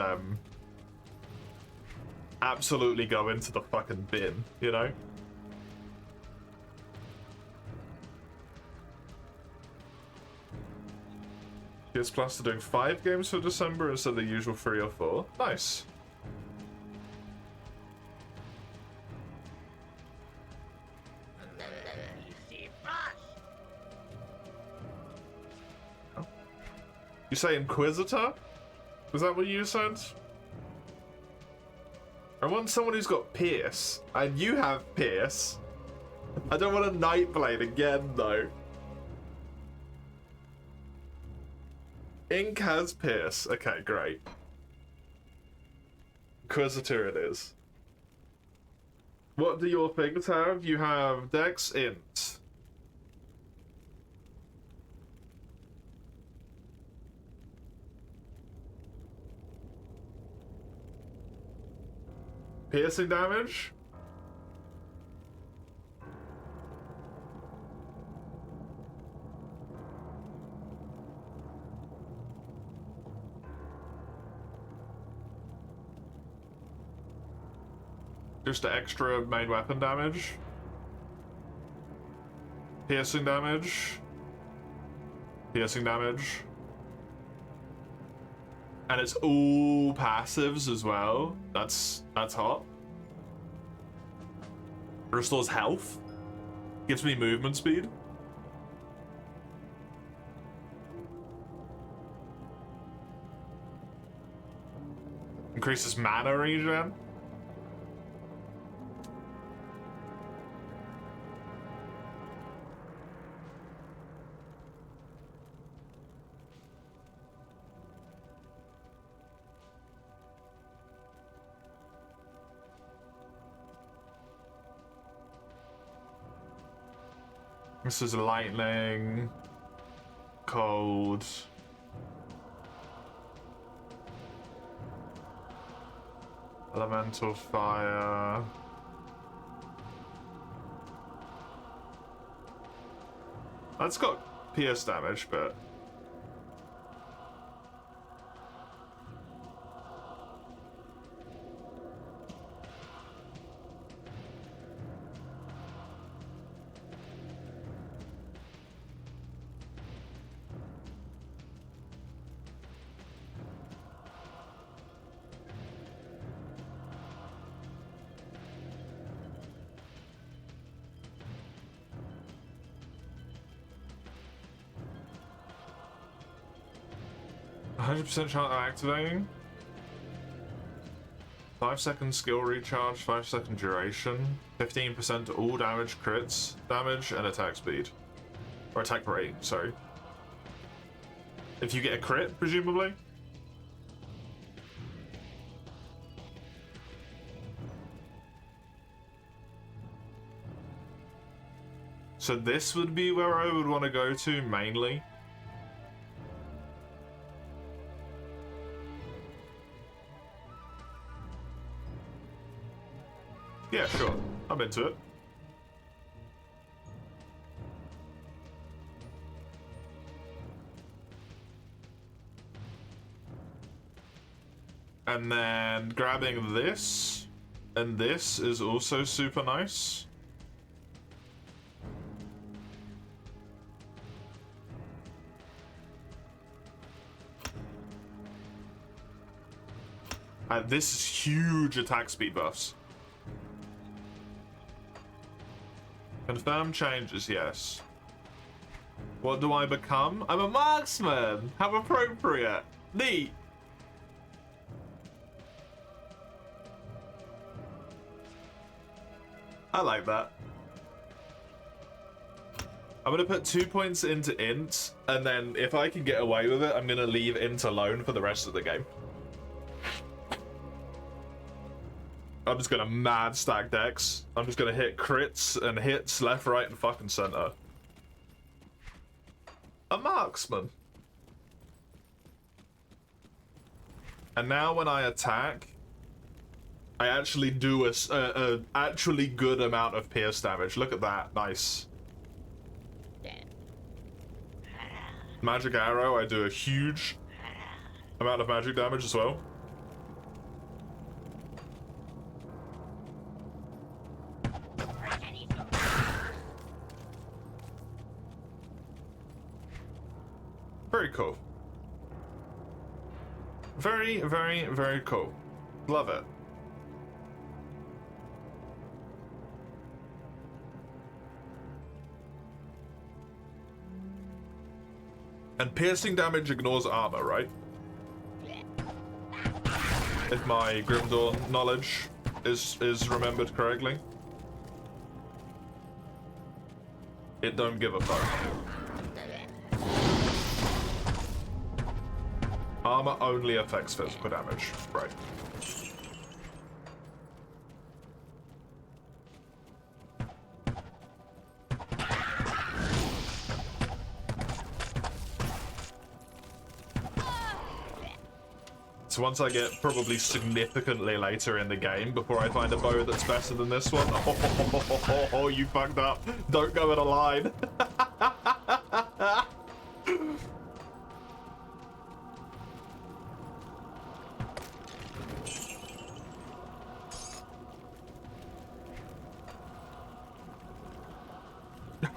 absolutely go into the fucking bin, you know? PS Plus are doing 5 games for December instead of the usual 3 or 4. Nice. You say Inquisitor? Is that what you said? I want someone who's got Pierce. And you have Pierce. I don't want a Nightblade again, though. Ink has Pierce. Okay, great. Inquisitor it is. What do your things have? You have Dex Int. Piercing damage? Just the extra main weapon damage. Piercing damage. Piercing damage. And it's all passives as well. That's hot. Restores health. Gives me movement speed. Increases mana regen. This is lightning, cold, elemental fire. That's got pierce damage, but % chance of activating. 5-second skill recharge, 5-second duration, 15% to all damage, crits, damage, and attack speed. Or attack rate, sorry. If you get a crit, presumably. So this would be where I would want to go to mainly. Yeah, sure. I'm into it. And then grabbing this and this is also super nice. And this is huge attack speed buffs. Confirm changes, yes. What do I become? I'm a marksman! How appropriate! Neat! I like that. I'm gonna put 2 points into int, and then if I can get away with it, I'm gonna leave int alone for the rest of the game. I'm just gonna mad stack decks. I'm just gonna hit crits and hits left, right, and fucking center. A marksman. And now when I attack, I actually do a actually good amount of pierce damage. Look at that, nice. Magic arrow, I do a huge amount of magic damage as well. Very cool. Very, very, very cool. Love it. And piercing damage ignores armor, right? If my Grimdawn knowledge is remembered correctly. It don't give a fuck. Armor only affects physical damage, right. So once I get probably significantly later in the game, before I find a bow that's better than this one, oh, you fucked up. Don't go in a line.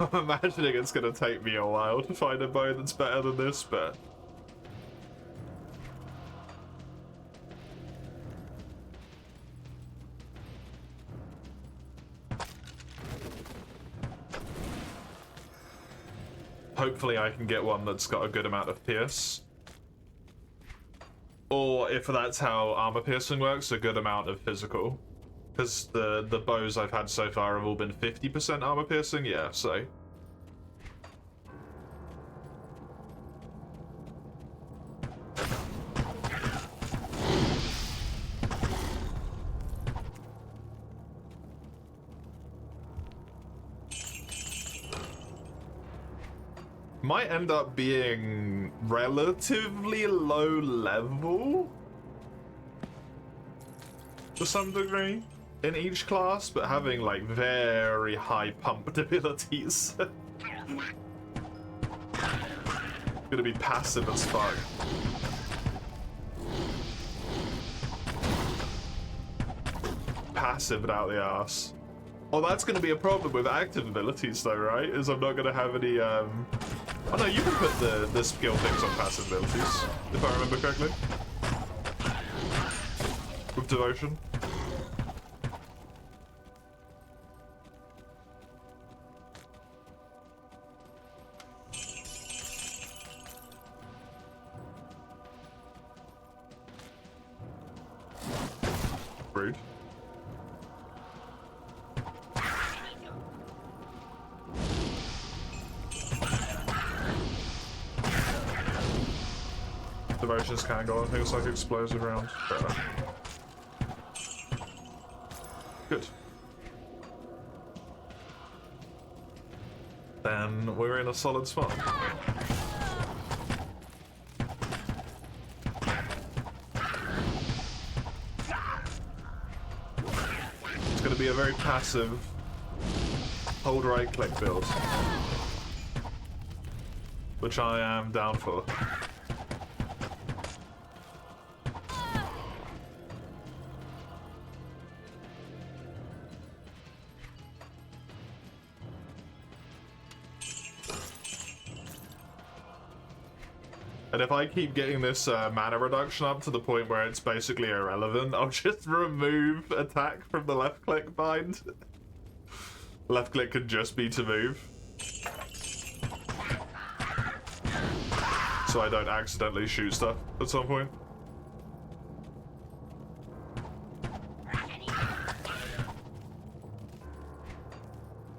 I'm imagining it's gonna take me a while to find a bow that's better than this, but... hopefully I can get one that's got a good amount of pierce. Or if that's how armor piercing works, a good amount of physical. Because the bows I've had so far have all been 50% armor piercing, yeah, so... might end up being relatively low level to some degree in each class, but having like very high pumped abilities. Gonna be passive as fuck. Passive out the ass. Oh, that's gonna be a problem with active abilities though, right? Is I'm not gonna have any oh no, you can put the skill things on passive abilities, if I remember correctly. With devotion. Rude. Devotions can't go on things like explosive rounds. Fair enough. Good. Then we're in a solid spot. It's going to be a very passive hold right click build, which I am down for. And if I keep getting this mana reduction up to the point where it's basically irrelevant, I'll just remove attack from the left click bind. Left click could just be to move. So I don't accidentally shoot stuff at some point.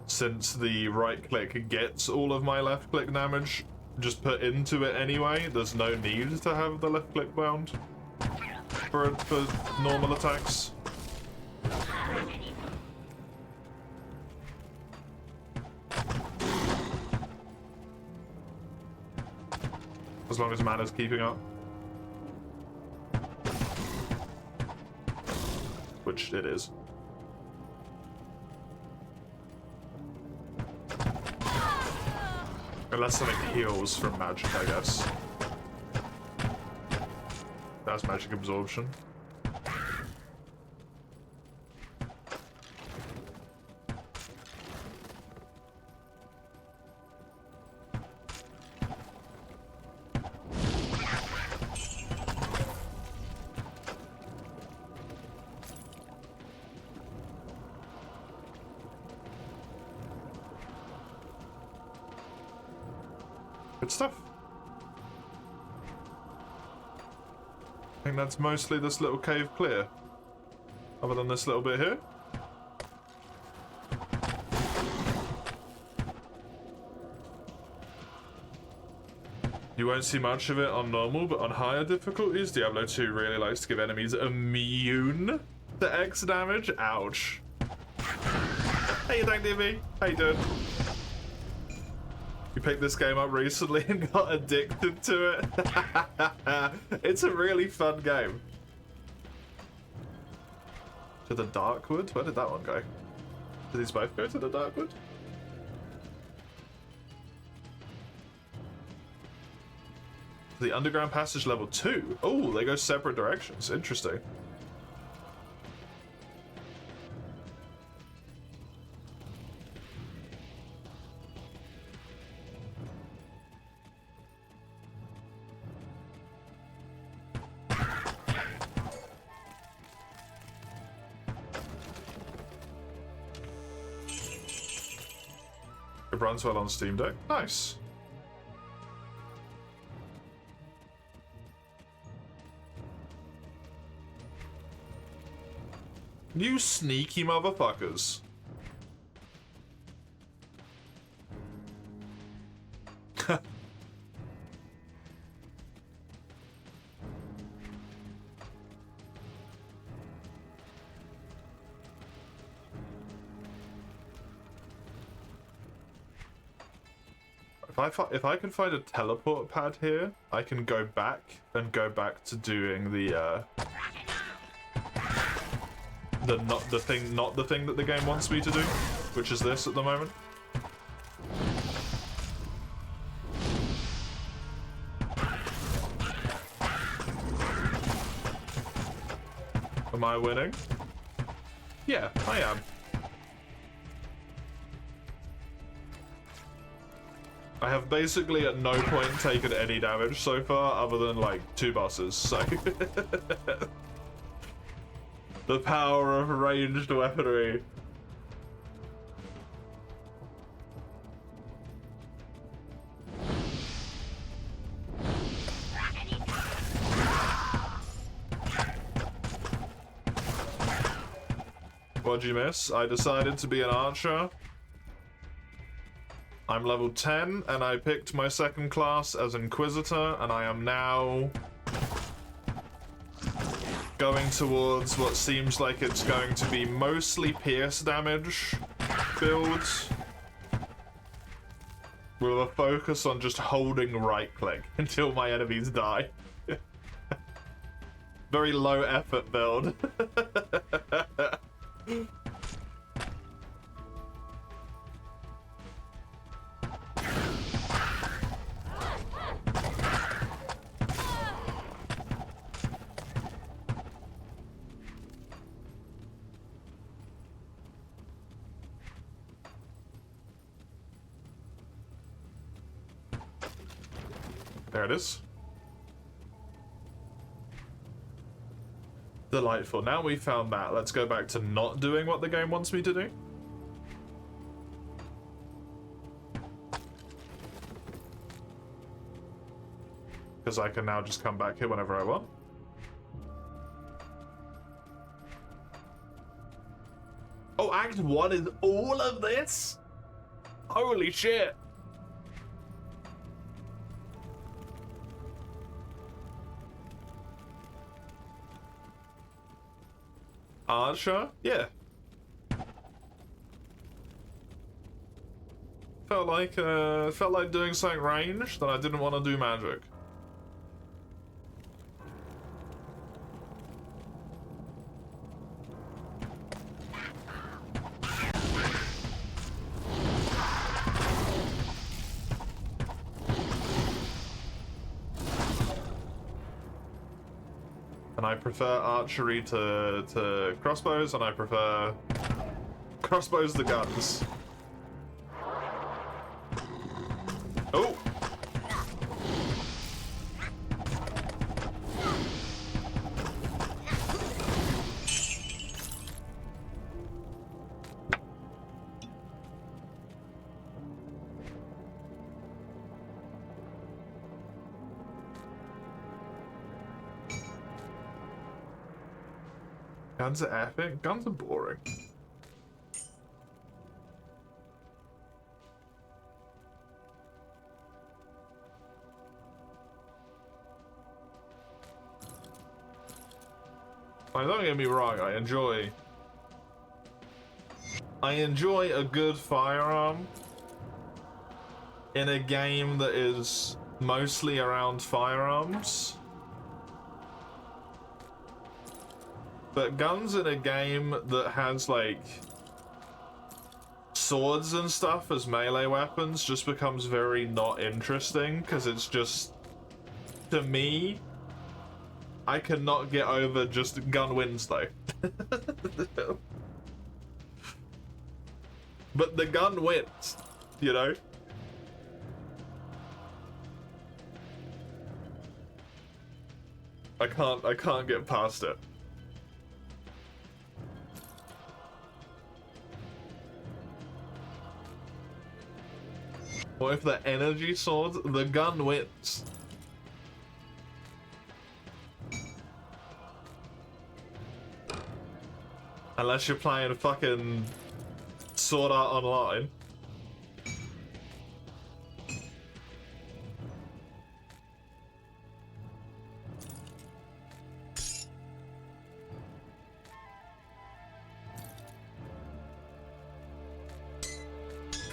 Since the right click gets all of my left click damage just put into it anyway, there's no need to have the left click bound for normal attacks. As long as mana's keeping up. Which it is. Unless something heals from magic, I guess. That's magic absorption. Good stuff. I think that's mostly this little cave clear. Other than this little bit here. You won't see much of it on normal, but on higher difficulties, Diablo 2 really likes to give enemies immune to X damage. Ouch. How you doing, DB? How you doing? You picked this game up recently and got addicted to it. It's a really fun game. To the Darkwood? Where did that one go? Did these both go to the Darkwood? The Underground Passage level 2. Oh, they go separate directions. Interesting. It runs well on Steam Deck. Nice. You sneaky motherfuckers. If I can find a teleport pad here, I can go back to doing the not the thing that the game wants me to do, which is this at the moment. Am I winning? Yeah, I am. I have basically at no point taken any damage so far, other than like 2 bosses, so... The power of ranged weaponry. What'd you miss? I decided to be an archer. I'm level 10, and I picked my second class as Inquisitor, and I am now going towards what seems like it's going to be mostly pierce damage build, with a focus on just holding right click until my enemies die. Very low effort build. There it is. Delightful. Now we found that. Let's go back to not doing what the game wants me to do. Because I can now just come back here whenever I want. Oh, Act 1 is all of this? Holy shit. Archer? Yeah. Felt like doing something ranged that I didn't want to do magic. And I prefer archery to crossbows, and I prefer crossbows to guns. Oh! Guns are epic. Guns are boring. Don't get me wrong, I enjoy a good firearm in a game that is mostly around firearms. But guns in a game that has, like, swords and stuff as melee weapons just becomes very not interesting, because it's just, to me, I cannot get over just gun wins, though. But the gun wins, you know? I can't get past it. What if the energy sword? The gun wins. Unless you're playing fucking Sword Art Online.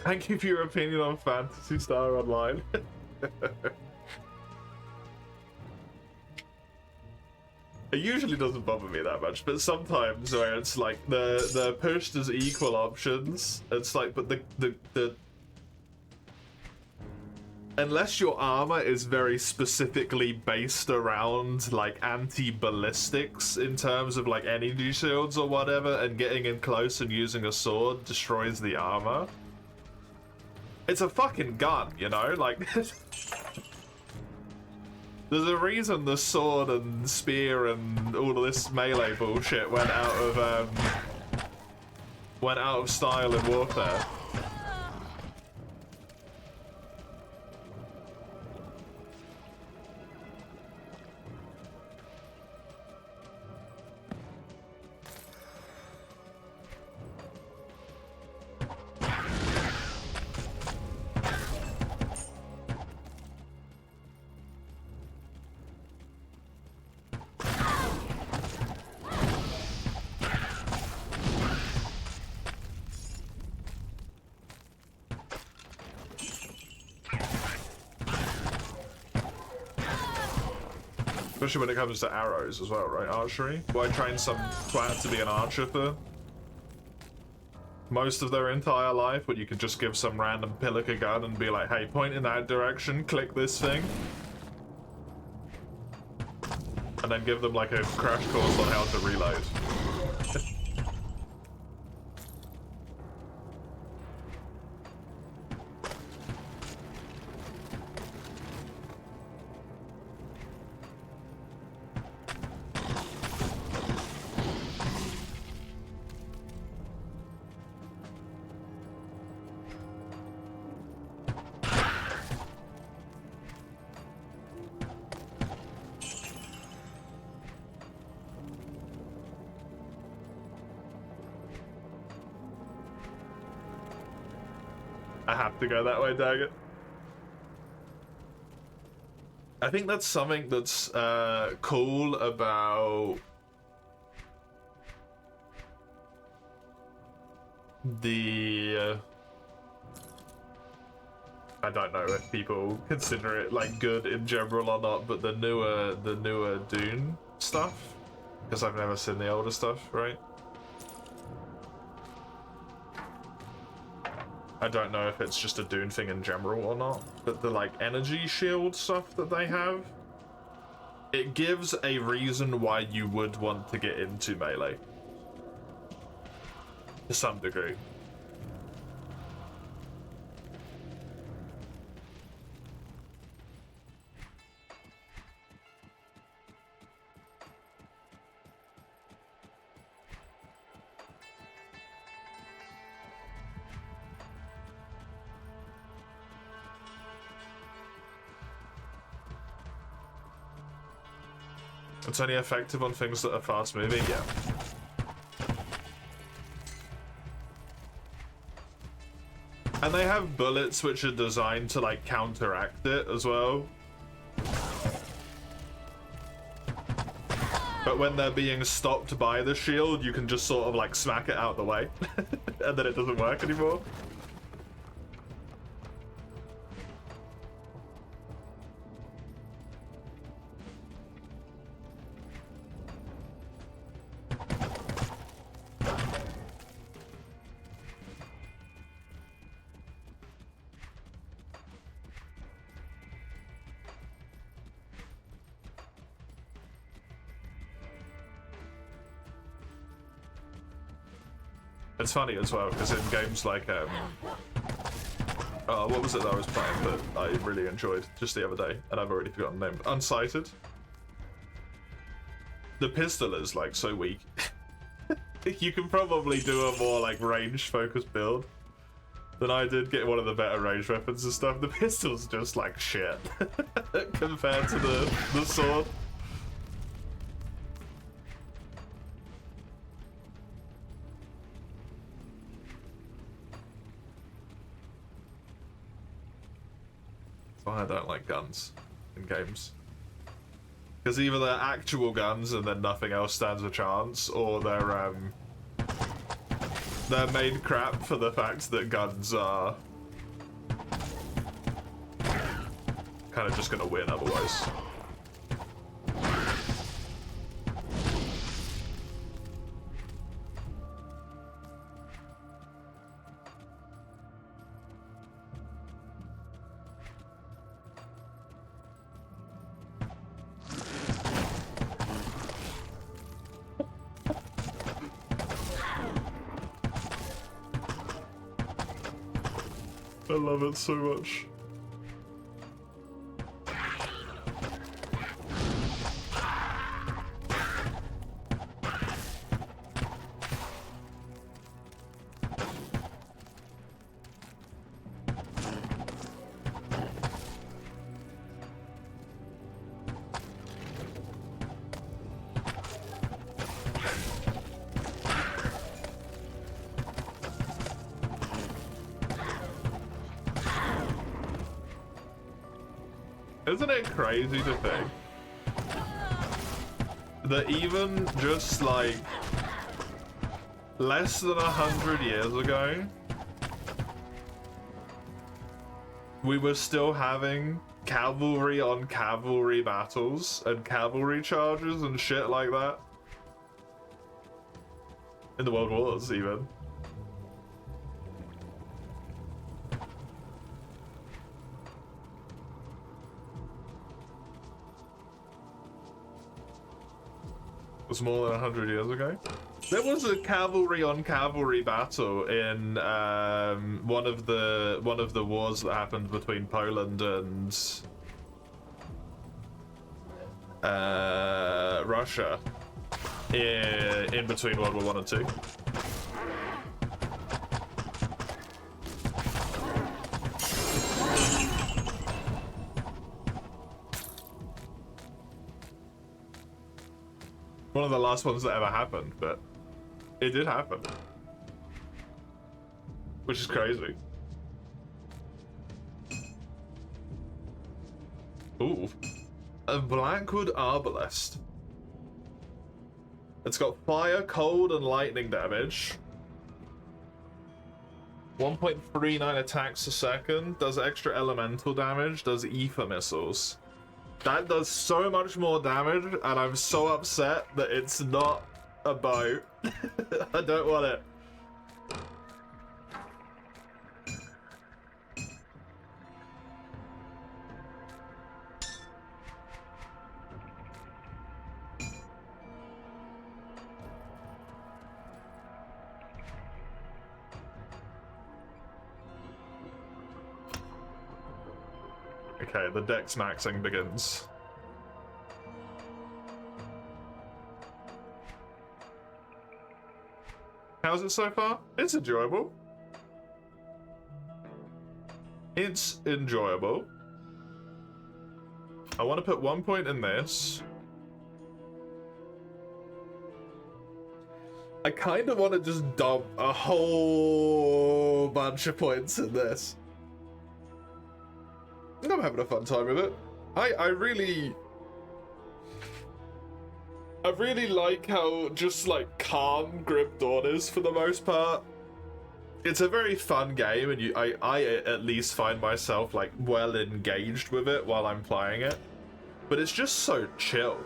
Thank you for your opinion on Phantasy Star Online. It usually doesn't bother me that much, but sometimes where it's like the pushed as equal options, it's like, but the unless your armor is very specifically based around like anti-ballistics in terms of like energy shields or whatever, and getting in close and using a sword destroys the armor. It's a fucking gun, you know, like. There's a reason the sword and spear and all of this melee bullshit went out of style in Warfare. Especially when it comes to arrows as well, right? Archery. Why train some twat to be an archer for most of their entire life, but you could just give some random pillock a gun and be like, hey, point in that direction, click this thing. And then give them like a crash course on how to reload. I have to go that way, Daggett. I think that's something that's cool about the I don't know if people consider it like good in general or not, but the newer Dune stuff, because I've never seen the older stuff, right? I don't know if it's just a Dune thing in general or not, but the like energy shield stuff that they have, it gives a reason why you would want to get into melee. To some degree. It's only effective on things that are fast moving, yeah. And they have bullets which are designed to like counteract it as well. But when they're being stopped by the shield, you can just sort of like smack it out the way. And then it doesn't work anymore. It's funny as well, because in games like, what was it that I was playing that I really enjoyed just the other day, and I've already forgotten the name. Unsighted. The pistol is like so weak. You can probably do a more like range focused build. Then I did get one of the better range weapons and stuff. The pistol's just like shit compared to the sword. That's why I don't like guns in games. Because either they're actual guns and then nothing else stands a chance, or they're made crap for the fact that guns are kind of just gonna win otherwise. I love it so much. Isn't it crazy to think that even just like less than 100 years ago, we were still having cavalry on cavalry battles and cavalry charges and shit like that? In the World Wars, even. Was more than 100 years ago. There was a cavalry on cavalry battle in one of the wars that happened between Poland and Russia in between World War One and Two. One of the last ones that ever happened, but it did happen. Which is crazy. Ooh. A Blackwood Arbalest. It's got fire, cold, and lightning damage. 1.39 attacks a second, does extra elemental damage, does ether missiles. That does so much more damage, and I'm so upset that it's not a bow. I don't want it. Okay, the dex maxing begins. How's it so far? It's enjoyable. It's enjoyable. I want to put 1 point in this. I kind of want to just dump a whole bunch of points in this. I'm having a fun time with it. I really like how just like calm Grim Dawn is for the most part. It's a very fun game, and I at least find myself like well engaged with it while I'm playing it. But it's just so chill.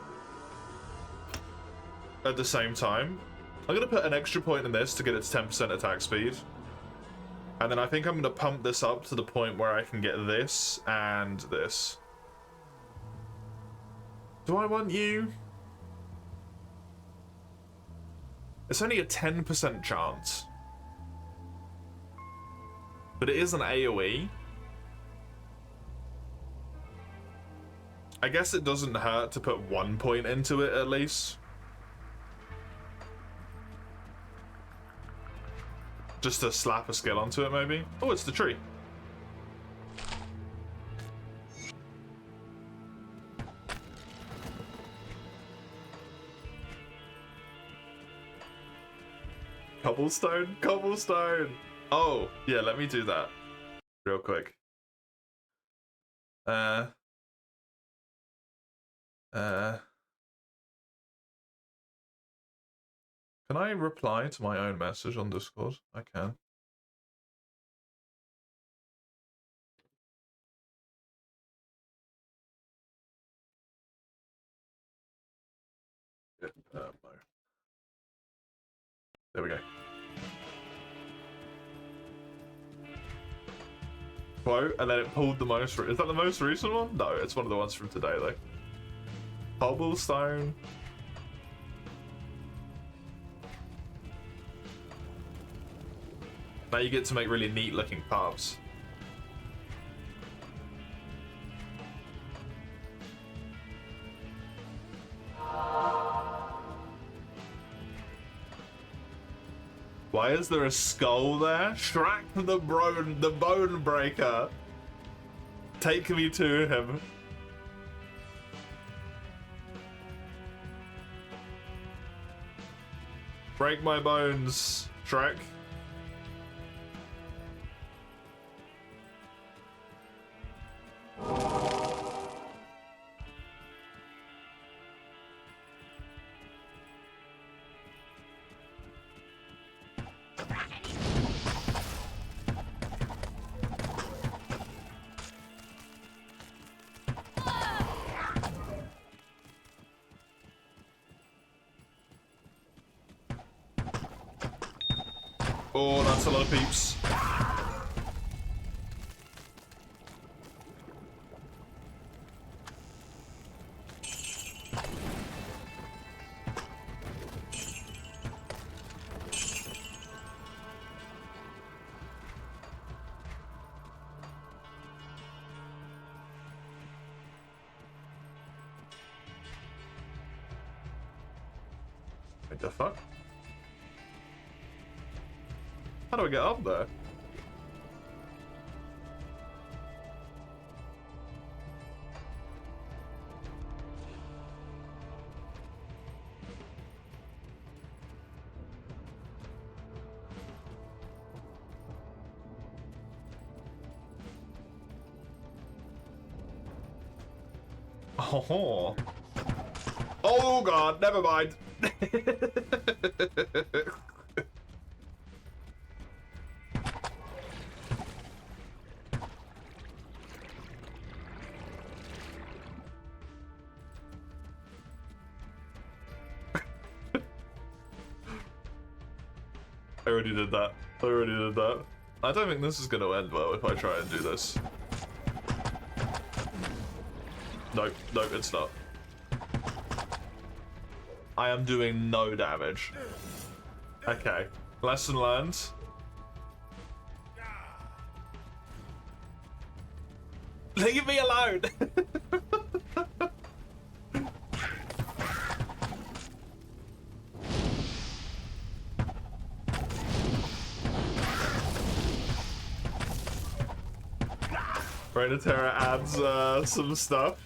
At the same time, I'm gonna put an extra point in this to get its 10% attack speed. And then I think I'm going to pump this up to the point where I can get this and this. Do I want you? It's only a 10% chance. But it is an AoE. I guess it doesn't hurt to put 1 point into it at least. Just to slap a skill onto it, maybe? Oh, it's the tree. Cobblestone? Cobblestone! Oh, yeah, let me do that. Real quick. Can I reply to my own message on Discord? I can. No. There we go. Quote, and then it pulled the most. Is that the most recent one? No, it's one of the ones from today, though. Cobblestone. Now you get to make really neat looking paths. Why is there a skull there? Shrek the bone breaker. Take me to him. Break my bones, Shrek. Oh, that's a lot of peeps. What the fuck? How do I get up there? Oh, oh god, never mind. I already did that. I already did that. I don't think this is going to end well if I try and do this. Nope, nope, it's not. I am doing no damage. Okay, lesson learned. Leave me alone! Reign of Terror adds some stuff.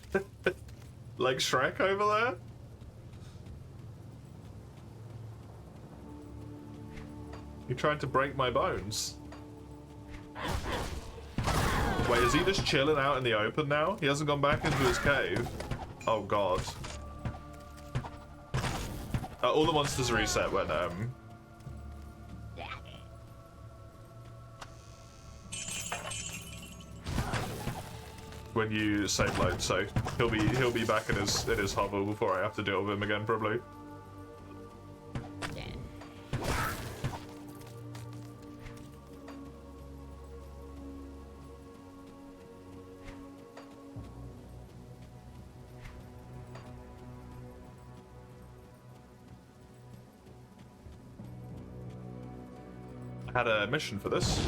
Like Shrek over there. He tried to break my bones. Wait, is he just chilling out in the open now? He hasn't gone back into his cave? Oh god. All the monsters reset when you save load, so he'll be back in his hovel before I have to deal with him again, probably. I had a mission for this.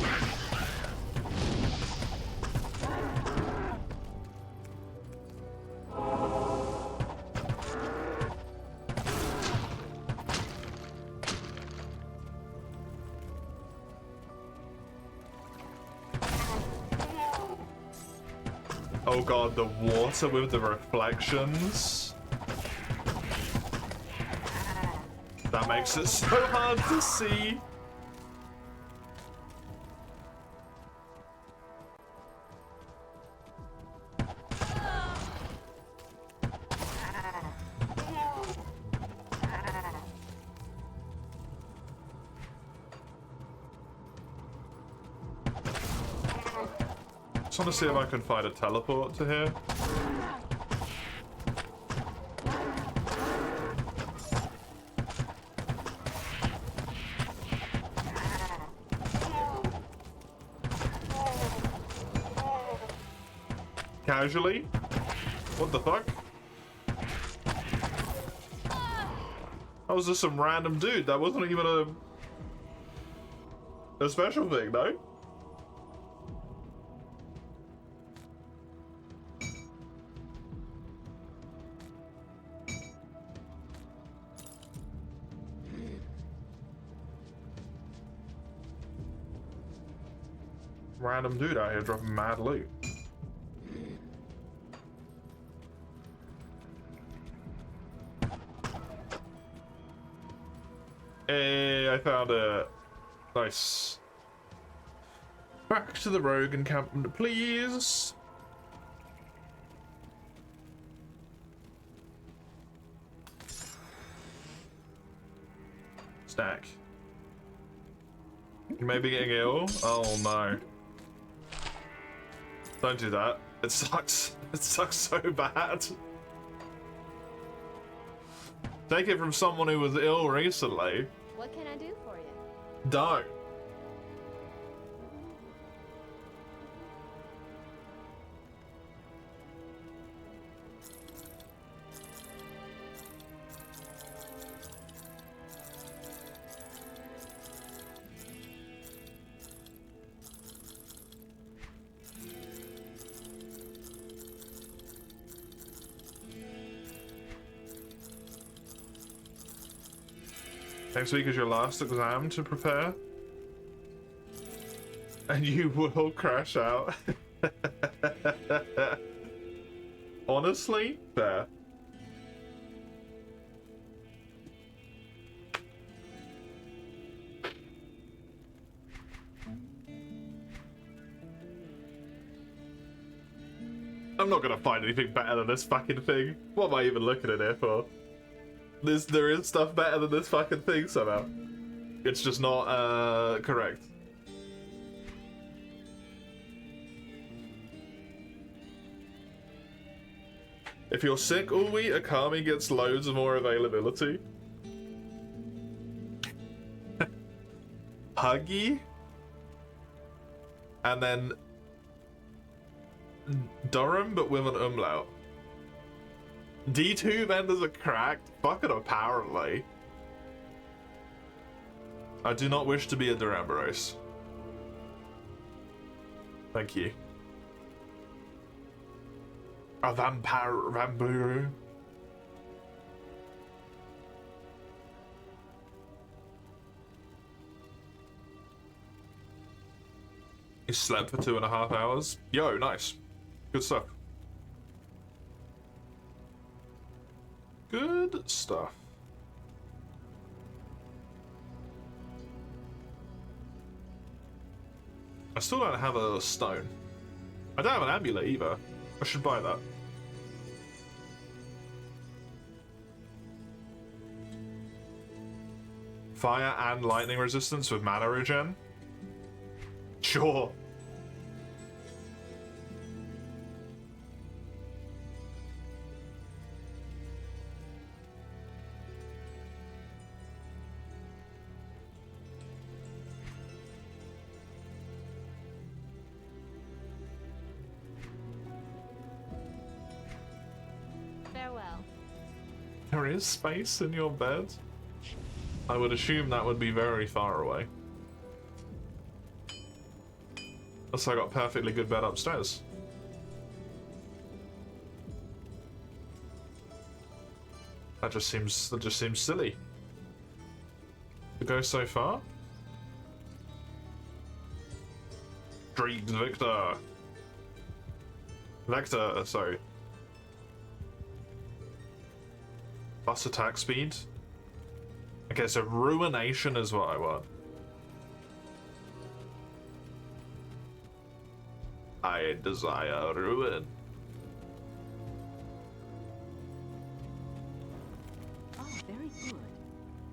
Oh god, the water with the reflections. That makes it so hard to see. Just want to see if I can find a teleport to here. Casually? What the fuck? That was just some random dude. That wasn't even a special thing, no? Random dude out here dropping mad loot. Hey, I found it. Nice. Back to the rogue encampment, please. Stack. You may be getting ill. Oh no. Don't do that. It sucks. It sucks so bad. Take it from someone who was ill recently. What can I do for you? Don't. Next week is your last exam to prepare. And you will crash out. Honestly, fair. I'm not gonna find anything better than this fucking thing. What am I even looking at here for? There is stuff better than this fucking thing somehow. It's just not correct. If you're sick all week, Akami gets loads more availability. Huggy. And then Durham, but with an umlaut. D2 vendors are cracked? Fucking apparently. I do not wish to be a Duramboros. Thank you. A vampire. He slept for 2.5 hours. Yo, nice. Good stuff. Good stuff. I still don't have a stone. I don't have an amulet either. I should buy that. Fire and lightning resistance with mana regen? Sure. Farewell. There is space in your bed? I would assume that would be very far away. Also, I got a perfectly good bed upstairs. That just seems silly to go so far. Dreams Victor. Vector, sorry. Plus attack speed. Okay, so ruination is what I want. I desire ruin. Ah, very good.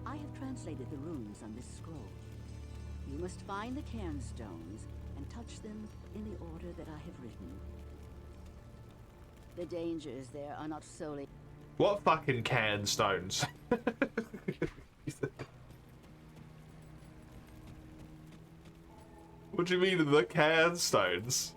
I have translated the runes on this scroll. You must find the cairn stones and touch them in the order that I have written. The dangers there are not solely... What fucking can stones? What do you mean the can stones?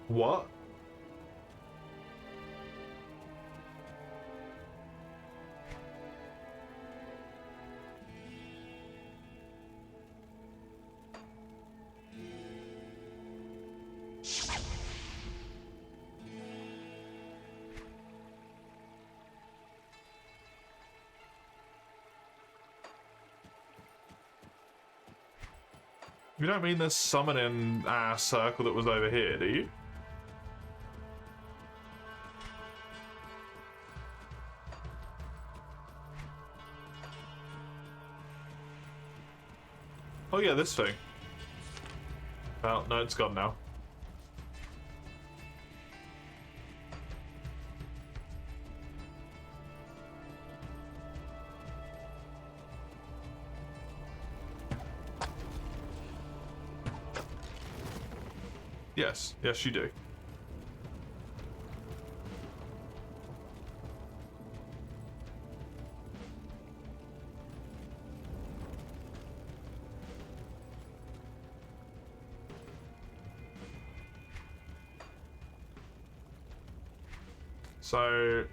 What? You don't mean this summoning circle that was over here, do you? Oh yeah, this thing. Well, no, it's gone now. Yes, yes you do. So...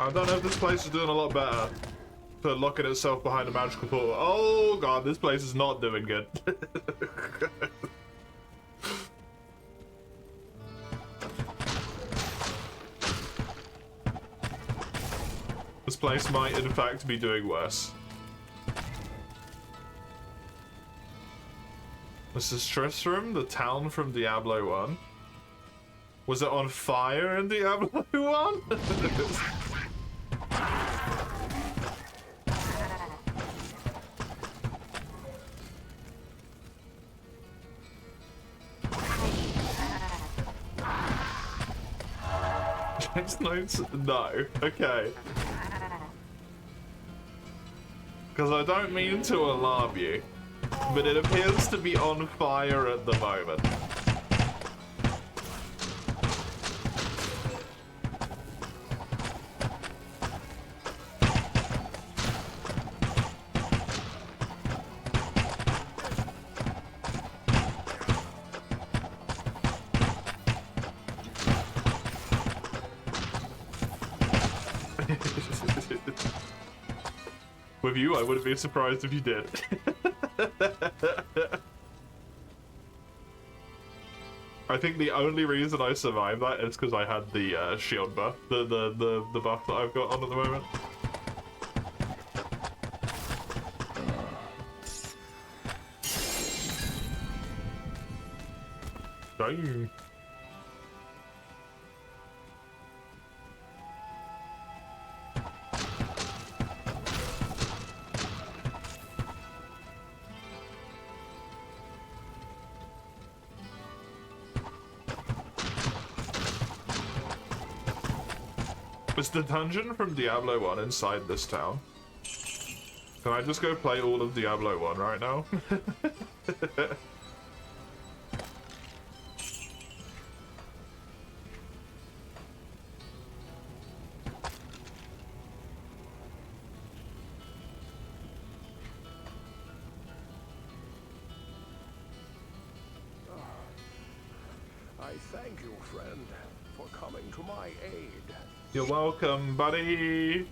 I don't know if this place is doing a lot better for locking itself behind a magical portal. Oh god, this place is not doing good. This place might in fact be doing worse. This is Tristram, the town from Diablo 1. Was it on fire in Diablo 1? No. Okay. Because I don't mean to alarm you, but it appears to be on fire at the moment. With you, I wouldn't be surprised if you did. I think the only reason I survived that is because I had the shield buff, the buff that I've got on at the moment. Dang. Is the dungeon from Diablo 1 inside this town? Can I just go play all of Diablo 1 right now? I thank you, friend, for coming to my aid. You're welcome, buddy.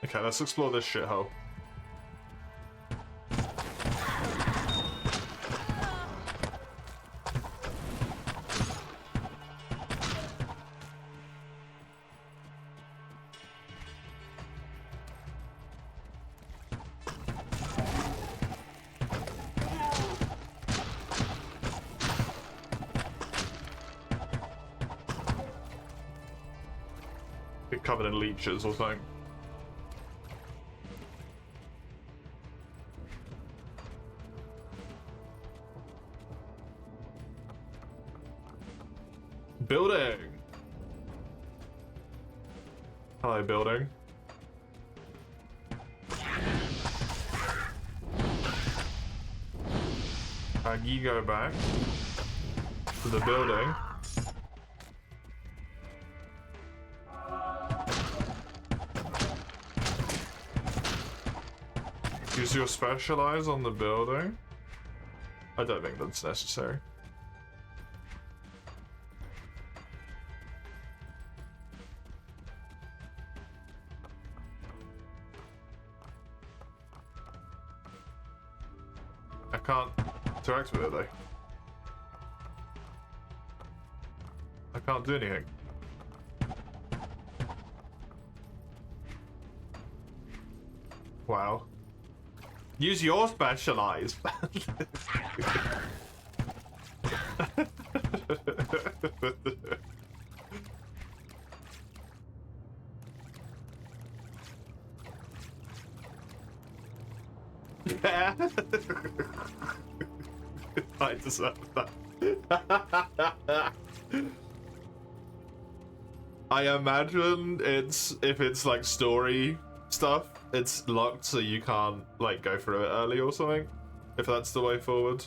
Okay, let's explore this shithole. Get covered in leeches or something. Building! Hello, building. You go back to the building. Use your specialize on the building? I don't think that's necessary. I can't interact with it though. I can't do anything. Wow. Use your specialize. Yeah. I deserve that. I imagine if it's like story stuff, it's locked so you can't like go through it early or something, if that's the way forward.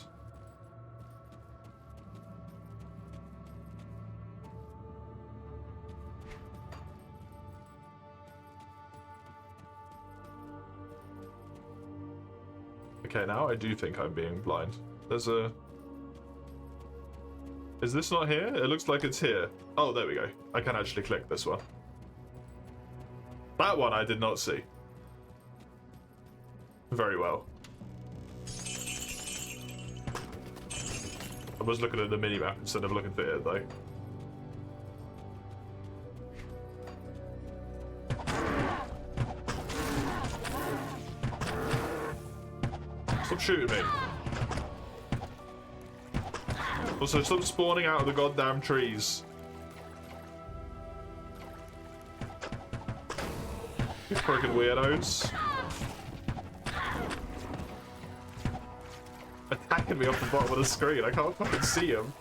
Okay, now I do think I'm being blind. There's a... Is this not here? It looks like it's here. Oh, there we go. I can actually click this one. That one I did not see. Very well. I was looking at the minimap instead of looking at it though. Stop shooting me. Also, stop spawning out of the goddamn trees. You freaking weirdos. Attacking me off the bottom of the screen. I can't fucking see him.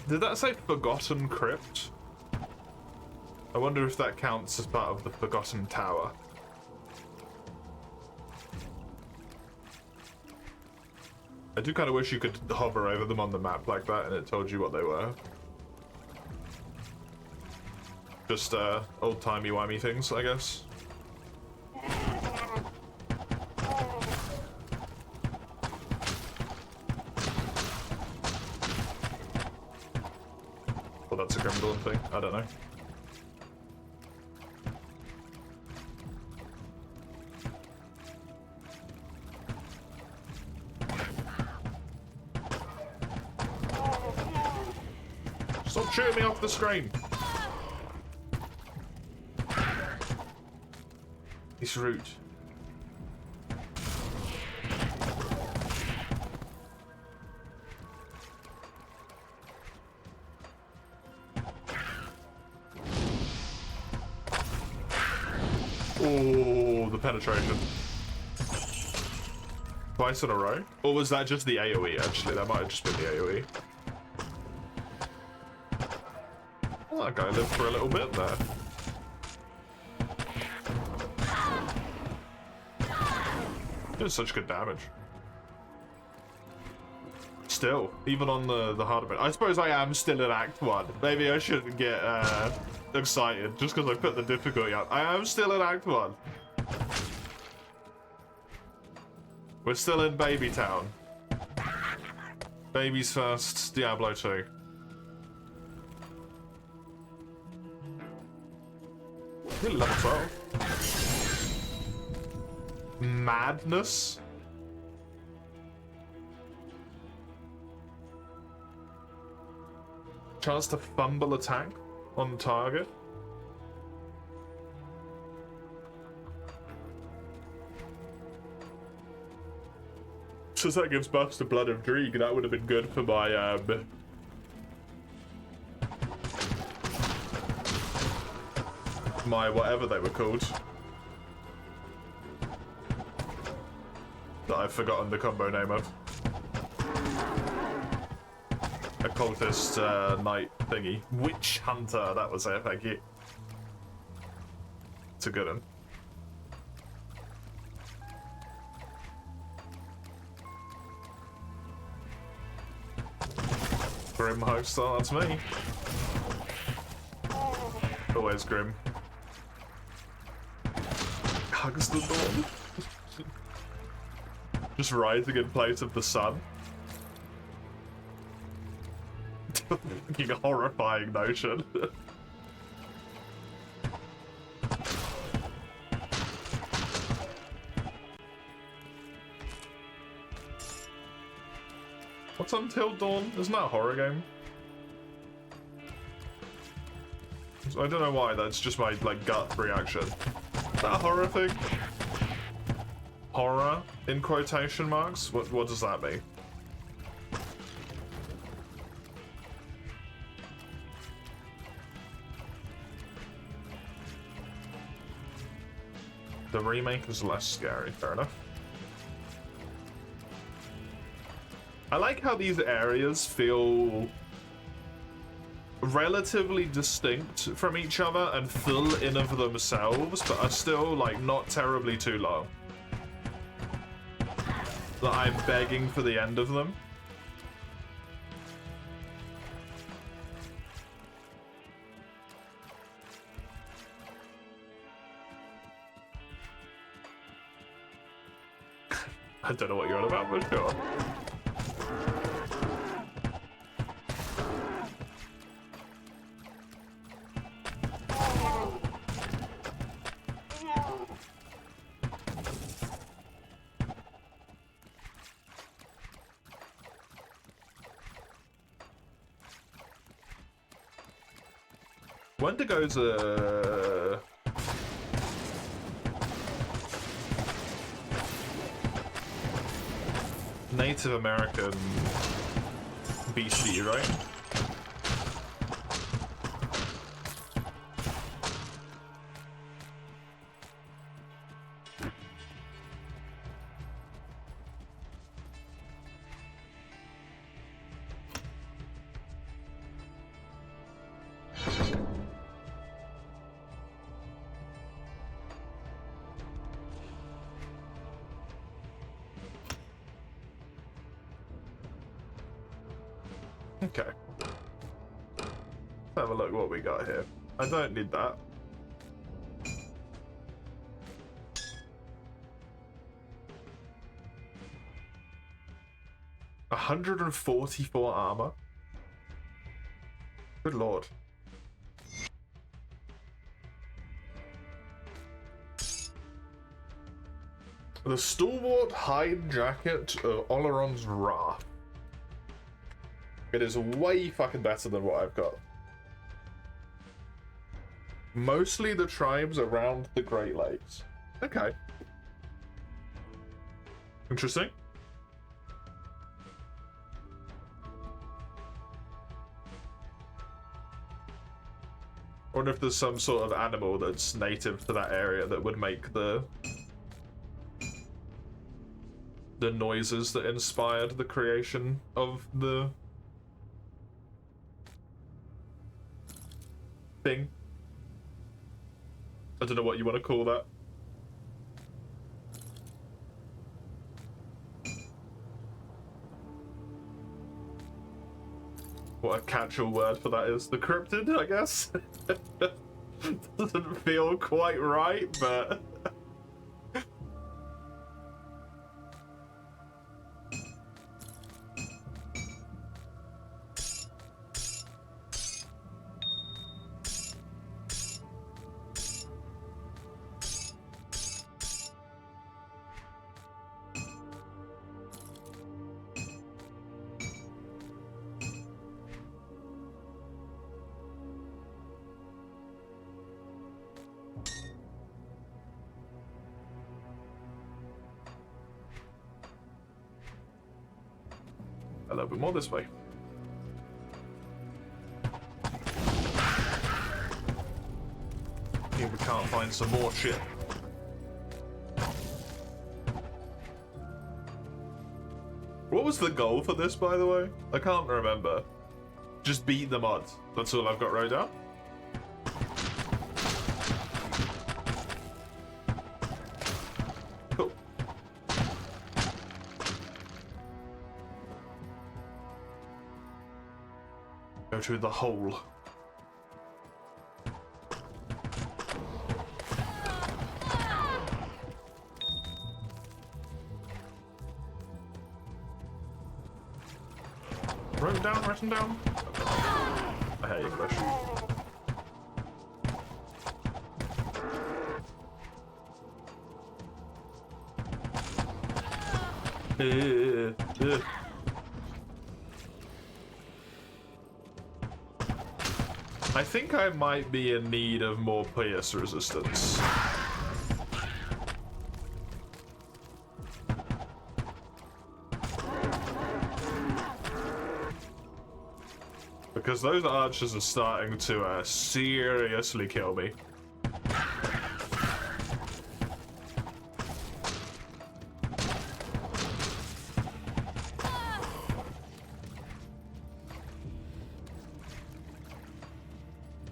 Did that say Forgotten Crypt? I wonder if that counts as part of the Forgotten Tower. I do kind of wish you could hover over them on the map like that and it told you what they were. Just old timey-wimey things, I guess. Or that's a Grimdawn thing. I don't know. Stop shooting me off the screen! This route. Oh, the penetration. Twice in a row? Or was that just the AoE, actually? That might have just been the AoE. Well, that guy lived for a little bit there. Doing such good damage. Still, even on the harder bit. I suppose I am still in Act 1. Maybe I shouldn't get excited just because I put the difficulty up. I am still in Act 1. We're still in Baby Town. Baby's first Diablo 2. You're level 12. Madness? Chance to fumble attack on target? Since that gives buffs to Blood of Dreeg, that would have been good for my my whatever they were called. That I've forgotten the combo name of. Occultist knight thingy. Witch Hunter, that was it, thank you. It's a good one. Grim host, oh, that's me. Always grim. Hugs the dawn. Just rising in place of the sun. Fucking horrifying notion. What's Until Dawn? Isn't that a horror game? I don't know why, that's just my like gut reaction. Is that a horror thing? Horror in quotation marks? What does that mean? The remake is less scary, fair enough. I like how these areas feel relatively distinct from each other and full in of themselves, but are still like not terribly too long. That I'm begging for the end of them. I don't know what you're on about, but sure. Wendigo's a Native American beastie, right? Okay. Let's have a look what we got here. I don't need that. $144 armor. Good lord. The stalwart hide jacket of Oleron's Wrath. It is way fucking better than what I've got. Mostly the tribes around the Great Lakes. Okay. Interesting. I wonder if there's some sort of animal that's native to that area that would make the noises that inspired the creation of the thing. I don't know what you want to call that. What a catch-all word for that is. The cryptid, I guess? Doesn't feel quite right, but... a little bit more this way. Here we can't find some more shit. What was the goal for this, by the way? I can't remember. Just beat the mods. That's all I've got right now. Cool. Go to the hole. Written down. I hate English. I think I might be in need of more pierce resistance. Because those archers are starting to seriously kill me.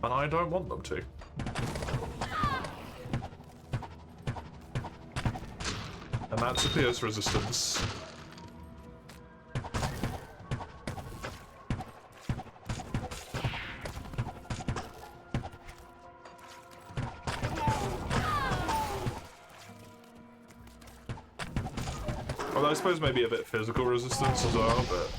And I don't want them to. And that's a pierce resistance. Although I suppose maybe a bit physical resistance as well, but...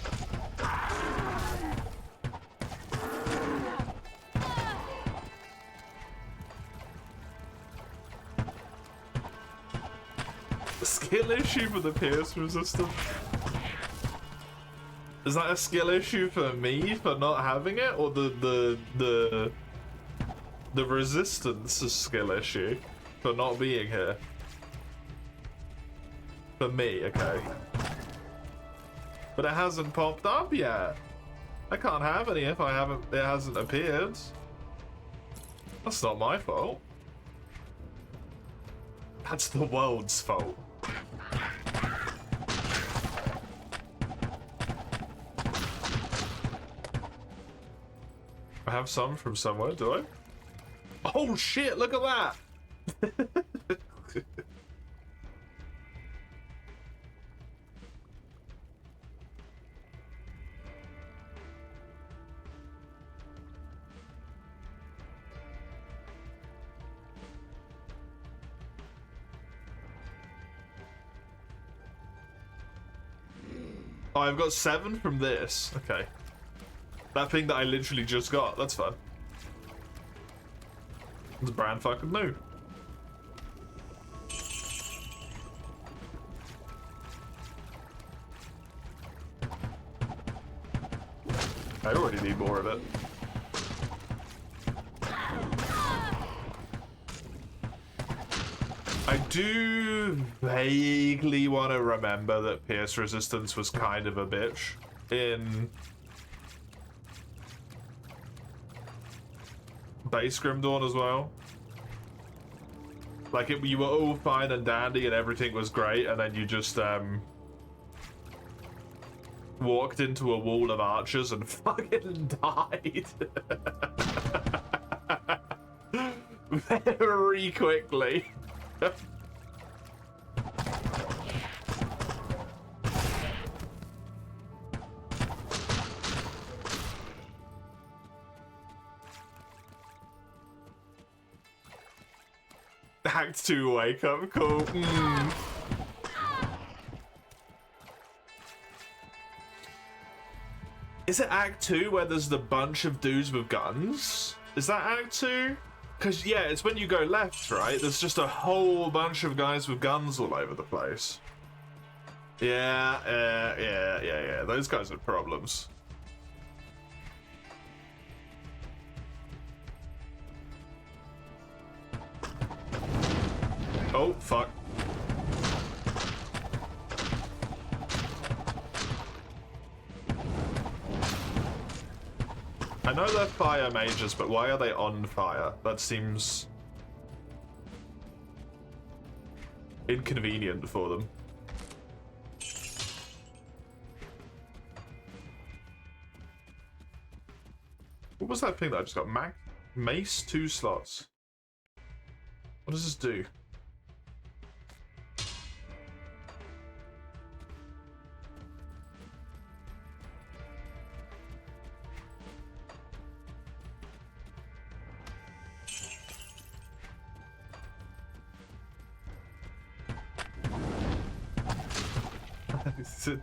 Skill issue for the pierce resistance? Is that a skill issue for me for not having it, or the resistance is skill issue for not being here? For me, okay. But it hasn't popped up yet. I can't have any if it hasn't appeared. That's not my fault. That's the world's fault. I have some from somewhere, do I? Oh shit, look at that! Oh, I've got 7 from this. Okay. That thing that I literally just got. That's fun. It's brand fucking new. I already need more of it. I do vaguely want to remember that Pierce Resistance was kind of a bitch in Base Grim Dawn as well. Like, you were all fine and dandy and everything was great, and then you just, walked into a wall of archers and fucking died. Very quickly. Act 2 wake up call. Is it Act 2 where there's the bunch of dudes with guns? Is that Act 2? Because, yeah, it's when you go left, right? There's just a whole bunch of guys with guns all over the place. Yeah. Those guys are problems. Oh, fuck. I know they're fire mages, but why are they on fire? That seems inconvenient for them. What was that thing that I just got? Mace, 2 slots. What does this do?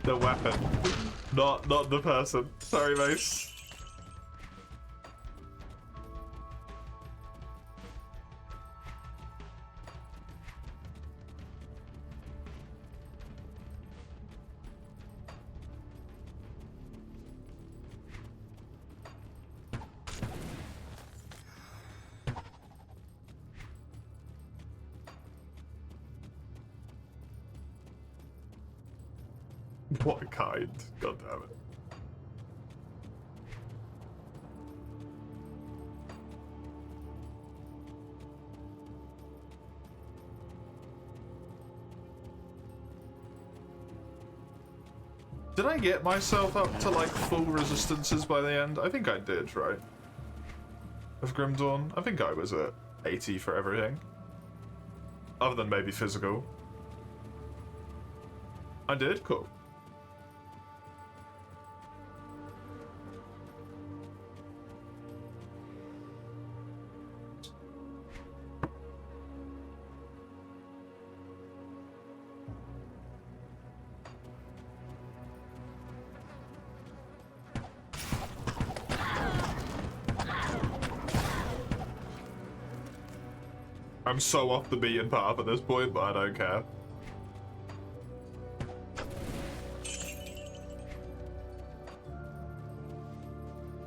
The weapon, not the person. Sorry, Mace. What kind? God damn it. Did I get myself up to like full resistances by the end? I think I did, right? Of Grim Dawn? I think I was at 80 for everything. Other than maybe physical. I did? Cool. I'm so off the beaten path at this point, but I don't care.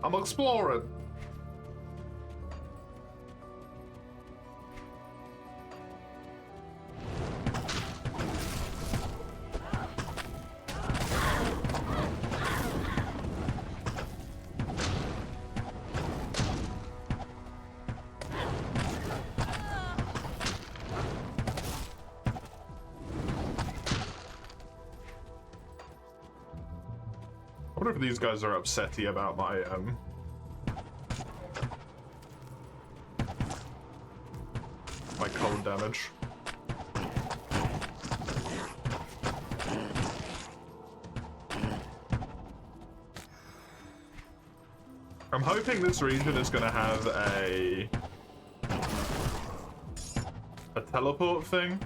I'm exploring. I wonder if these guys are upsetty about my my cold damage. I'm hoping this region is gonna have a teleport thing,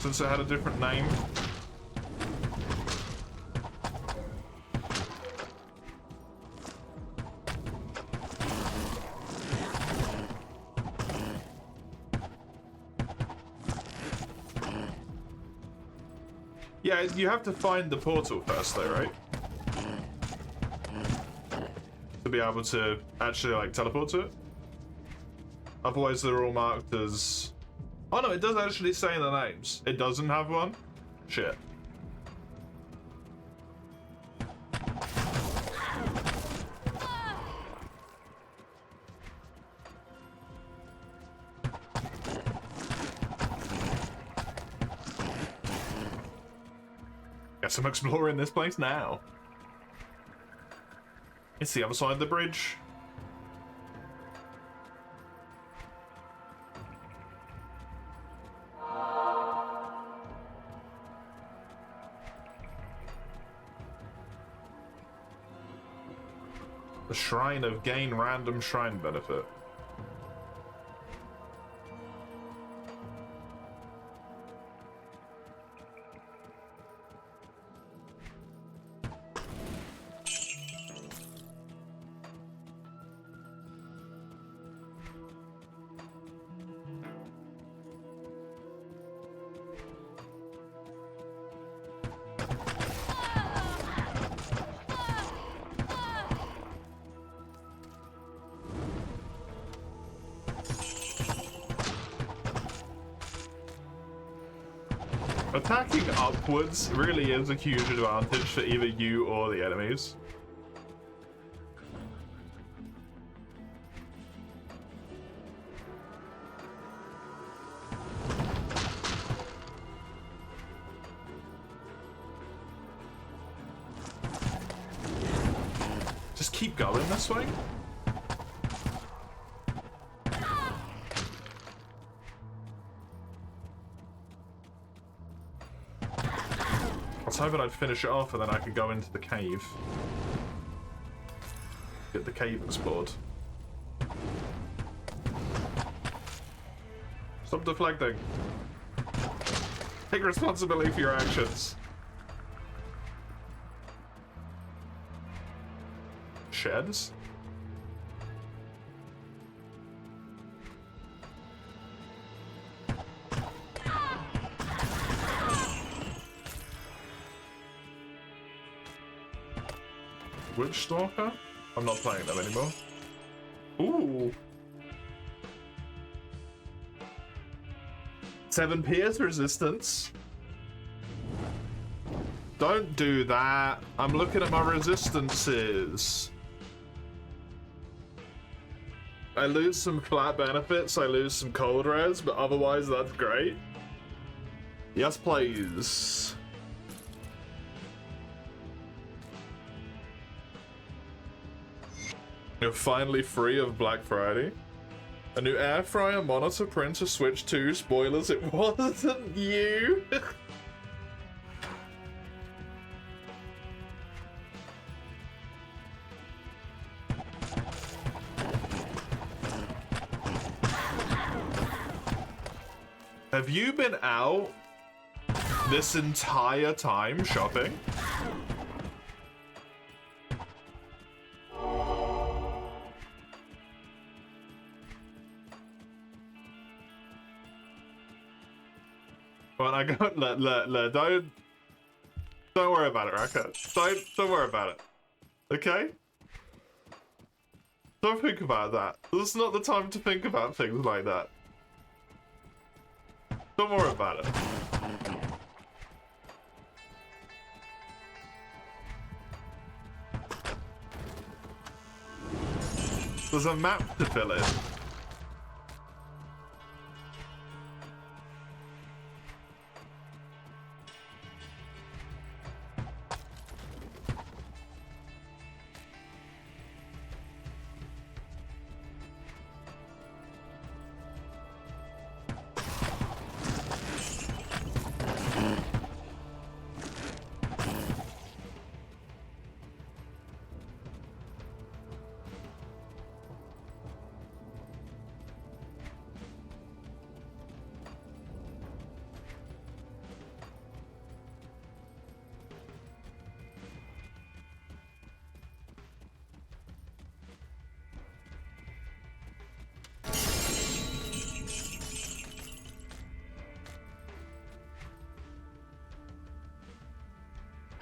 since it had a different name. Yeah, you have to find the portal first though, right? To be able to actually, like, teleport to it. Otherwise, they're all marked as... Oh no, it does actually say the names. It doesn't have one? Shit. Guess I'm exploring this place now. It's the other side of the bridge. The Shrine of Gain Random Shrine Benefit. Attacking upwards really is a huge advantage for either you or the enemies. Just keep going this way. I was hoping I'd finish it off and then I could go into the cave. Get the cave explored. Stop deflecting. Take responsibility for your actions. Sheds? Witch Stalker? I'm not playing them anymore. Ooh. 7 pierce resistance. Don't do that. I'm looking at my resistances. I lose some flat benefits, I lose some cold res, but otherwise that's great. Yes, please. You're finally free of Black Friday. A new air fryer, monitor, printer, Switch 2, spoilers, it wasn't you! Have you been out this entire time shopping? Well, I got don't worry about it, Raka. Don't worry about it. Okay? Don't think about that. This is not the time to think about things like that. Don't worry about it. There's a map to fill in.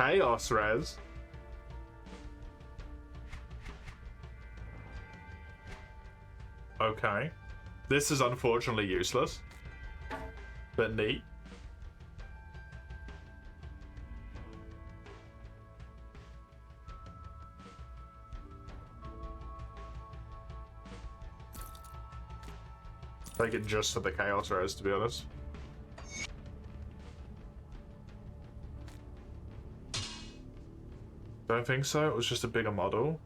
Chaos res. Okay. This is unfortunately useless. But neat. Take it just for the Chaos res, to be honest. Don't think so. It was just a bigger model.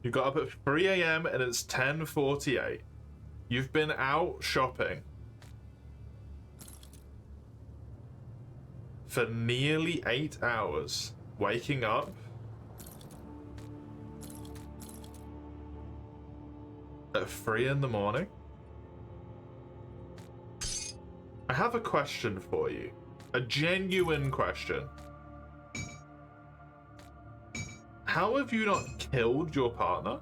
You got up at 3 AM and it's 10:48. You've been out shopping for nearly 8 hours. Waking up at 3 in the morning. I have a question for you. A genuine question. How have you not killed your partner?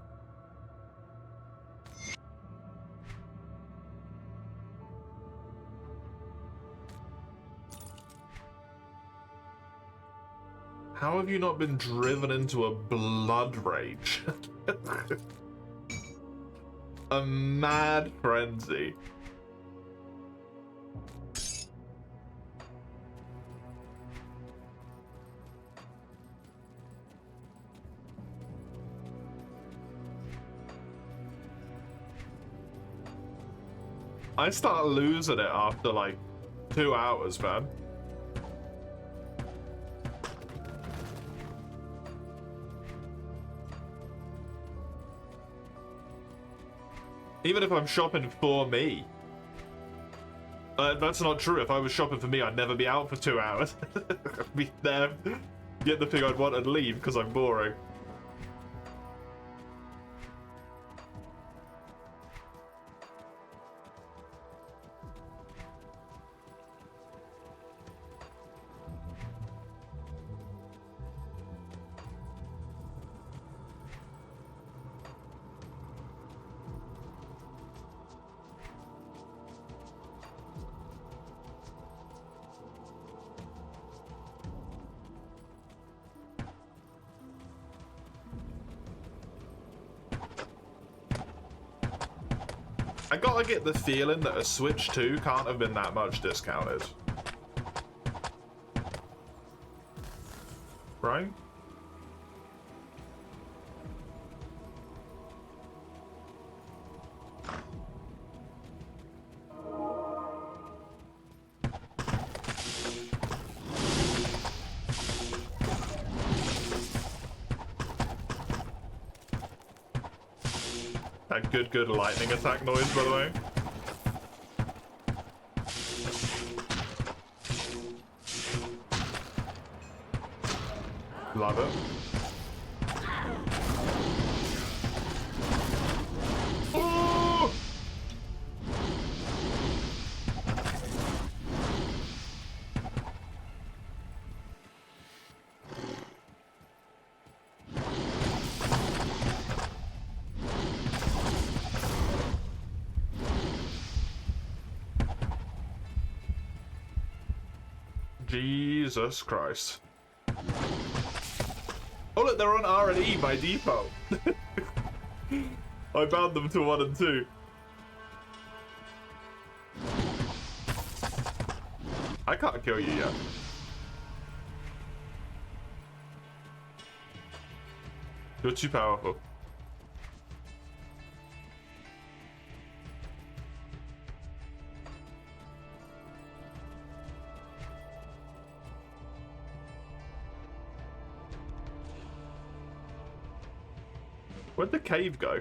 How have you not been driven into a blood rage? A mad frenzy. I start losing it after like 2 hours, man. Even if I'm shopping for me. That's not true. If I was shopping for me, I'd never be out for 2 hours. I'd be there, get the thing I'd want and leave because I'm boring. I gotta get the feeling that a Switch 2 can't have been that much discounted. Right? That good lightning attack noise, by the way. Love it. Oh! Jesus Christ. Oh look, they're on R&E by default. I bound them to 1 and 2. I can't kill you yet. You're too powerful. Where'd the cave go?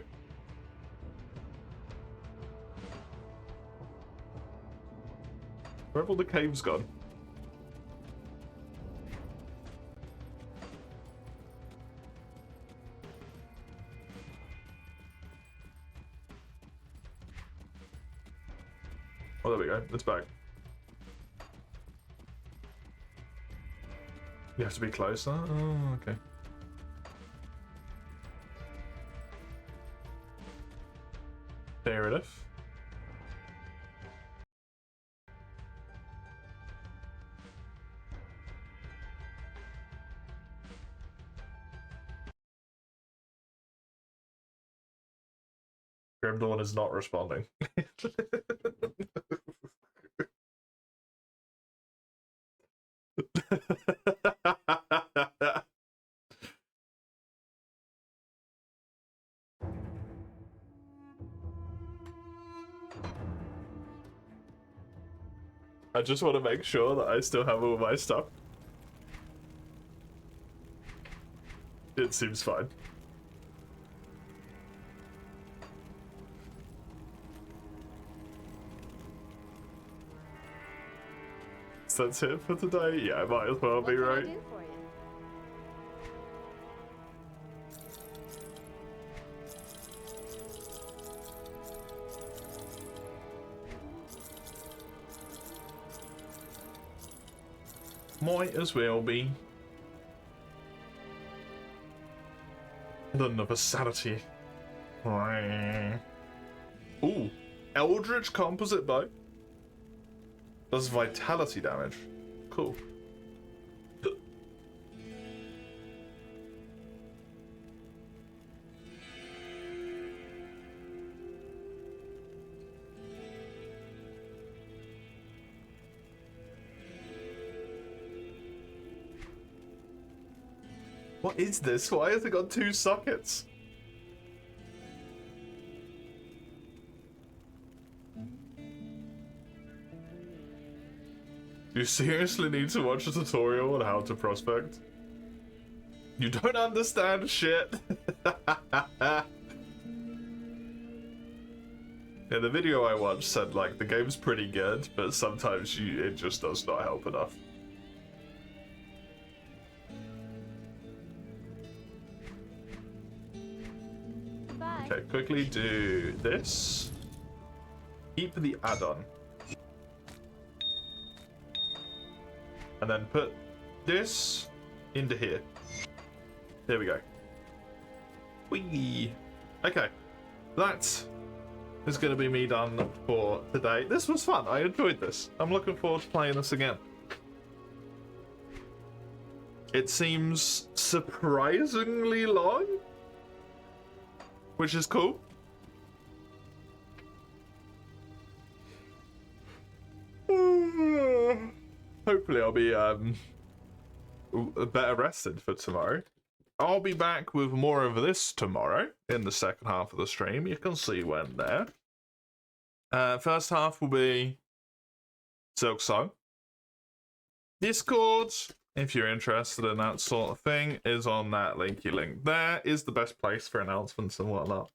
Where have all the caves gone? Oh, there we go. It's back. You have to be closer? Oh, okay. Fair enough. Grim Dawn is not responding. I just want to make sure that I still have all my stuff. It seems fine. So that's it for today. Yeah, I might as well What be can I right. do for you? Might as well be. Another sanity. Ooh, Eldritch Composite Bow. Does vitality damage. Cool. What is this? Why has it got 2 sockets? You seriously need to watch a tutorial on how to prospect? You don't understand shit. Yeah, the video I watched said like the game's pretty good, but sometimes it just does not help enough. Bye. Okay, quickly do this. Keep the add-on. And then put this into here. There we go. Whee! Okay, that is going to be me done for today. This was fun. I enjoyed this. I'm looking forward to playing this again. It seems surprisingly long, which is cool. Hopefully I'll be better rested for tomorrow. I'll be back with more of this tomorrow in the second half of the stream. You can see when there. First half will be Silksong. Discord, if you're interested in that sort of thing, is on that linky link. There is the best place for announcements and whatnot.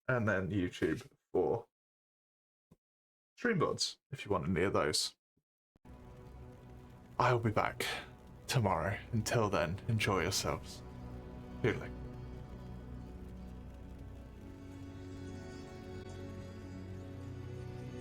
And then YouTube for Streamboards, if you want any of those. I'll be back tomorrow. Until then, enjoy yourselves. Toodaloo.